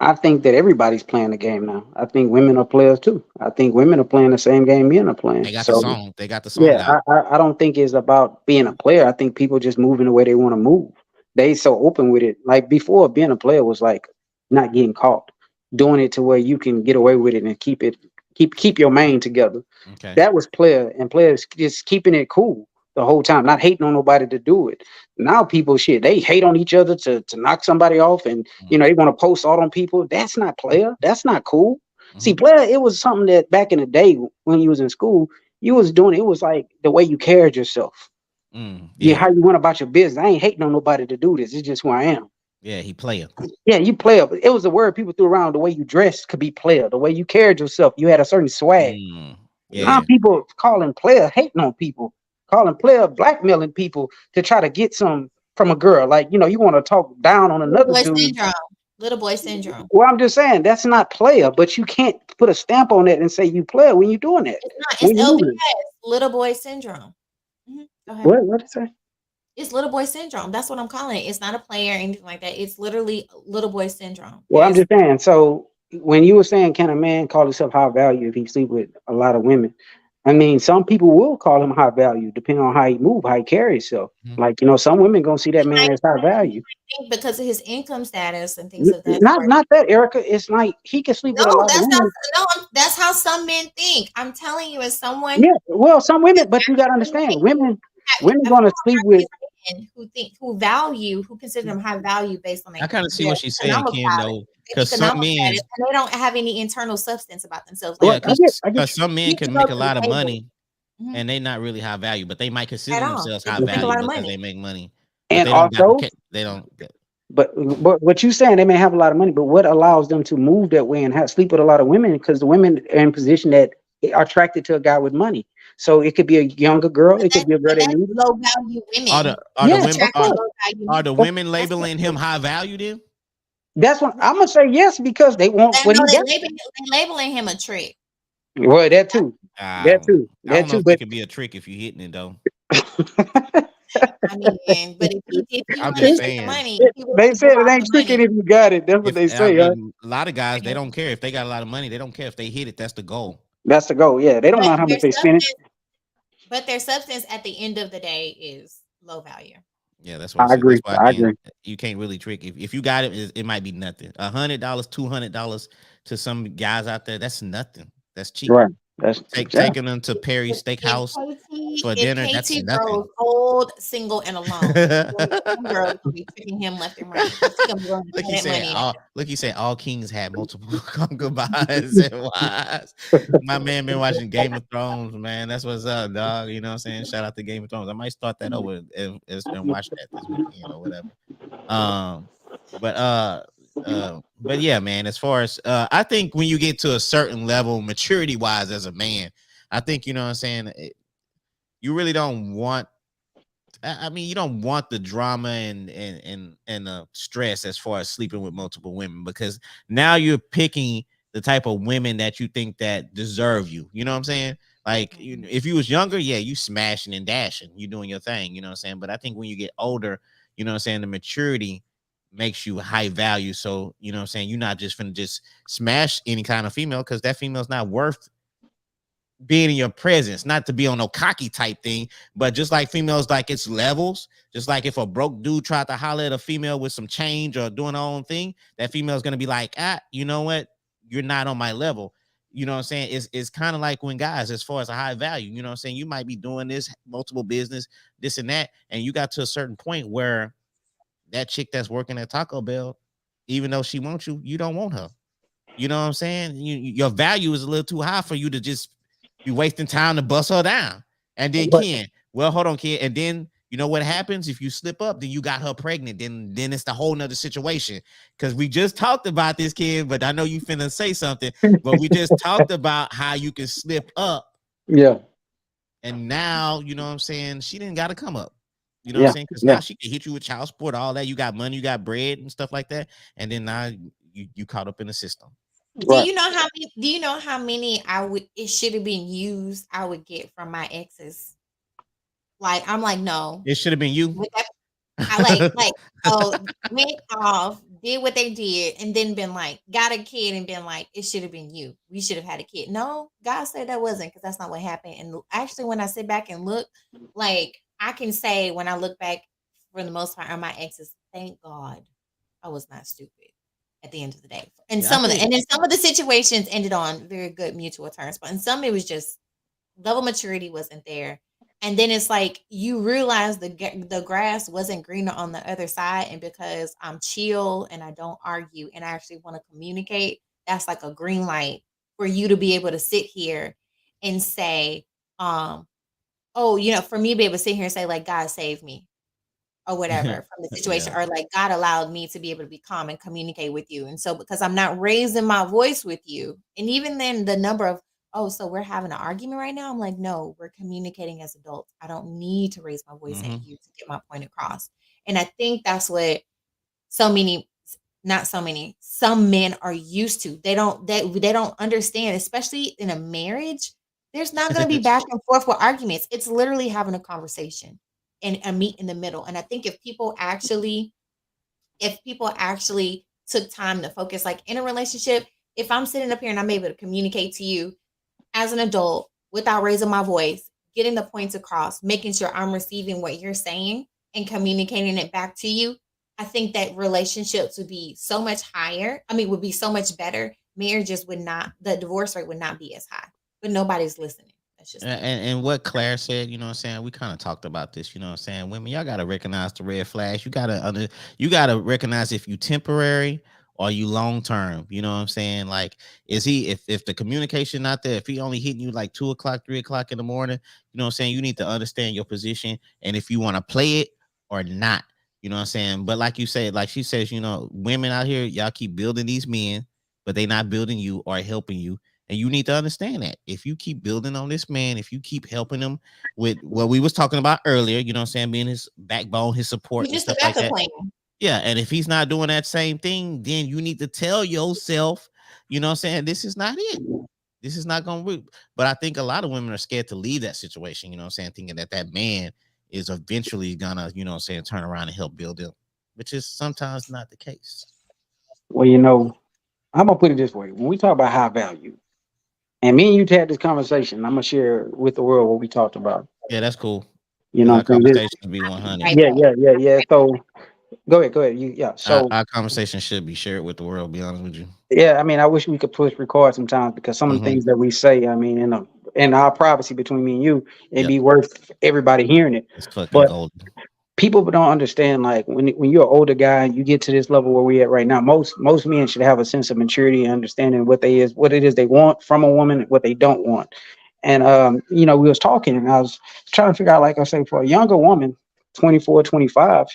I think that everybody's playing the game now. I think women are players too. I think women are playing the same game men are playing. They got the So song. They got the song yeah, out. I don't think it's about being a player. I think people just moving the way they want to move. They so open with it. Like before, being a player was like not getting caught, doing it to where you can get away with it and keep your main together. Okay. That was player, and players just keeping it cool the whole time, not hating on nobody to do it. Now people shit, they hate on each other to knock somebody off, and they want to post out on people. That's not player. That's not cool. See, Mm-hmm. player, it was something that back in the day when you was in school, you was doing. It was like the way you carried yourself. Yeah, Yeah. how you went about your business. I ain't hating on nobody to do this. It's just who I am. Yeah, he player. Yeah, you player. It was a word people threw around. The way you dressed could be player. The way you carried yourself, you had a certain swag. Now Yeah. people calling player hating on people, calling player blackmailing people to try to get some from a girl. Like, you want to talk down on Little another boy dude. syndrome. Little boy syndrome. Well, I'm just saying that's not player, but you can't put a stamp on it and say you player when you're doing that. It's not. When It's you're moving it. LBS. Little boy syndrome. Go ahead. What did it say? It's little boy syndrome. That's what I'm calling it. It's not a player or anything like that. It's literally little boy syndrome. Well, I'm just saying. So when you were saying, can a man call himself high value if he sleep with a lot of women? I mean, some people will call him high value depending on how he move, how he carry himself. Mhm. Like, some women gonna see that He man as high value. think because of his income status and things of that Not sort. not that, Erica. It's like he can sleep No, with a lot of that's how women. that's how some men think. I'm telling you, as someone Yeah, well, some who's women, but you gotta actually understand, taking women I feel gonna sleep with. like men who consider them high value based on I kind of see their what she's saying, economic Ken, status, though, because some status, men, and they don't have any internal substance about themselves. Like yeah, Well, you I get because you. some men need to can go make to a the lot of table. money Mhm. and they not really high value, but they might consider At all. themselves They high just make a value lot of because money. they make money, but And they don't got also, they don't. but what you saying, they may have a lot of money, but what allows them to move that way and sleep with a lot of women? Because the women are in position that are attracted to a guy with money. So it could be a younger girl, it could be a girl But that that's needs it. low value Are the women. are the Yeah, women of Attracting course. low value are men. the Of- women That's what labeling it him is. high value then? That's what I'm gonna say. Yes, because they want I what know he got. they labeling him a trick. Well, that too, that Um, too, I that don't know too. if it But could be a trick if you hitting it though. I mean, but if he I'm willing just to take the saying. money, if he willing they to give said it out ain't the tricking money, if you got it. That's what If they I say. Huh? mean, a lot of guys they don't care if they got a lot of money. They don't care if they hit it. That's the goal. That's the goal. Yeah, they don't but mind how their much they spend it. substance, but their substance at the end of the day is low value. Yeah, that's what I I said. agree. That's why I I can't. agree. You can't really trick. If you got it, it might be nothing. $100, $200 to some guys out there. That's nothing. That's cheap. Right. That's yeah. Taking them to Perry If Steakhouse KT for if dinner. That's KT nothing. grows old, single, and alone, them girls gonna be tricking him left and right because he gonna be willing to Look, throw he that said money in. all. Look, he said all kings had multiple concubines and wives. My man been watching Game of Thrones, man. That's what's up, dog. You know what I'm saying? Shout out to Game of Thrones. I might start that over and watch that this weekend or whatever. Um, but yeah, man. As far as I think when you get to a certain level, maturity wise, as a man, I think you know what I'm saying. You really don't want. I mean, you don't want the drama and the stress as far as sleeping with multiple women because now you're picking the type of women that you think that deserve you. You know what I'm saying? Like, if you was younger, yeah, you smashing and dashing, you doing your thing. You know what I'm saying? But I think when you get older, you know what I'm saying, the maturity makes you high value. So you know what I'm saying, you're not just gonna just smash any kind of female because that female's not worth being in your presence, not to be on no cocky type thing, but just like females, like it's levels. Just like if a broke dude tried to holler at a female with some change or doing her own thing, that female's gonna be like, you know what? You're not on my level. You know what I'm saying? It's kind of like when guys, as far as a high value, you know what I'm saying? You might be doing this multiple business, this and that, and you got to a certain point where that chick that's working at Taco Bell, even though she wants you, you don't want her. You know what I'm saying? Your value is a little too high for you to just be wasting time to bust her down. And then But Ken, well, hold on, Ken. And then you know what happens if you slip up? Then you got her pregnant. Then it's the whole nother situation. Because we just talked about this, Ken. But I know you finna say something. But we just talked about how you can slip up, yeah, and now you know what I'm saying. She didn't got to come up. You know what I'm yeah, saying? Because now yeah, she can hit you with child support, all that. You got money, you got bread and stuff like that. And then now you caught up in the system. right. Do you know how many I would it should have been used I would get from my exes? Like I'm like, no. It should have been you. With that, I like so went off, did what they did, and then been like, got a kid and been like, it should have been you. We should have had a kid. No, God said that wasn't because that's not what happened. And actually, when I sit back and look, like I can say when I look back for the most part on my exes, thank God I was not stupid at the end of the day. And Yeah, I think then some of the situations ended on very good mutual terms, but in some it was just level maturity wasn't there. And then it's like you realize the grass wasn't greener on the other side, and because I'm chill and I don't argue and I actually want to communicate, that's like a green light for you to be able to sit here and say, oh, for me to be able to sit here and say like God saved me or whatever from the situation, yeah. or like God allowed me to be able to be calm and communicate with you. And so because I'm not raising my voice with you, and even then the number of, oh, so we're having an argument right now. I'm like, no, we're communicating as adults. I don't need to raise my voice at Mm-hmm. you to get my point across. And I think that's what so many, not so many, some men are used to. They don't understand, especially in a marriage. There's not going to be back and forth with arguments. It's literally having a conversation and a meet in the middle. And I think if people actually took time to focus, like in a relationship, if I'm sitting up here and I'm able to communicate to you as an adult without raising my voice, getting the points across, making sure I'm receiving what you're saying and communicating it back to you, I think that relationships would be so much higher. I mean, would be so much better. Marriages would not, the divorce rate would not be as high, but nobody's listening. That's just And, it. and what Claire said, you know what I'm saying? We kind of talked about this, you know what I'm saying? Women, y'all gotta recognize the red flags. You gotta recognize if you temporary or you long term. You know what I'm saying? Like, is he if the communication not there, if he only hitting you like 2 o'clock, 3 o'clock in the morning, you know what I'm saying? You need to understand your position and if you want to play it or not. You know what I'm saying? But like you said, like she says, women out here, y'all keep building these men, but they not building you or helping you. And you need to understand that if you keep building on this man, if you keep helping him with what we was talking about earlier, you know what I'm saying, being his backbone, his support You're and just a stuff like backup that. plan. Yeah. And if he's not doing that same thing, then you need to tell yourself, you know what I'm saying, this is not it. This is not going to work. But I think a lot of women are scared to leave that situation, you know what I'm saying, thinking that that man is eventually gonna, you know what I'm saying, turn around and help build them, which is sometimes not the case. Well, I'm gonna put it this way: when we talk about high value, and me and you had this conversation, I'm gonna share with the world what we talked about. Yeah, that's cool. You Because know our what I'm saying? conversation should be I'll be 100. right Yeah, back. yeah, yeah, yeah. So go ahead. You, yeah. Our, So our conversation should be shared with the world, be honest with you. yeah, I mean, I wish we could push record sometimes because some of the Mm-hmm. things that we say, I mean, in our privacy between me and you, it'd Yep. be worth everybody hearing it. It's fucking But golden. people don't understand, like when you're an older guy, you get to this level where we at right now. Most men should have a sense of maturity and understanding what it is they want from a woman, what they don't want. And we was talking, and I was trying to figure out, like I say, for a younger woman, 24, 25,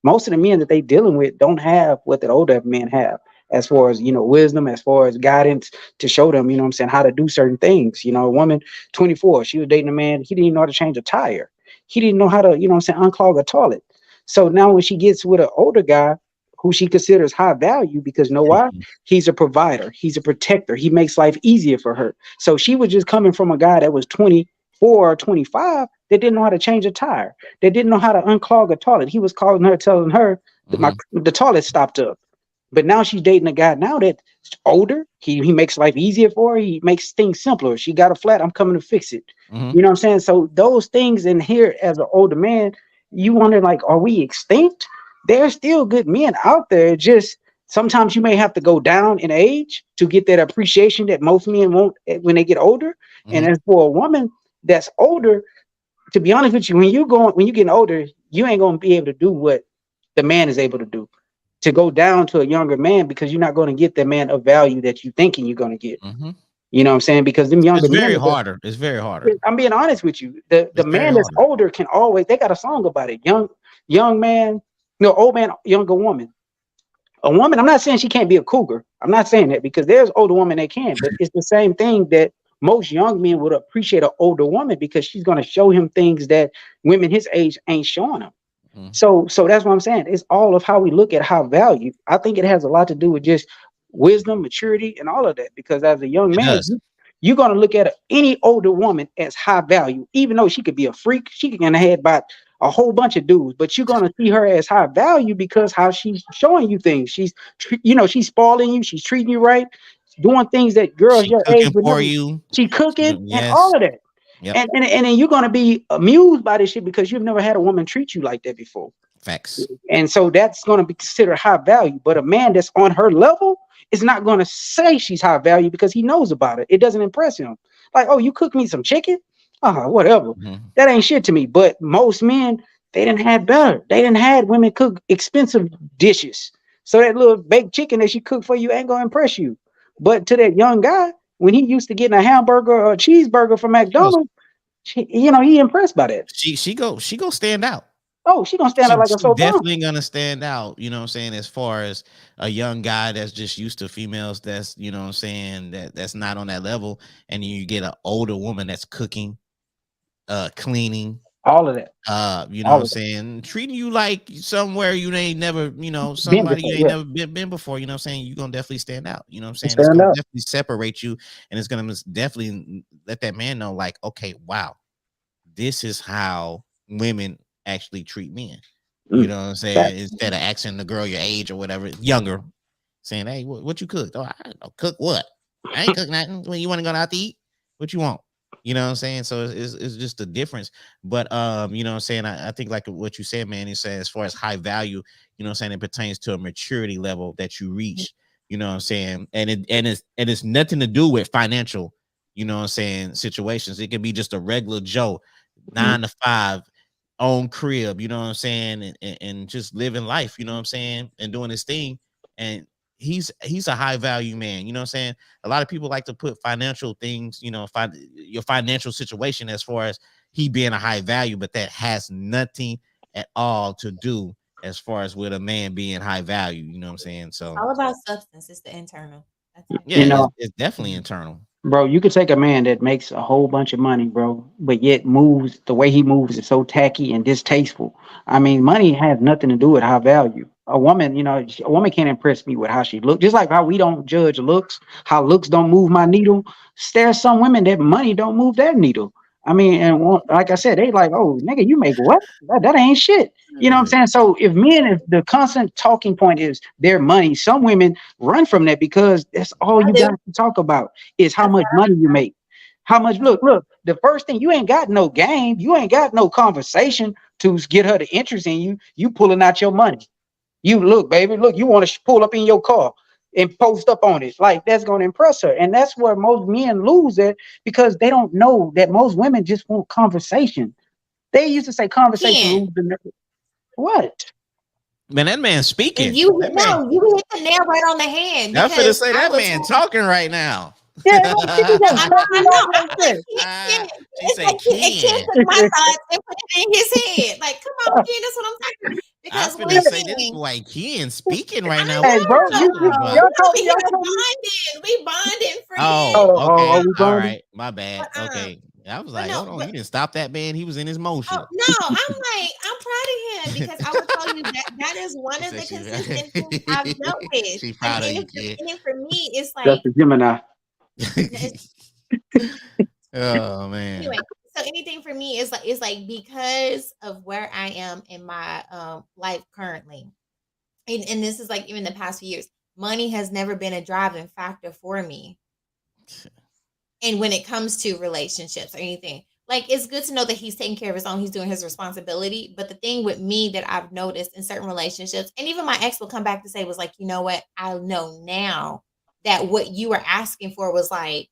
most of the men that they dealing with don't have what the older men have, as far as wisdom, as far as guidance to show them, what I'm saying, how to do certain things. A woman 24, she was dating a man, he didn't even know how to change a tire. He didn't know how to, what I'm saying, unclog a toilet. So now when she gets with an older guy who she considers high value, because you know why? He's a provider, he's a protector, he makes life easier for her. So she was just coming from a guy that was 24 or 25 that didn't know how to change a tire, that didn't know how to unclog a toilet. He was calling her, telling her that Mm-hmm. the toilet stopped up. But now she's dating a guy now that's older. He makes life easier for her. He makes things simpler. She got a flat, I'm coming to fix it. Mm-hmm. You know what I'm saying? So those things in here as an older man, you wonder, like, are we extinct? There's still good men out there. Just Sometimes you may have to go down in age to get that appreciation that most men want when they get older. And Hmm. as for a woman that's older, to be honest with you, when you getting older, you ain't gonna be able to do what the man is able to do. To go down to a younger man because you're not going to get the man of value that you thinking you're going to get. Hmm. You know what I'm saying? Because them It's younger very men, harder. It's very harder. I'm being honest with you. The It's very man that's harder. older can always. They got a song about it. Young man, no old man, younger woman. A woman. I'm not saying she can't be a cougar. I'm not saying that because there's older women that can, but it's the same thing that most young men would appreciate an older woman because she's going to show him things that women his age ain't showing him. Mhm. So that's what I'm saying. It's all of how we look at high value. I think it has a lot to do with just wisdom, maturity, and all of that. Because as a young It man, does. you're gonna look at any older woman as high value, even though she could be a freak. She can get ahead by a whole bunch of dudes, but you're gonna see her as high value because how she's showing you things. She's spoiling you. She's treating you right, doing things that girls She your age cooking would for never. you. She cooking and Yes. all of that. Yep. And then you're gonna be amused by this shit because you've never had a woman treat you like that before. Facts. And so that's going to be considered high value. But a man that's on her level is not going to say she's high value because he knows about it. It doesn't impress him. Like, oh, you cook me some chicken? Whatever. Mhm. That ain't shit to me. But most men, they didn't have better. They didn't have women cook expensive dishes. So that little baked chicken that she cooked for you ain't going to impress you. But to that young guy, when he used to getting a hamburger or a cheeseburger from She goes. McDonald's, he impressed by that. She go stand out. Oh, she gonna stand out like a She sore thumb. definitely gonna stand out, you know what I'm saying, as far as a young guy that's just used to females that's, you know what I'm saying, that's not on that level, and you get an older woman that's cooking, cleaning, All of that. you know what All I'm of that. saying, treating you like somewhere you ain't never, Been somebody before, you ain't yeah. never been before, you know what I'm saying, you're gonna definitely stand out, you know what I'm saying, it's Stand gonna up. definitely separate you, and it's gonna definitely let that man know, like, okay, wow, this is how women actually treat men. You Mm. know what I'm That saying? Instead of asking the girl your age or whatever, younger, saying, "Hey, what you cooked? Oh, I don't know. Cook what? I ain't cook nothing. When you want to go out to eat, what you want?" You know what I'm saying? So it's just a difference. But you know what I'm saying? I think like what you said, man, you said as far as high value, you know what I'm saying, it pertains to a maturity level that you reach, you know what I'm saying? And it's nothing to do with financial, you know what I'm saying, situations. It can be just a regular Joe, mm, 9 to 5, own crib, you know what I'm saying, and just living life, you know what I'm saying, and doing his thing. And he's a high value man, you know what I'm saying. A lot of people like to put financial things, your financial situation as far as he being a high value, but that has nothing at all to do as far as with a man being high value, you know what I'm saying. It's So all about substance. It's the internal. That's it. yeah, you it's, know, it's definitely internal. bro, you could take a man that makes a whole bunch of money, bro, but yet moves the way he moves is so tacky and distasteful. I mean, money has nothing to do with high value. A woman, a woman can't impress me with how she looks. Just like how we don't judge looks, how looks don't move my needle. There's some women that money don't move their needle. I mean, and like I said, they like, oh, nigga, you make what? That ain't shit. You know what I'm saying? So if the constant talking point is their money, some women run from that because that's all I you got do. to talk about is how That's much what money you make. How much I do. look, the first thing, you ain't got no game, you ain't got no conversation to get her to interest in you. You pulling out your money. You look, baby, look, you want to pull up in your car and post up on it. Like that's gonna impress her. And that's where most men lose it because they don't know that most women just want conversation. They used to say conversation Ken, rules the what? Man, that man and speaking. you That man, no, you hit the nail right on the hand I'm finna because say I that will man tell. talking right now. Yeah, like, she just I know, cut me I off know. like I'm like, that. Ken, She it's say like Ken Ken. took my thoughts and put it in his head. Like, come on, Ken, that's what I'm talking about. I'm Because finna one say this thing, boy Ken speaking right I now. Hey, What you bro, talking know about? y'all we told over me, here y'all told me. bonding. We bonding, Oh, friends. Oh, okay. we All bonding. right. My bad. But Okay. I was but like, no, hold on. but You didn't stop that man. He was in his oh motion. no, I'm like, I'm proud of him because I will tell you that that is one She of said the she consistent things I've noticed. she And proud of you, kid. and for me, it's That's like the Gemini. it's, Oh man. anyway. So anything for me is like because of where I am in my life currently, and this is like even the past few years, money has never been a driving factor for me. And when it comes to relationships or anything, like it's good to know that he's taking care of his own, he's doing his responsibility. But the thing with me that I've noticed in certain relationships, and even my ex will come back to say, was like, you know what, I know now that what you were asking for was like,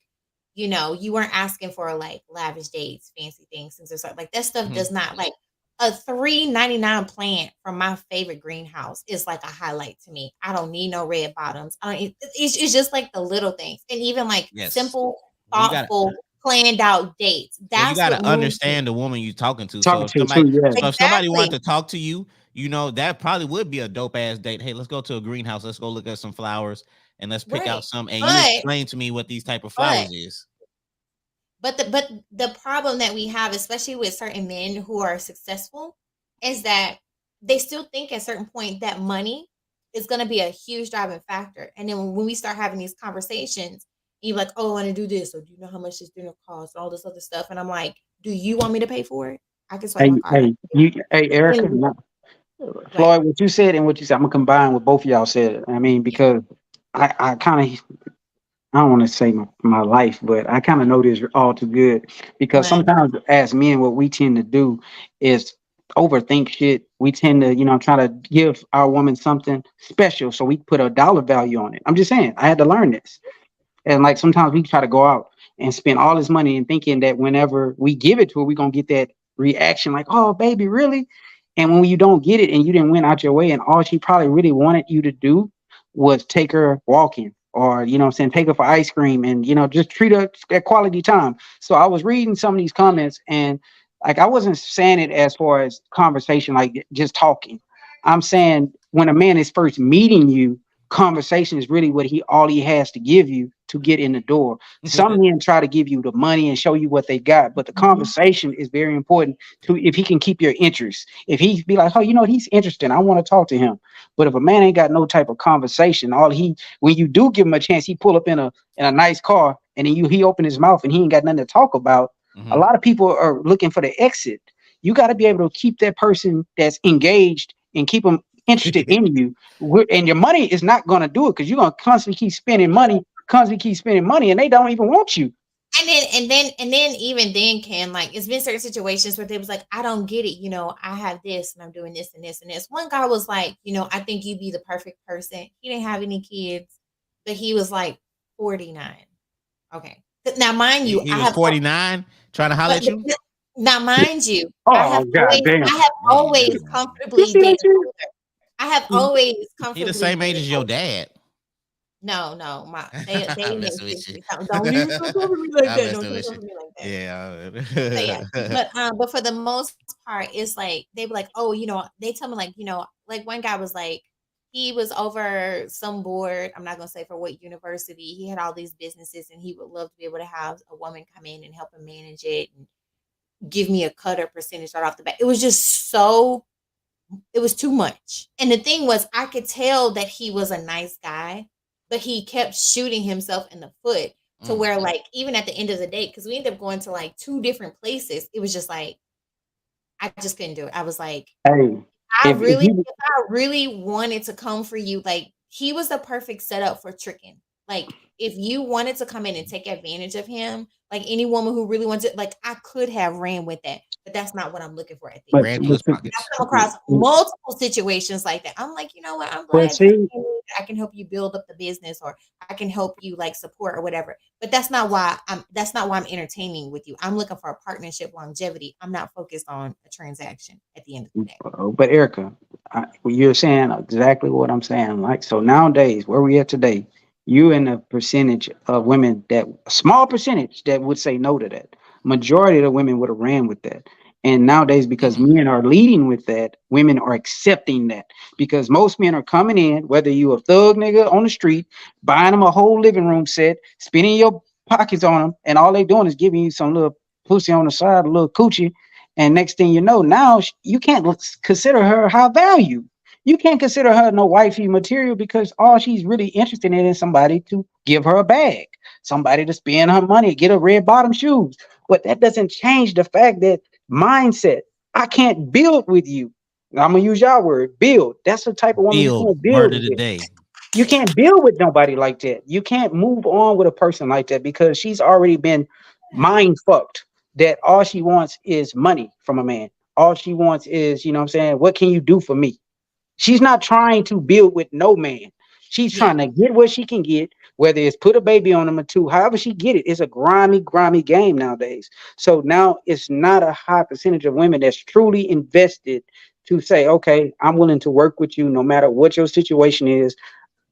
you weren't asking for like lavish dates, fancy things, things or something like that stuff Mhm. does not like a $3.99 plant from my favorite greenhouse is like a highlight to me. I don't need no red bottoms. It's just like the little things, and even like Yes. simple, Well, you got thoughtful, planned out dates. well, you That's got what to moves me. understand the woman you talking to. Talking to too, yeah. So if somebody Exactly. wanted to talk to you, that probably would be a dope ass date. Hey, let's go to a greenhouse. Let's go look at some flowers and let's pick out Right. some. And you But explain to me what these type of but flowers is. but the problem that we have, especially with certain men who are successful, is that they still think at a certain point that money is going to be a huge driving factor. And then when we start having these conversations, you're like, "Oh, I want to do this," or "Do you know how much this dinner costs?" and all this other stuff. And I'm like, "Do you want me to pay for it? I can swipe Hey, my card." hey, Erica, Then- Right. Floyd, what you said and what you said, I'm gonna combine what both of y'all said. I mean, Yeah. because I kind of, I don't want to say my life, but I kind of know this all too good. Because Right. sometimes as men, what we tend to do is overthink shit. We tend to, try to give our woman something special, so we put a dollar value on it. I'm just saying, I had to learn this. And like sometimes we try to go out and spend all this money and thinking that whenever we give it to her, we're gonna get that reaction like, "Oh, baby, really?" And when you don't get it and you didn't went out your way, and all she probably really wanted you to do was take her walking, or what I'm saying, take her for ice cream, and just treat her at quality time. So I was reading some of these comments, and like I wasn't saying it as far as conversation, like just talking. I'm saying when a man is first meeting you, conversation is really what he all he has to give you to get in the door. Some men try to give you the money and show you what they got, but the Mhm. conversation is very important to if he can keep your interest. If he be like, "Oh, he's interesting, I want to talk to him." But if a man ain't got no type of conversation, all he when you do give him a chance, he pull up in a nice car, and then he open his mouth and he ain't got nothing to talk about. A Hmm. lot of people are looking for the exit. You got to be able to keep that person that's engaged and keep them interested in you. And your money is not going to do it because you're going to constantly keep spending money, and they don't even want you. And then even then, Ken, like it's been certain situations where they was like, I don't get it, I have this and I'm doing this and this and this. One guy was like, I think you'd be the perfect person. He didn't have any kids, but he was like 49. Okay. Now mind you, He I was have 49 trying to holler but at you. now mind you, I Oh have god always damn! I have always Man. You comfortably see that dated shit? older. I have always He the comfortably same age dated as your older. dad. No, no, they I'm in their messing with you. 60s. Don't even talk over me like I'm that. Don't messing talk with you. over me like that. But yeah, Yeah. but for the most part, it's like they were like, oh, they tell me like, like one guy was like, he was over some board. I'm not gonna say for what university. He had all these businesses, and he would love to be able to have a woman come in and help him manage it and give me a cut or percentage right off the bat. It was just so it was too much. And the thing was, I could tell that he was a nice guy, but he kept shooting himself in the foot to Mm. where, like, even at the end of the day, because we ended up going to like two different places, it was just like, I just couldn't do it. I was like, Hey, if you if I really wanted to come for you, like, he was the perfect setup for tricking. Like, if you wanted to come in and take advantage of him, like any woman who really wants it, like, I could have ran with that, but that's not what I'm looking for at the end but of Ran the through day. his pockets. I've come across multiple situations like that. I'm like, you know what? I'm but glad you see, came in. I can help you build up the business, or I can help you like support or whatever. But that's not why I'm entertaining with you. I'm looking for a partnership longevity. I'm not focused on a transaction at the end of the day. but Erica, you're saying exactly what I'm saying. Like, so nowadays, where we at today, you in a percentage of women that a small percentage that would say no to that. Majority of the women would have ran with that. And nowadays, because Mm. men are leading with that, women are accepting that. Because most men are coming in, whether you a thug nigga on the street, buying them a whole living room set, spending your pockets on them, and all they doing is giving you some little pussy on the side, a little coochie, and next thing you know, now you can't consider her high value. You can't consider her no wifey material because all she's really interested in is somebody to give her a bag, somebody to spend her money, get her red bottom shoes. But that doesn't change the fact that mindset. I can't build with you. I'm gonna use your word, build. That's the type of woman you Build can't build murder with. today. You can't build with nobody like that. You can't move on with a person like that because she's already been mind fucked. that all she wants is money from a man. All she wants is, you know what I'm saying, what can you do for me? She's not trying to build with no man. She's Yeah. trying to get what she can get, whether it's put a baby on them or two, however she get it. It's a grimy game nowadays. So now it's not a high percentage of women that's truly invested to say, okay, I'm willing to work with you no matter what your situation is.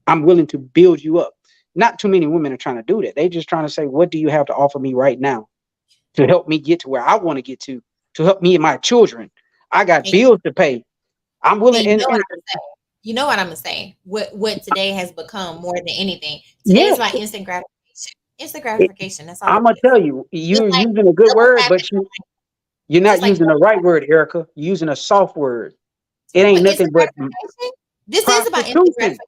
I'm willing to build you up. Not too many women are trying to do that. They just trying to say, what do you have to offer me right now to help me get to where I want to get to help me and my children? I got And, bills to pay. I'm willing, and you know what and I'm saying? You know what I'm gonna say? What today has become more than anything. Today yeah, is about instant gratification. Instant gratification. That's all it I'm gonna is. tell you, Just you're like using a good double word, tapping, but you're not just like using the double right tapping. word, Erica. You're using a soft word. It What ain't nothing instant but gratification? This is about instant prostitution. gratification.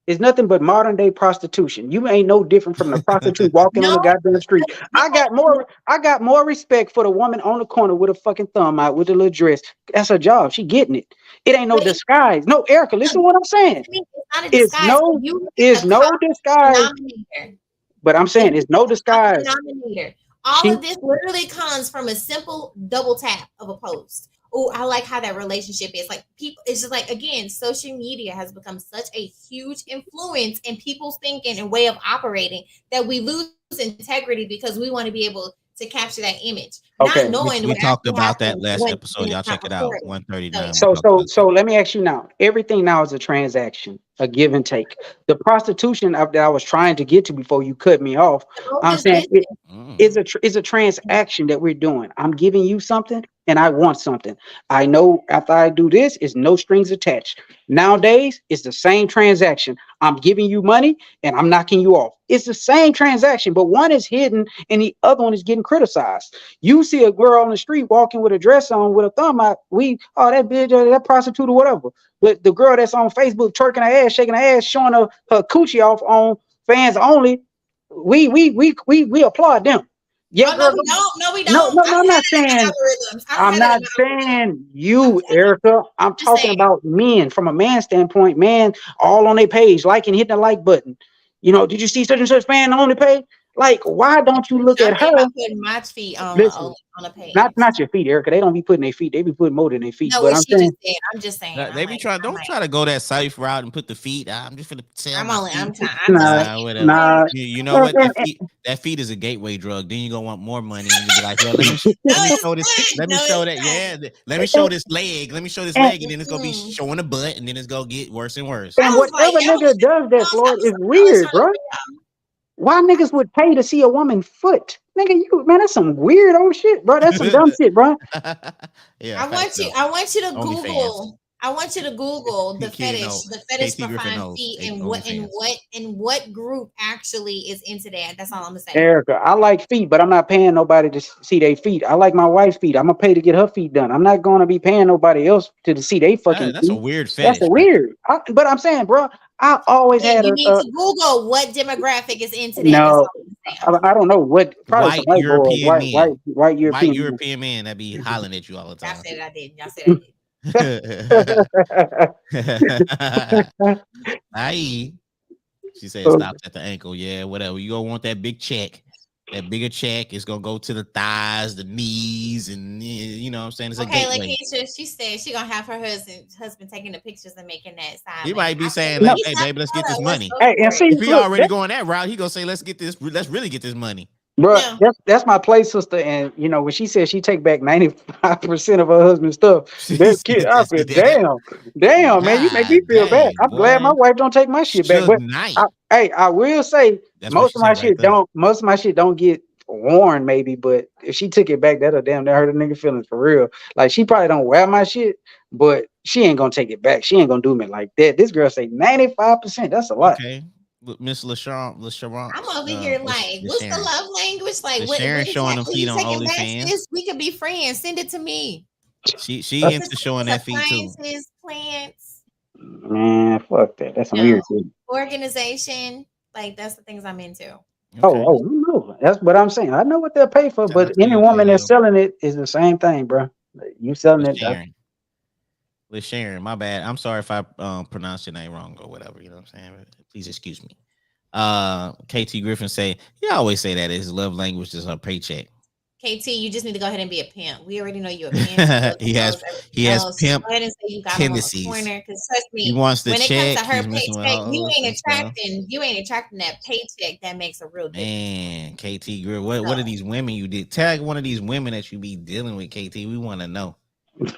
It's nothing but modern day prostitution. You ain't no different from the prostitute walking on No, the goddamn street. because I got more respect for the woman on the corner with a fucking thumb out with a little dress. That's her job. She getting it. It ain't no but it's disguise. No, Erica, not, listen to what I'm saying. it's not a It's disguise. no If you look at is the no common disguise, denominator, but I'm if saying you it's look no at the common disguise. denominator, all She of this literally comes from a simple double tap of a post. Oh, I like how that relationship is. Like people, it's just like again, social media has become such a huge influence in people's thinking and way of operating that we lose integrity because we want to be able to capture that image, not okay. knowing what We talked actually about happens that last when episode. it's Y'all not check it out. recorded. So 139. We So talked so about so that. let me ask you now. Everything now is a transaction, a give and take. The prostitution that I was trying to get to before you cut me off, they're both I'm just saying business. is a transaction that we're doing. I'm giving you something and I want something. I know after I do this, is no strings attached. Nowadays, it's the same transaction. I'm giving you money and I'm knocking you off. It's the same transaction, but one is hidden and the other one is getting criticized. You see a girl on the street walking with a dress on with a thumb out, that bitch, that prostitute or whatever. But the girl that's on Facebook twerking her ass, shaking her ass, showing her coochie off on fans only, we applaud them. Yeah, Oh no, girl. we don't. No, we No, don't. no, I no. don't I'm have not that in my saying. algorithms. I don't I'm have that not in my algorithm. saying I'm you, just, Erica. I'm just talking saying. about men from a man standpoint. Man, all on their page, liking, hitting the like button. You know, did you see such and such fan on the page? Like, why don't you look I'm at thinking her? about putting my feet Listen, on a not page. not your feet, Erica. They don't be putting their feet. They be putting more than their feet. No, But what I'm she just saying, said. I'm just saying. They be trying. I Don't might. try to go that safe route and put the feet. I'm just gonna sell I'm my only. feet. I'm trying. I'm just nah, saying. Whatever. nah. Like, You know And, what? and, That feet is a gateway drug. Then you gonna want more money, and you be like, well, no, let me it's show this. not. Let me No, show it's that. not. Yeah. Let me show this leg. Let me show this and, leg, and then it's gonna be Mm-mm. showing a butt, and then it's gonna get worse and worse. I and was like, whatever I was. nigga does No, that, I Floyd, was. is I was weird, trying to bro. figure Why niggas would pay to see a woman foot? Nigga, you man, that's some weird old shit, bro. That's some dumb shit, bro. Yeah, facts though. I want you to OnlyFans. Google. I want you to Google Kitty know. the fetish KT for Griffin fine knows. feet, OnlyFans. and what group actually is into that. That's all I'm gonna say. Erica, I like feet, but I'm not paying nobody to see their feet. I like my wife's feet. I'm gonna pay to get her feet done. I'm not gonna be paying nobody else to see their fucking That's a feet. weird That's a fetish, right weird. But I'm saying, bro, I always Then had you need a to Google what demographic is into that. That's no. all I'm saying. I'm gonna I leave it don't there. know what. Probably some White white boys, European men. white White European men. European men that be hollering at you all the Y'all time. said I didn't. Y'all said I did. Aye. She said it stops at the ankle. Yeah, whatever. You gonna want that big check. That bigger check is gonna go to the thighs, the knees, and you know what I'm saying? It's a Okay, gateway. Lakeisha, she said she gonna have her husband taking the pictures and making that He side leg. might be I said, saying, let No, like, me hey stop baby, let's the get this photo. Let's money. go hey, and for it. see, If he look, already going that route, he gonna say, let's really get this money. bro, Now, that's my play sister, and you know when she said she take back 95% of her husband's stuff, She that kid, I said said, that. damn, man, you make me God feel bad. dang, I'm glad my boy. wife don't take my shit back, Suge but Knight. hey, I will say That's what she said right there. most of my shit don't get worn, maybe, but if she took it back, that'll damn that hurt a nigga feelings for real. Like she probably don't wear my shit, but she ain't gonna take it back. She ain't gonna do me like that. This girl say 95%. That's a lot. Okay. Miss LaSharon, I'm over here like, what's the Sharon. love language? Like, Sharon what showing them exactly feet you on taking back, OnlyFans. sis? We could be friends. Send it to me. She into showing Businesses, that feet too. appliances, plants, Man, fuck that. That's some no weird shit. organization. Like that's the things I'm into. Okay. No. That's what I'm saying. I know what they'll pay for, Shout but out to any you, woman that's KDO. selling it is the same thing, bro. You selling With it. Sharon. With Sharon. My bad. I'm sorry if I pronounced your name wrong or whatever. You know what I'm saying? Please excuse me. KT Griffin say he always say that his love language is her paycheck. KT, you just need to go ahead and be a pimp. We already know you're a pimp. You love he the has hoes, everything he has else. Just pimp go ahead and say you got them on the tendencies. corner. Because trust He me, wants the when it comes to check. her He's messing with paycheck, hoes and stuff. you ain't attracting that paycheck that makes a real difference to me. Man, KT Grill, what are So these women you did? Tag one of these women that you be dealing with, KT. We want to know.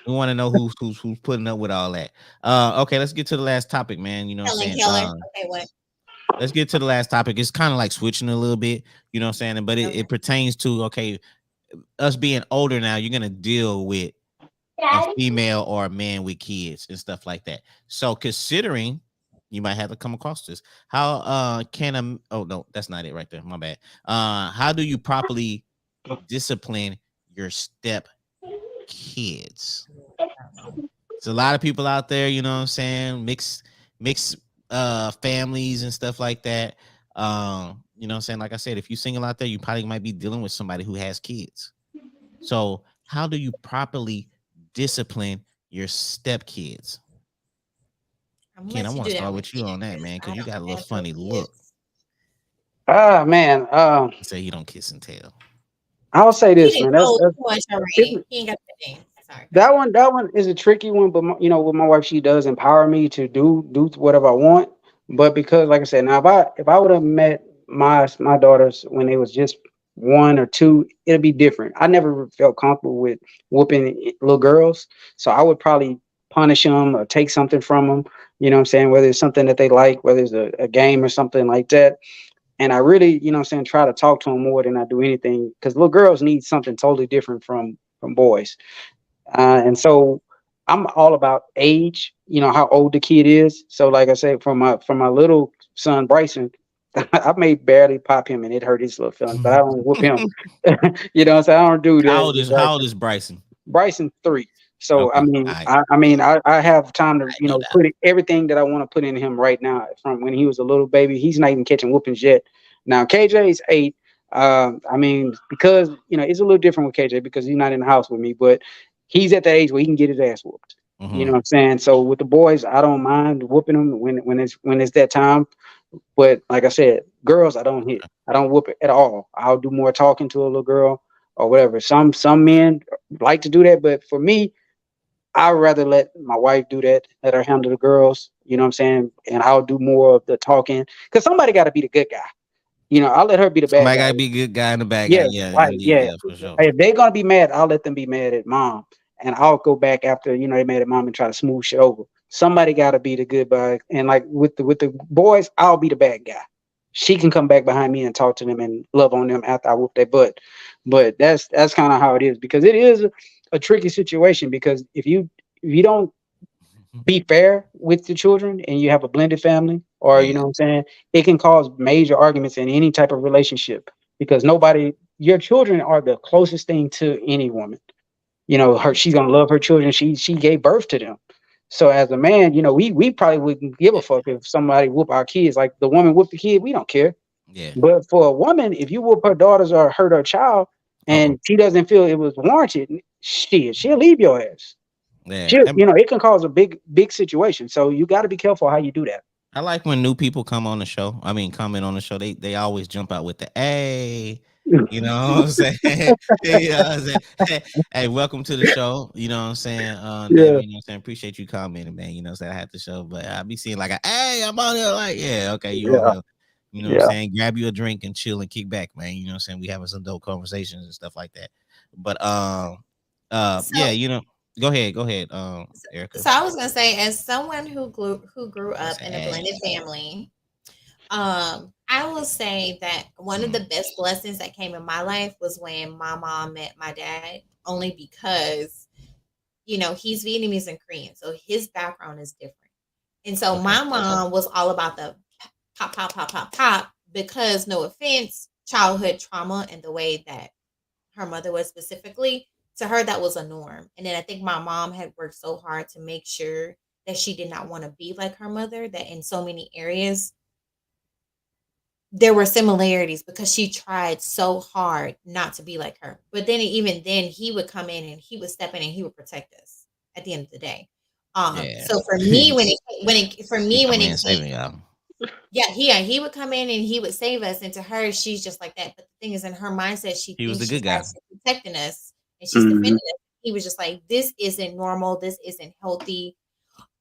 We want to know who's putting up with all that. Okay, let's get to the last topic, man. You know what I'm Helen saying? Keller. Okay, what? Let's get to the last topic. It's kind of like switching a little bit, you know what I'm saying? But it Okay. pertains to okay, us being older now, you're gonna deal with a female or a man with kids and stuff like that. So considering you might have to come across this, how can a oh no, that's not it right there. My bad. How do you properly discipline your step kids? I don't know. There's a lot of people out there, you know what I'm saying, mix families and stuff like that. You know what I'm saying? Like I said, if you're single out there, you probably might be dealing with somebody who has kids. So how do you properly discipline your stepkids? I'm gonna Ken, I let you want to do that start one, with you Ken, on that, because man, I because you got a don't little have no funny look. kids. Ah, man. You say you don't kiss and tell. I'll say He this, didn't man. know too much It's, already. He ain't got the name. Sorry, go that ahead. one, that one is a tricky one. But with my wife, she does empower me to do whatever I want. But because, like I said, now if I would have met my daughters when they was just 1 or 2, it'd be different. I never felt comfortable with whooping little girls, so I would probably punish them or take something from them. You know what I'm saying? Whether it's something that they like, whether it's a game or something like that. And I really, try to talk to them more than I do anything because little girls need something totally different from boys. And so I'm all about age, how old the kid is. So like I said, from my little son Bryson, I may barely pop him and it hurt his little feelings, but I don't whoop him. So I don't do how that old with is how old Bryson. is Bryson? Bryson 3. So I Okay, mean, I I have time to no doubt. put everything that I want to put in him right now. From when he was a little baby, he's not even catching whoopings yet. Now KJ is 8. I mean, because it's a little different with KJ because he's not in the house with me, but he's at the age where he can get his ass whooped. You Mm-hmm. know what I'm saying? So with the boys, I don't mind whooping them when it's that time. But like I said, girls, I don't hit. I don't whoop it at all. I'll do more talking to a little girl or whatever. Some men like to do that, but for me, I'd rather let my wife do that, let her handle the girls. You know what I'm saying? And I'll do more of the talking because somebody got to be the good guy. I'll let her be the bad Somebody guy. gotta be a good guy and a bad guy. Yeah, Yeah, right. indeed. Yeah. Yeah, for sure. If they're gonna be mad, I'll let them be mad at mom, and I'll go back after they mad at mom and try to smooth shit over. Somebody got to be the good guy, and like with the boys, I'll be the bad guy. She can come back behind me and talk to them and love on them after I whoop their butt. But that's kind of how it is because it is a tricky situation because if you don't be fair with the children and you have a blended family or Yeah, what I'm saying, it can cause major arguments in any type of relationship because your children are the closest thing to any woman. Her yeah, she's gonna love her children. She gave birth to them. So as a man, we probably wouldn't give a fuck if somebody whoop our kids. Like the woman whooped the kid, we don't care. yeah. But for a woman, if you whoop her daughters or hurt her child Uh-oh. and she doesn't feel it was warranted, she'll leave your ass. Yeah. It can cause a big situation. So you got to be careful how you do that. I like when new people come on the show. I mean, comment on the show. They always jump out with the "Hey," you know what I'm saying? You know what I'm saying? Hey, welcome to the show. You know what I'm saying? Yeah, David, you know what I'm saying? Appreciate you commenting, man. You know what I'm saying? I had the show, but I be seeing like a "Hey, I'm on here." Like, yeah, okay, you on yeah, here. You know what I'm yeah. saying? Grab you a drink and chill and kick back, man. You know what I'm saying? We having some dope conversations and stuff like that. But So, yeah, go ahead, Erica. so I was gonna say, as someone who grew I up said, in a blended hey. family, I will say that one of Mm, the best blessings that came in my life was when my mom met my dad, only because he's Vietnamese and Korean, so his background is different. And so okay. my mom was all about the pop, pop, pop, pop, pop, because no offense, childhood trauma and the way that her mother was specifically, to her that was a norm. And then I think my mom had worked so hard to make sure that she did not want to be like her mother, that in so many areas there were similarities because she tried so hard not to be like her. But then even then he would come in and he would step in and he would protect us at the end of the day. Yeah. So for me when it He come when in it saving y'all. he would come in and he would save us. And to her, she's just like that. But the thing is, in her mindset, she He was thinks the good she's guy. actually protecting us and she's defending Hmm. us. He was just like, this isn't normal. This isn't healthy,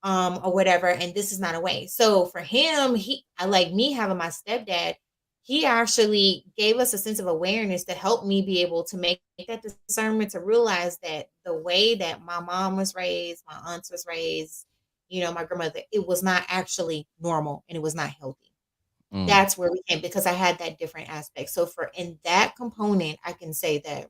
or whatever. And this is not a way. So for him, I like me having my stepdad. He actually gave us a sense of awareness to help me be able to make that discernment to realize that the way that my mom was raised, my aunts was raised, my grandmother, it was not actually normal and it was not healthy. Mm. That's where we came because I had that different aspect. So for in that component, I can say that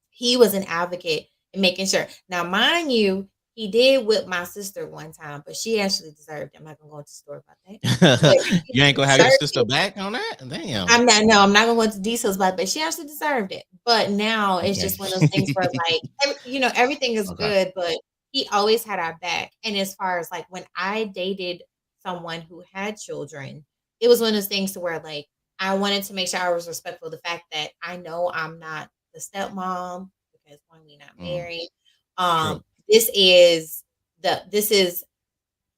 he was an advocate in making sure. Now, mind you, he did whip my sister one time, but she actually deserved it. I'm not gonna go into the story about that. But she You ain't gonna have your deserved sister it. back on that? Damn. I'm not. No, I'm not gonna go into details about it, but she actually deserved it. But now it's Okay. just one of those things where, like, everything is Okay. good, but he always had our back. And as far as like when I dated someone who had children, it was one of those things to where like I wanted to make sure I was respectful of the fact that I know I'm not the stepmom because one, we not Mm. married. True. This is this is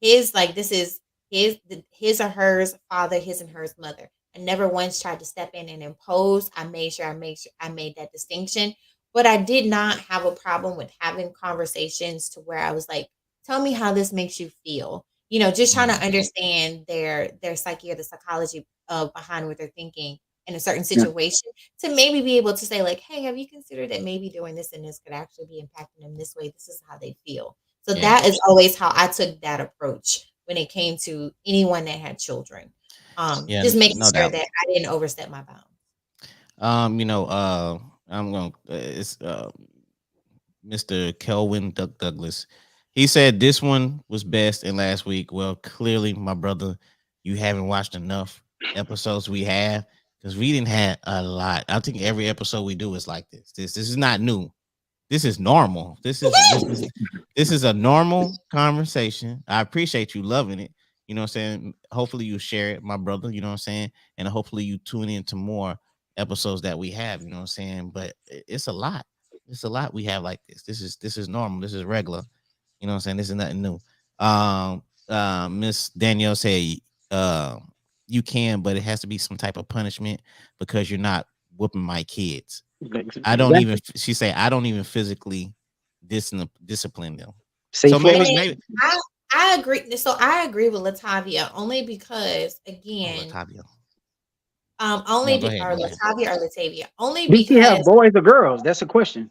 this is his or hers father, his and hers mother. I never once tried to step in and impose. I made that distinction. But I did not have a problem with having conversations to where I was like, tell me how this makes you feel. Just trying to Mm. understand their psyche or the psychology of behind what they're thinking in a certain Yeah. situation to maybe be able to say, like, hey, have you considered that maybe doing this and this could actually be impacting them this way? This is how they feel. So Yeah. that is always how I took that approach when it came to anyone that had children. Yeah. Just making No sure doubt. that I didn't overstep my bounds. I'm gonna it's Mr. Kelvin Douglas. He said this one was best in last week. Well, clearly, my brother, you haven't watched enough episodes we have because we didn't have a lot. I think every episode we do is like this. This is not new. This is normal. This is a normal conversation. I appreciate you loving it. You know what I'm saying? Hopefully you share it, my brother, you know what I'm saying? And hopefully you tune into more episodes that we have, you know what I'm saying? But it's a lot. It's a lot we have like this. This is normal. This is regular. You know what I'm saying? This is nothing new. Miss Danielle said uh you can, but it has to be some type of punishment because you're not whooping my kids. I don't even. Exactly. She say I don't even physically discipline them. See, So Florida. maybe. I I agree. So I agree with Latavia only because Oh, again, Latavia. only No, go ahead. or Go ahead. Latavia or Latavia only Do she have because boys or girls? That's a question.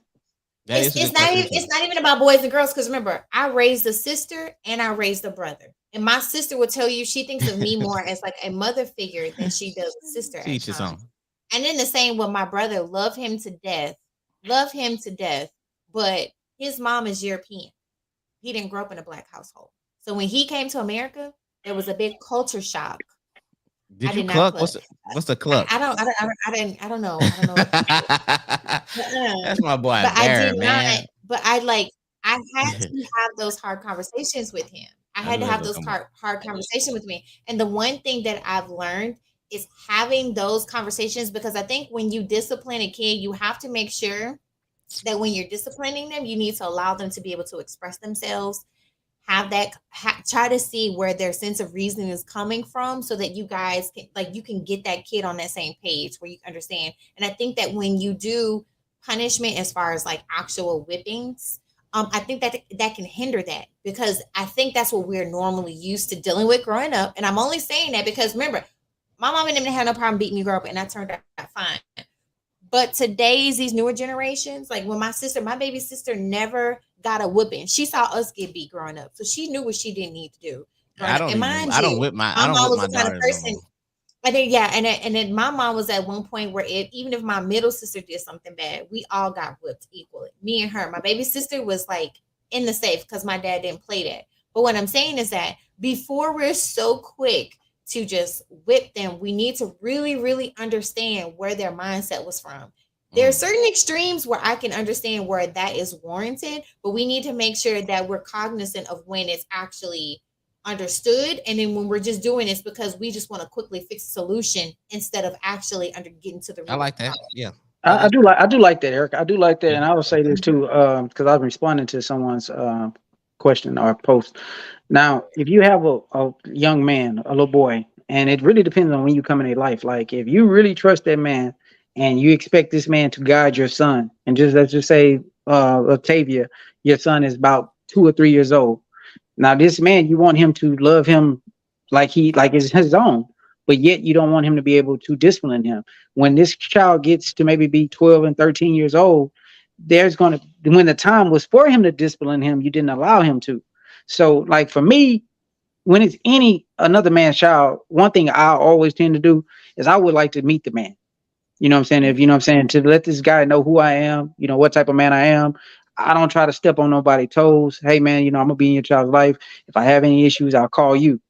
That is a good question too. it's not even about boys and girls because remember I raised a sister and I raised a brother and my sister will tell you she thinks of me more as like a mother figure than she does a sister at Teach his times. own. And then the same with my brother, love him to death, but his mom is European. He didn't grow up in a black household. So when he came to America, there was a big culture shock. I Did you did not cluck? cluck. What's the cluck? I don't know. I don't know what that is. That's my boy But I did Barry, not. man. But I had to have those hard conversations with him. I I had knew to that was have gonna those come up. hard conversation with me. And the one thing that I've learned is having those conversations because I think when you discipline a kid, you have to make sure that when you're disciplining them, you need to allow them to be able to express themselves, try to see where their sense of reasoning is coming from so that you guys can like you can get that kid on that same page where you understand. And I think that when you do punishment as far as like actual whippings, I think that that can hinder that because I think that's what we're normally used to dealing with growing up. And I'm only saying that because remember, my mom and them didn't have no problem beating me growing up, and I turned out fine. But today's these newer generations, like when my baby sister never got a whooping. She saw us get beat growing up. So she knew what she didn't need to do growing up. And mind you, I my don't mom whip was my the kind of daughters no person more. I think yeah, and then my mom was at one point where even if my middle sister did something bad, we all got whipped equally. Me and her. My baby sister was like in the safe because my dad didn't play that. But what I'm saying is that before we're so quick to just whip them, we need to really, really understand where their mindset was from. There are Mm. certain extremes where I can understand where that is warranted, but we need to make sure that we're cognizant of when it's actually understood and then when we're just doing this because we just want to quickly fix a solution instead of actually getting to the I root of like the that. problem. Yeah. Yeah, I that's do cool. like that, Eric. I do like that, Yeah. and I will say this too, because I was responding to someone's question or post. Now, if you have a young man, a little boy, And it really depends on when you come in their life. Like if you really trust that man and you expect this man to guide your son, and just let's just say Octavia, your son is about 2 or 3 years old. Now this man, you want him to love him like it's his own, but yet you don't want him to be able to discipline him. When this child gets to maybe be 12 and 13 years old, there's gonna when the time was for him to discipline him, you didn't allow him to. So like for me, when it's any another man's child, one thing I always tend to do is I would like to meet the man. You know what I'm saying? If you know what I'm saying, to let this guy know who I am, what type of man I am. I don't try to step on nobody's toes. Hey man, I'm gonna be in your child's life. If I have any issues, I'll call you.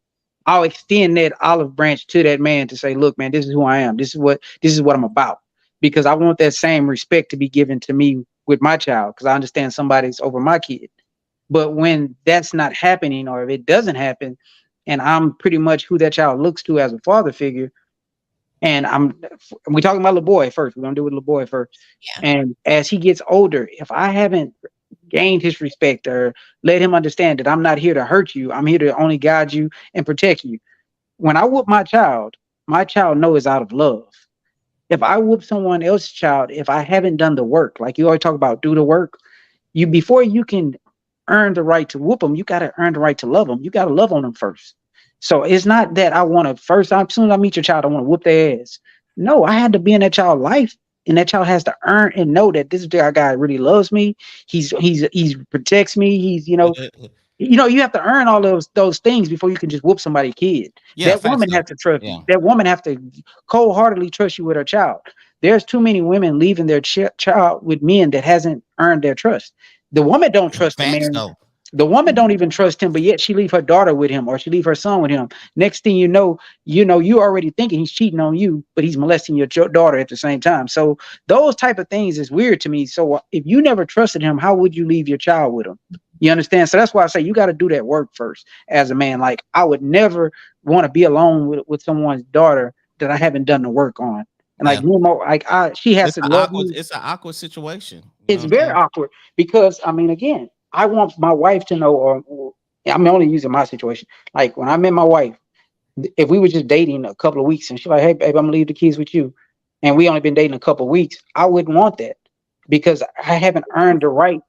I'll extend that olive branch to that man to say, look, man, this is who I am. This is what I'm about. Because I want that same respect to be given to me with my child, because I understand somebody's over my kid. But when that's not happening, or if it doesn't happen, and I'm pretty much who that child looks to as a father figure, and we talking about little boy first. We're gonna do it with little boy first. Yeah. And as he gets older, if I haven't gained his respect or let him understand that I'm not here to hurt you, I'm here to only guide you and protect you. When I whoop my child knows it's out of love. If I whoop someone else's child, if I haven't done the work, like you always talk about, do the work. You Before you can earn the right to whoop them, you got to earn the right to love them. You got to love on them first. So it's not that I want to first. As soon as I meet your child, I want to whoop their ass. No, I had to be in that child's life, and that child has to earn and know that this guy really loves me. He's protects me. You have to earn all those things before you can just whoop somebody's kid. Yeah, That facts woman though. has to trust you. Yeah, That woman has to cold-heartedly trust you with her child. There's too many women leaving their child with men that hasn't earned their trust. The woman don't trust the facts man. though. The woman don't even trust him, but yet she leave her daughter with him, or she leave her son with him. Next thing you already thinking he's cheating on you, but he's molesting your daughter at the same time. So those type of things is weird to me. So if you never trusted him, how would you leave your child with him? You understand? So that's why I say you got to do that work first as a man. Like I would never want to be alone with someone's daughter that I haven't done the work on. And like Yeah, me, she has it's to an love awkward. me. It's an awkward situation. You know It's what I'm very saying? awkward because I mean, again, I want my wife to know, or I'm only using my situation. Like when I met my wife, if we were just dating a couple of weeks and she's like, "Hey, babe, I'm gonna leave the kids with you," and we only been dating a couple of weeks, I wouldn't want that because I haven't earned the right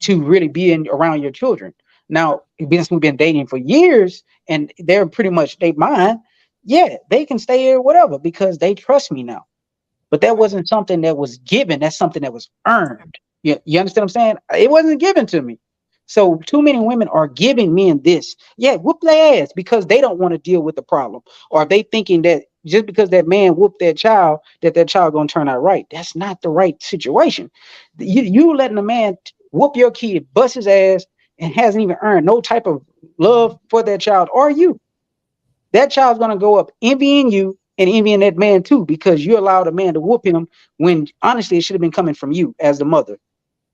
to really be around your children. Now, since we've been dating for years and they're pretty much mine, yeah, they can stay here, whatever, because they trust me now. But that Right. wasn't something that was given. That's something that was earned. You understand what I'm saying? It wasn't given to me. So too many women are giving men this. Yeah, whoop their ass because they don't want to deal with the problem. Or they thinking that just because that man whooped their child, that child gonna turn out right. That's not the right situation. You letting a man whoop your kid, bust his ass, and hasn't even earned no type of love for that child or you. That child's gonna go up envying you and envying that man too, because you allowed a man to whoop him when honestly it should have been coming from you as the mother.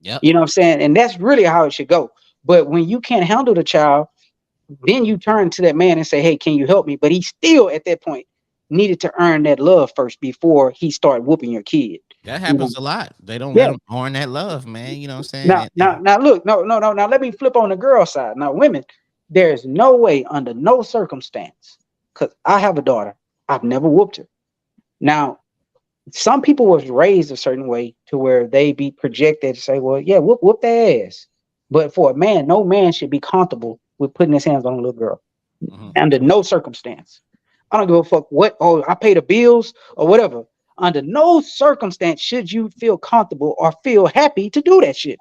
Yep. You know what I'm saying? And that's really how it should go. But when you can't handle the child, then you turn to that man and say, "Hey, can you help me?" But he still at that point needed to earn that love first before he started whooping your kid. That You know? happens a lot. They don't let Yeah. them earn that love, man. You know what I'm saying? Now, look, no, no, no. Now, let me flip on the girl side. Now, women, there's no way, under no circumstance, because I have a daughter, I've never whooped her. Now, some people was raised a certain way to where they be projected to say, well, yeah, whoop their ass. But for a man, no man should be comfortable with putting his hands on a little girl Mhm. under no circumstance. I don't give a fuck what, oh, I pay the bills or whatever. Under no circumstance should you feel comfortable or feel happy to do that shit.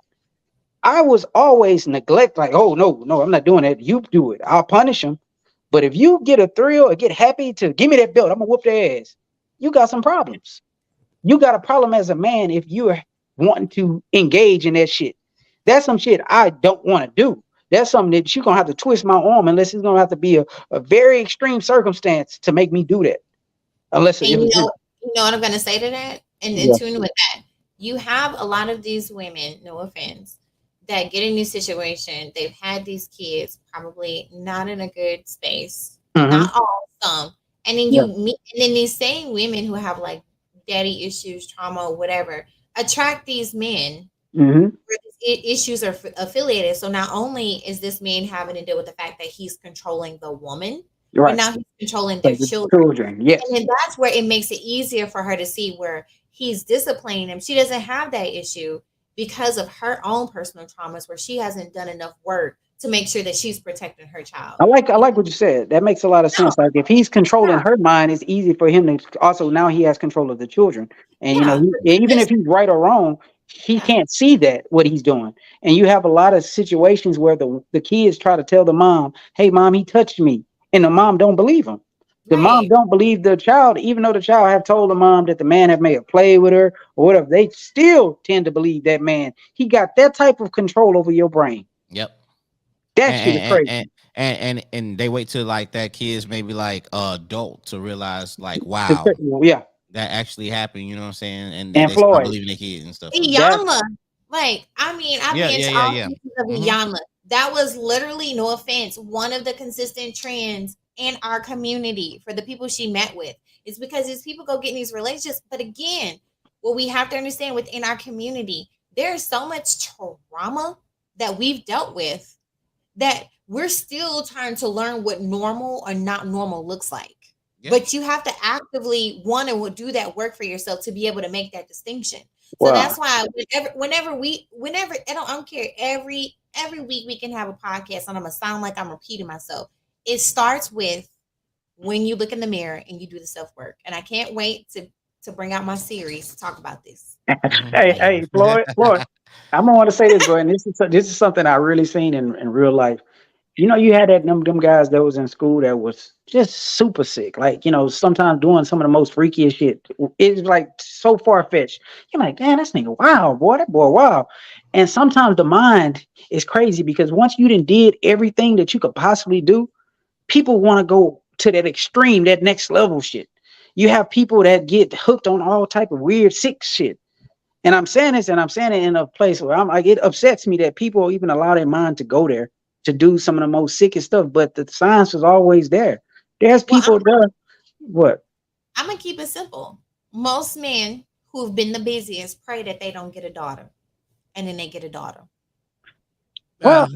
I was always neglect, like, oh, no, no, I'm not doing that. You do it. I'll punish him. But if you get a thrill or get happy to give me that belt, I'm going to whoop their ass. You got some problems. You got a problem as a man if you're wanting to engage in that shit. That's some shit I don't want to do. That's something that you're gonna have to twist my arm unless it's gonna have to be a very extreme circumstance to make me do that. Unless And it was just you know what I'm gonna say to that, and in yeah. tune with that, you have a lot of these women, no offense, that get in this situation. They've had these kids, probably not in a good space, Hmm. not all, some, and then Yeah. you meet, and then these same women who have like daddy issues, trauma, whatever, attract these men Hmm. where these issues are affiliated. So not only is this man having to deal with the fact that he's controlling the woman, but Right. now he's controlling their Like the children. children. And Yes. then that's where it makes it easier for her to see where he's disciplining him. She doesn't have that issue because of her own personal traumas where she hasn't done enough work to make sure that she's protecting her child. I like what you said. That makes a lot of No, sense. Like if he's controlling yeah, her mind, it's easy for him to also now he has control of the children. And you know, yeah, even if he's right or wrong, he yeah, can't see that what he's doing. And you have a lot of situations where the kids try to tell the mom, "Hey, mom, he touched me," and the mom don't believe him. The mom right. don't believe the child, even though the child have told the mom that the man have may have played with her or whatever. They still tend to believe that man. He got that type of control over your brain. Yep. That shit is And crazy. and they wait till like that kid's maybe like adult to realize like wow Yeah. that actually happened. You know what I'm saying? And And they start Floyd. believing their kids and stuff like that. That Iyanla, like, I mean, I've Yeah, been yeah, to yeah, all yeah. seasons of Hmm. Iyanla. That was literally, no offense, one of the consistent trends in our community for the people she met with. It's because these people go get in these relationships. But again, what we have to understand within our community, there is so much trauma that we've dealt with that we're still trying to learn what normal or not normal looks like. Yeah. But you have to actively want to do that work for yourself to be able to make that distinction. So well, that's why whenever I don't care, every week we can have a podcast and I'm gonna sound like I'm repeating myself. It starts with when you look in the mirror and you do the self work. And I can't wait to bring out my series to talk about this. hey, Like, hey, Floyd, I'm gonna want to say this, bro, and this is something I really seen in real life. You know, you had them guys that was in school that was just super sick. Like, you know, sometimes doing some of the most freakiest shit. It's like so far fetched. You're like, man, this nigga wow, boy, that boy wow. And sometimes the mind is crazy because once you did everything that you could possibly do, people want to go to that extreme, that next level shit. You have people that get hooked on all type of weird sick shit. And I'm saying this, and I'm saying it in a place where I'm like, it upsets me that people even allow their mind to go there to do some of the most sickest stuff. But the science was always there. There's well, people there. What? I'm gonna keep it simple. Most men who've been the busiest pray that they don't get a daughter, and then they get a daughter. Uh,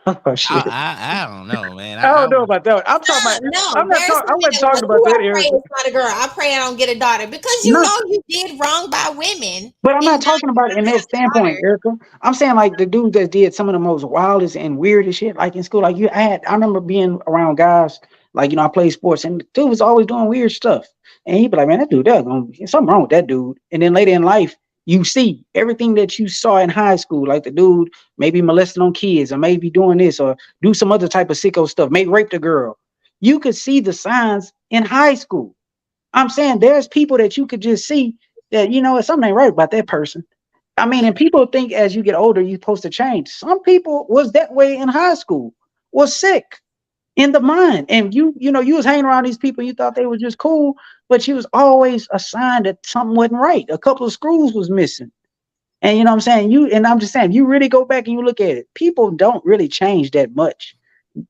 Well, oh shit. I don't know, man. I don't I know would. about that. I'm talking about. No, I'm not there's talking. I women wasn't that talking who about that, I pray Eric. it's not a girl. I pray I don't get a daughter because you No, know you did wrong by women, but I'm not and now talking you're about it trying in to that have a standpoint, daughter. Erica. I'm saying like the dudes that did some of the most wildest and weirdest shit, like in school. Like I remember being around guys, like I played sports, and the dude was always doing weird stuff. And he'd be like, man, that dude, that's gonna be something wrong with that dude. And then later in life, you see everything that you saw in high school, like the dude maybe molesting on kids, or maybe doing this, or do some other type of sicko stuff, maybe rape the girl. You could see the signs in high school. I'm saying there's people that you could just see that something ain't right about that person. I mean, and people think as you get older you're supposed to change. Some people was that way in high school, was sick in the mind, and you was hanging around these people. You thought they were just cool, but you was always a sign that something wasn't right. A couple of screws was missing, and you know what I'm saying. I'm just saying, you really go back and you look at it. People don't really change that much.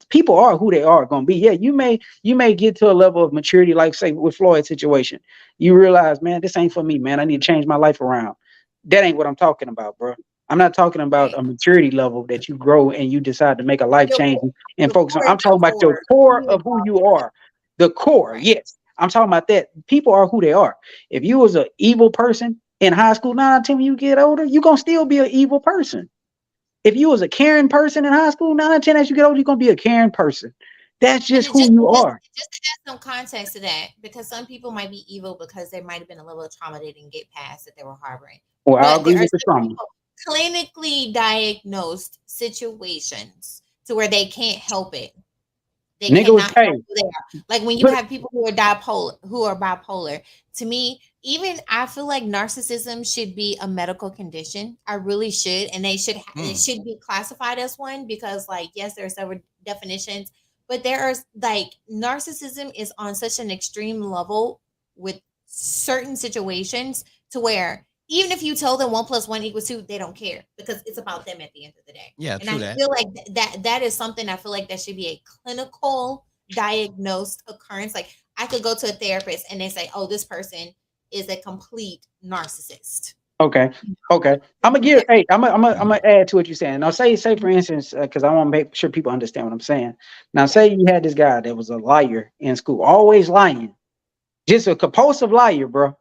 People are who they are going to be. Yeah, you may get to a level of maturity, like say with Floyd's situation. You realize, man, this ain't for me, man. I need to change my life around. That ain't what I'm talking about, bro. I'm not talking about Right. a maturity level that you grow and you decide to make a life Your change and your focus on. core I'm is the talking about your core. core You of who involve you are, the core. right. Yes, I'm talking about that. People are who they are. If you was an evil person in high school, now until you get older, you gonna still be an evil person. If you was a caring person in high school, 9 out of 10 as you get older, you're gonna be a caring person. That's And just who you are. just to add some context to that, because some people might be evil because there might have been a level of trauma they didn't get past that they were harboring. Well, I But agree there are with the some trauma. people clinically diagnosed situations to where they can't help it. They Nigga, cannot help hey, who they are. Like when you put have people who are bipolar, to me, even I feel like narcissism should be a medical condition. I really should, and it Hmm. should be classified as one because, like, yes, there are several definitions, but there are like narcissism is on such an extreme level with certain situations to where even if you tell them 1 + 1 = 2, they don't care because it's about them at the end of the day. Yeah, And true I that. feel like that is something I feel like that should be a clinical diagnosed occurrence. Like I could go to a therapist and they say, "Oh, this person is a complete narcissist." Okay. Okay. I'm gonna give. Okay. Hey, I'm gonna add to what you're saying. Now, say for instance, because I want to make sure people understand what I'm saying. Now, Yeah. say you had this guy that was a liar in school, always lying, just a compulsive liar, bro. Mhm.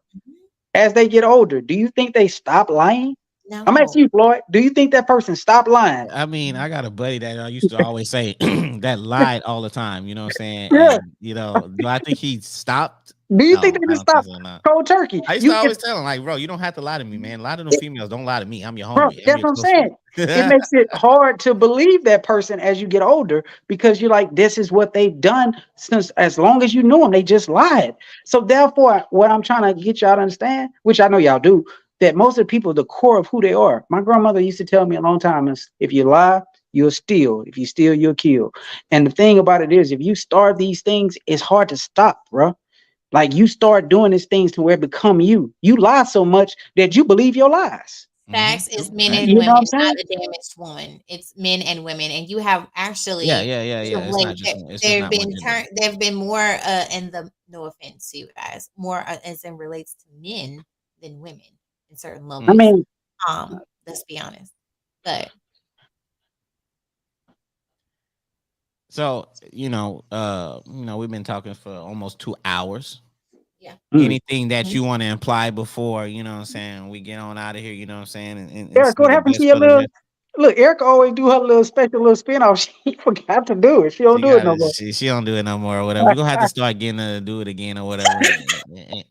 As they get older, do you think they stop lying? I'm asking No. you, Floyd. Do you think that person stopped lying? I mean, I got a buddy that I used to always say that lied all the time. You know what I'm saying? Yeah. And do I think he stopped? Do you think No, they I just don't think stop so. No. cold turkey? I used to You always tell him, like, bro, you don't have to lie to me, man. A lot of them it, females don't lie to me. I'm your bro, homie. I'm that's your what I'm close friend. saying. It makes it hard to believe that person as you get older because you're like, this is what they've done since as long as you knew them. They just lied. So therefore, what I'm trying to get y'all to understand, which I know y'all do, that most of the people, the core of who they are. My grandmother used to tell me a long time is if you lie, you'll steal. If you steal, you'll kill. And the thing about it is, if you start these things, it's hard to stop, bro. Like you start doing these things to where it become you. You lie so much that you believe your lies. Hmm. Facts is men and You know women, what I'm saying? not a damaged woman. It's men and women, and you have Yeah, actually yeah, yeah, sort yeah. of It's like not just it's just there have not one been gender. there have been more in the no offense to you guys, more as in relates to men than women in certain I Mm. levels. mean, Let's be honest. But So we've been talking for almost 2 hours. yeah. mm. Anything that Mhm. you want to imply before, what I'm saying, we get on out of here, you know what I'm saying, and Eric, say what the happened to best your for the little? rest. Look, Eric always do her little special little spin off. She forgot to do it. She don't She do it got no it. more. She don't do it no more or whatever. We're gonna have to start getting her to do it again or whatever, and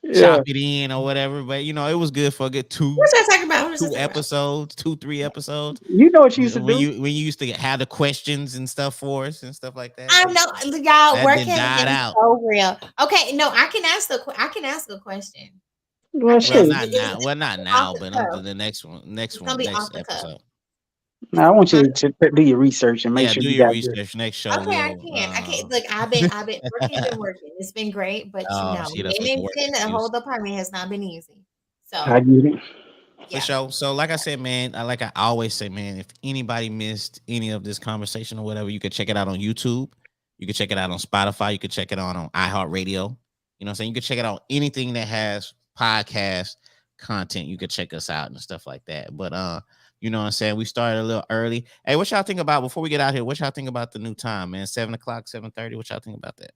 Yeah, chop it in or whatever. But it was good for a good two What was I talking about? What was I two talking about? episodes, 3 episodes. you know what she used to When do. you used to have the questions and stuff for us and stuff like that. I know, y'all. That Work then has died been out. so real. Okay, no, I can ask a question. I Well, can Well, ask. shit. not now. Well, not Off now, the but on to cuff. the next one, It's gonna be off next the cuff. episode. Now I want Huh? you to do your research and make Yeah, sure do you your got this. research. Next show, Okay, I we'll. can. I can't. Look, I've been work has been working. It's been great, but Oh, see, that's with the work managing a whole excuse. department has not been easy. I So get it. For yeah, sure. So, like I said, man, like I always say, man, if anybody missed any of this conversation or whatever, you could check it out on YouTube. You could check it out on Spotify. You could check it out on iHeartRadio. You know what I'm saying? You could check it out anything that has podcast content. You could check us out and stuff like that. But you know what I'm saying? We started a little early. Hey, what y'all think about before we get out here? What y'all think about the new time, man? 7 o'clock, 7:30. What y'all think about that?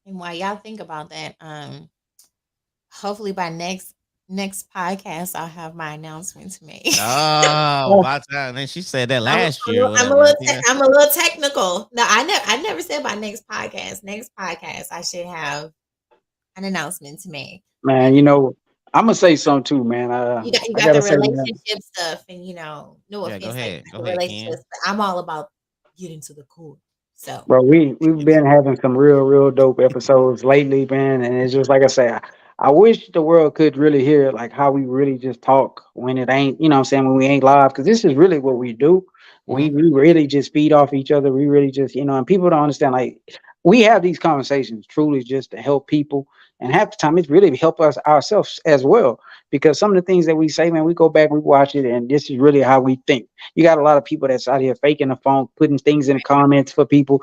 and while y'all think about that, hopefully by next podcast, I'll have my announcement to make. Oh, Oh, about time. And she said that last year or I'm a whatever. I little think that. I'm a little technical. No, I never said by next podcast. Next podcast, I should have an announcement to make. man, And I'm gonna say something too, man. you I got gotta the say, man, relationship stuff, and no Yeah, go offense, like ahead. Go the ahead, Ken. relationships, but I'm all about getting to the core. So bro, we've Get to been the having some real dope episodes lately, man, and it's just like I say, I wish the world could really hear like how we really just talk when it ain't, you know what I'm saying, when we ain't live, because this is really what we do. Mhm. We really just feed off each other. We really just, and people don't understand like we have these conversations truly just to help people. And half the time it's really to help us ourselves as well. Because some of the things that we say, man, we go back, we watch it, and this is really how we think. You got a lot of people that's out here faking the phone, putting things in the comments for people.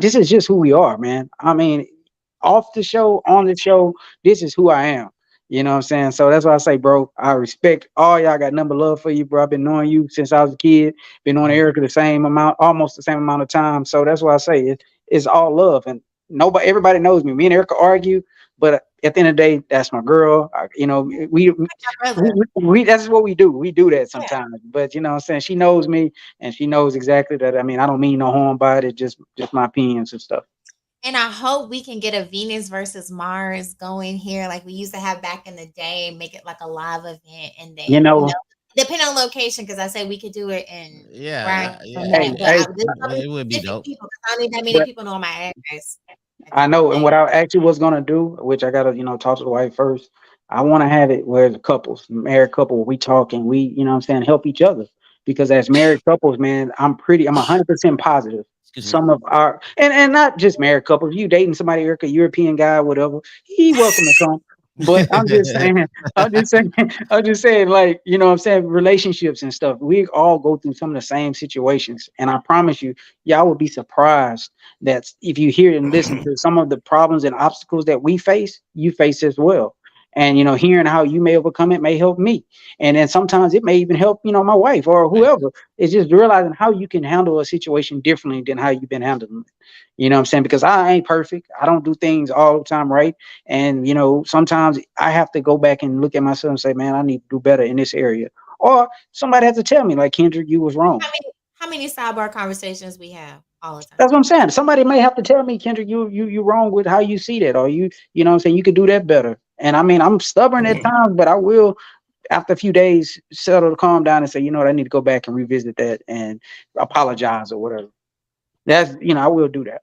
This is just who we are, man. I mean, off the show, on the show, this is who I am. You know what I'm saying? So that's why I say, bro, I respect all y'all. Got number love for you, bro. I've been knowing you since I was a kid. Been knowing Mhm. Erica the same amount, almost the same amount of time. So that's why I say it's all love. And everybody knows me. Me and Erica argue, but at the end of the day, that's my girl. my brother, That's what we do. We do that yeah. sometimes. But you know what I'm saying? She knows me and she knows exactly that. I mean, I don't mean no harm by it. It's just my opinions and stuff. And I hope we can get a Venus versus Mars going here, like we used to have back in the day. Make it like a live event, and You then know, depend on location, because I say we could do it in where I Yeah, am from yeah, hey, that. But yeah. hey, there's only It would be specific dope. people, because I don't need that many but people know my address at the I end of the know, and day. what I actually was gonna do, which I gotta, talk to the wife first. I want to have it where the couples, married couple, we talk and we, you know what I'm saying, help each other. Because as married couples, man, I'm 100% positive. Excuse me. Some of our, and not just married couples, you dating somebody, Erica, European guy, whatever, he welcome to come. But I'm just saying, I'm just saying, I'm just saying, like, you know what I'm saying, relationships and stuff. We all go through some of the same situations. And I promise you, y'all would be surprised that if you hear and listen to some of the problems and obstacles that we face, you face as well. And hearing how you may overcome it may help me. And then sometimes it may even help my wife or Right. whoever. It's just realizing how you can handle a situation differently than how you've been handling it. You know what I'm saying? Because I ain't perfect. I don't do things all the time right. And sometimes I have to go back and look at myself and say, man, I need to do better in this area. Or somebody has to tell me, like, Kendrick, you was wrong. How many sidebar conversations we have all the time? That's what I'm saying. Somebody may have to tell me, Kendrick, you wrong with how you see that, or you know what I'm saying, you could do that better. And I mean, I'm stubborn at times, but I will, after a few days, settle to calm down and say, you know what, I need to go back and revisit that and apologize or whatever. That's I will do that.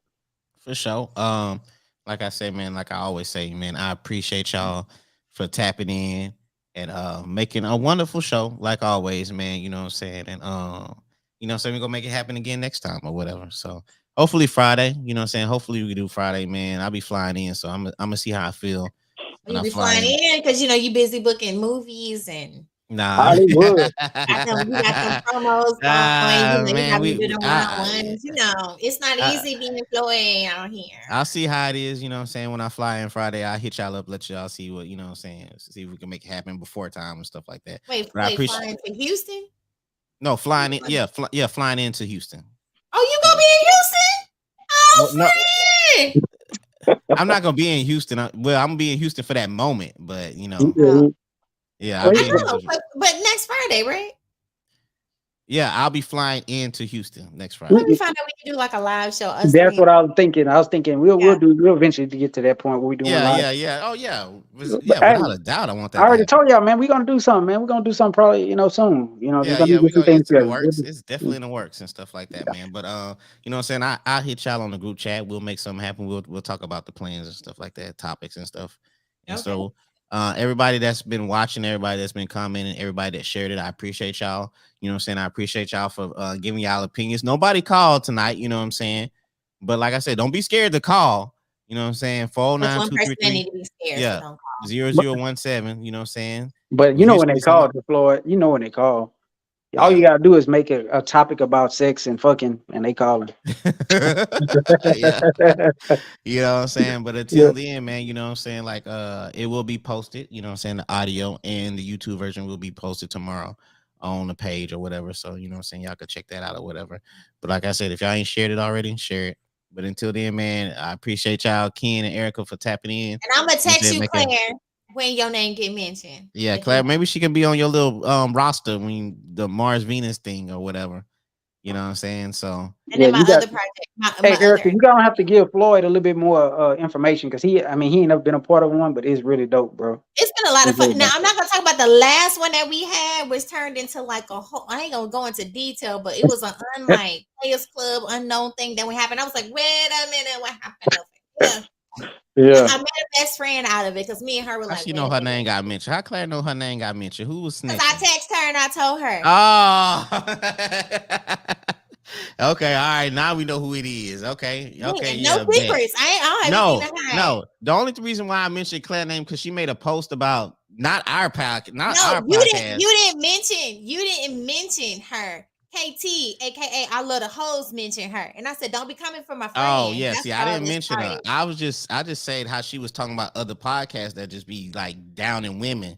For sure. Like I say, man, like I always say, man, I appreciate y'all for tapping in and making a wonderful show, like always, man. You know what I'm saying? And so we're gonna make it happen again next time or whatever. So hopefully Friday, you know what I'm saying? Hopefully we can do Friday, man. I'll be flying in, so I'm gonna see how I feel when You I be fly flying in. in because you busy booking movies and Nah. Hollywood. you got some promos going. You Man, got me doing one on I, ones. It's not I, easy being employed out here. I'll see how it is, you know what I'm saying? When I fly in Friday, I'll hit y'all up, let y'all see what, you know what I'm saying, see if we can make it happen before time and stuff like that. Wait, But I wait, appreciate flying to Houston? no You flying in, flying- yeah, flying into Houston. Oh, you Yeah. gonna be in Houston? Well, no, Oh, friend. I'm not gonna be in Houston. Well, I'm gonna be in Houston for that moment, but Oh, yeah, I'll Wait, be I in know, Houston. but next Friday, right? Yeah, I'll be flying into Houston next Let Friday. me find out we can do like a live show. Us that's three. what I was thinking. I was thinking we'll Yeah. do we'll eventually get to that point where we're doing Yeah, live. yeah, yeah. Oh yeah. But Yeah, hey, without a doubt, I want I that to already happen. told y'all, man, we're gonna do something, man. We're gonna do something probably, soon. We're Yeah, gonna yeah, get we some go. things It's in the together. works. It's definitely in the works and stuff like that, man. But you know what I'm saying? I'll hit y'all on the group chat. We'll make something happen. We'll talk about the plans and stuff like that, topics and stuff. And Okay. so everybody that's been watching, everybody that's been commenting, everybody that shared it, I appreciate y'all. You know what I'm saying? I appreciate y'all for giving y'all opinions. Nobody called tonight, you know what I'm saying? But like I said, don't be scared to call. You know what I'm saying? There's one person that 409-233. need to be scared, so Yeah. don't call. zero But, zero one seven. You know what I'm saying? but Well, when they usually call somebody. to Floyd, when they call. All you Yeah. gotta do is make a topic about sex and fucking, and they calling. Yeah. You know what I'm saying? But Yeah. until then, man, you know what I'm saying? Like it will be posted, you know what I'm saying? The audio and the YouTube version will be posted tomorrow on the page or whatever. So, you know what I'm saying? Y'all could check that out or whatever. But like I said, if y'all ain't shared it already, share it. But until then, man, I appreciate y'all, Ken and Erica, for tapping in. And I'm gonna You know what I'm text saying? you, Make it. Claire, when your name get mentioned. Yeah, Let you Claire, know. maybe she can be on your little roster when the Mars Venus thing or whatever. You know what I'm saying? So And Yeah, then my you got. other project, my Hey, other. Erica, you gonna have to give Floyd a little bit more information because he ain't never been a part of one, but it's really dope, bro. It's been a lot of It's really fun. Now dope. I'm not gonna talk about the last one that we had, which turned into like a whole. I ain't gonna go into detail, but it was an unlike Players Club unknown thing that would happen. I was like, wait a minute, what happened? Yeah, Yeah. I made a best friend out of it because me and her were how like, she wait know a her minute, name got mentioned? How Claire know her name got mentioned? Who was because I snitching? text her and I told her. Oh, okay. All right. Now we know who it is. Okay. Okay. Yeah, no Yeah. Bet. secrets. I don't have anything No, to hide. no. The only reason why I mentioned Claire name because she made a post about not No, our you didn't. podcast. You didn't mention her. KT, aka I love the hoes, mention her, and I said, "Don't be coming for my Oh friend." yeah. That's See, I how didn't this mention her. started. I just said how she was talking about other podcasts that just be like down in women.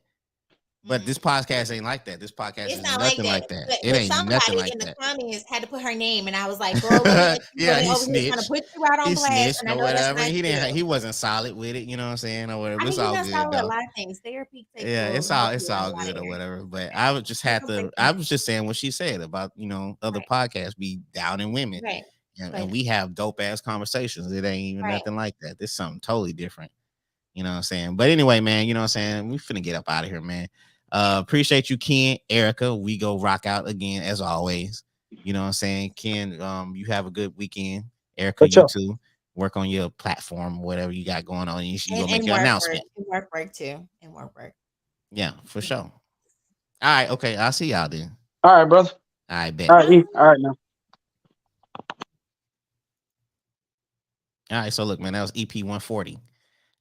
But this Mm. podcast ain't like that. This podcast It's is not like nothing that. like that. But It but ain't nothing somebody like in the that. comments had to put her name, and I was like, "Girl, we Yeah, really he over here trying to snitched. put you out on He blast, snitched and I or know that's whatever. not He didn't. you." He wasn't solid with it. You know what I'm saying or whatever. I It's mean, you're all not good solid with a though. lot of things. Therapy takes Yeah, will it's help all you it's out all a lot good of or areas. whatever. But Right. I would just You're had to. completely I was just saying what she said about other right. podcasts be down in women, Right. and But we have dope ass conversations. It ain't even right. nothing like that. This is something totally different. You know what I'm saying? But anyway, man, you know what I'm saying? We finna get up out of here, man. Appreciate you, Ken, Erica. We go rock out again as always. You know what I'm saying? Ken, you have a good weekend. Erica, For you sure. too. Work on your platform, whatever you got going on. You go make And your work, announcement. and work too, and work. Yeah, for sure. All right, okay. I'll see y'all then. All right, brother. I All bet. right, E. All right now. All right, so look, man, that was EP 140.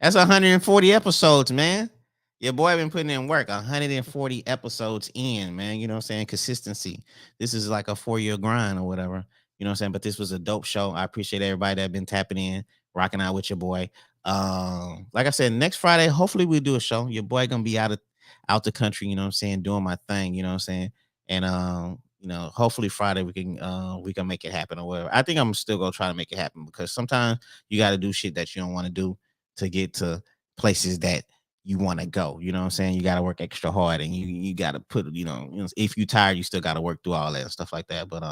That's 140 episodes, man. Your boy been putting in work. 140 episodes in, man. You know what I'm saying? Consistency. This is like a 4-year grind or whatever. You know what I'm saying? But this was a dope show. I appreciate everybody that been tapping in, rocking out with your boy. Like I said, next Friday, hopefully we'll do a show. Your boy gonna be out the country, you know what I'm saying, doing my thing, you know what I'm saying? And hopefully Friday we can make it happen or whatever. I think I'm still gonna try to make it happen because sometimes you gotta do shit that you don't want to do to get to places that you want to go. You know what I'm saying? You gotta work extra hard and you gotta put, if you tired, you still gotta work through all that and stuff like that. But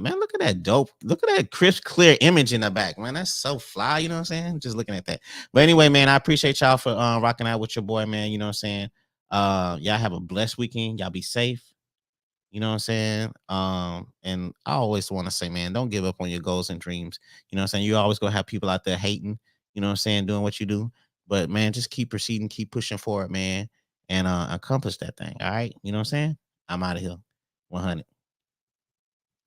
man, look at that dope. Look at that crisp, clear image in the back, man. That's so fly. You know what I'm saying? Just looking at that. But anyway, man, I appreciate y'all for rocking out with your boy, man. You know what I'm saying? Y'all have a blessed weekend. Y'all be safe. You know what I'm saying? And I always want to say, man, don't give up on your goals and dreams. You know what I'm saying? You always gonna have people out there hating, you know what I'm saying, doing what you do. But man, just keep proceeding, keep pushing forward, man, and accomplish that thing. All right. You know what I'm saying? I'm out of here. 100.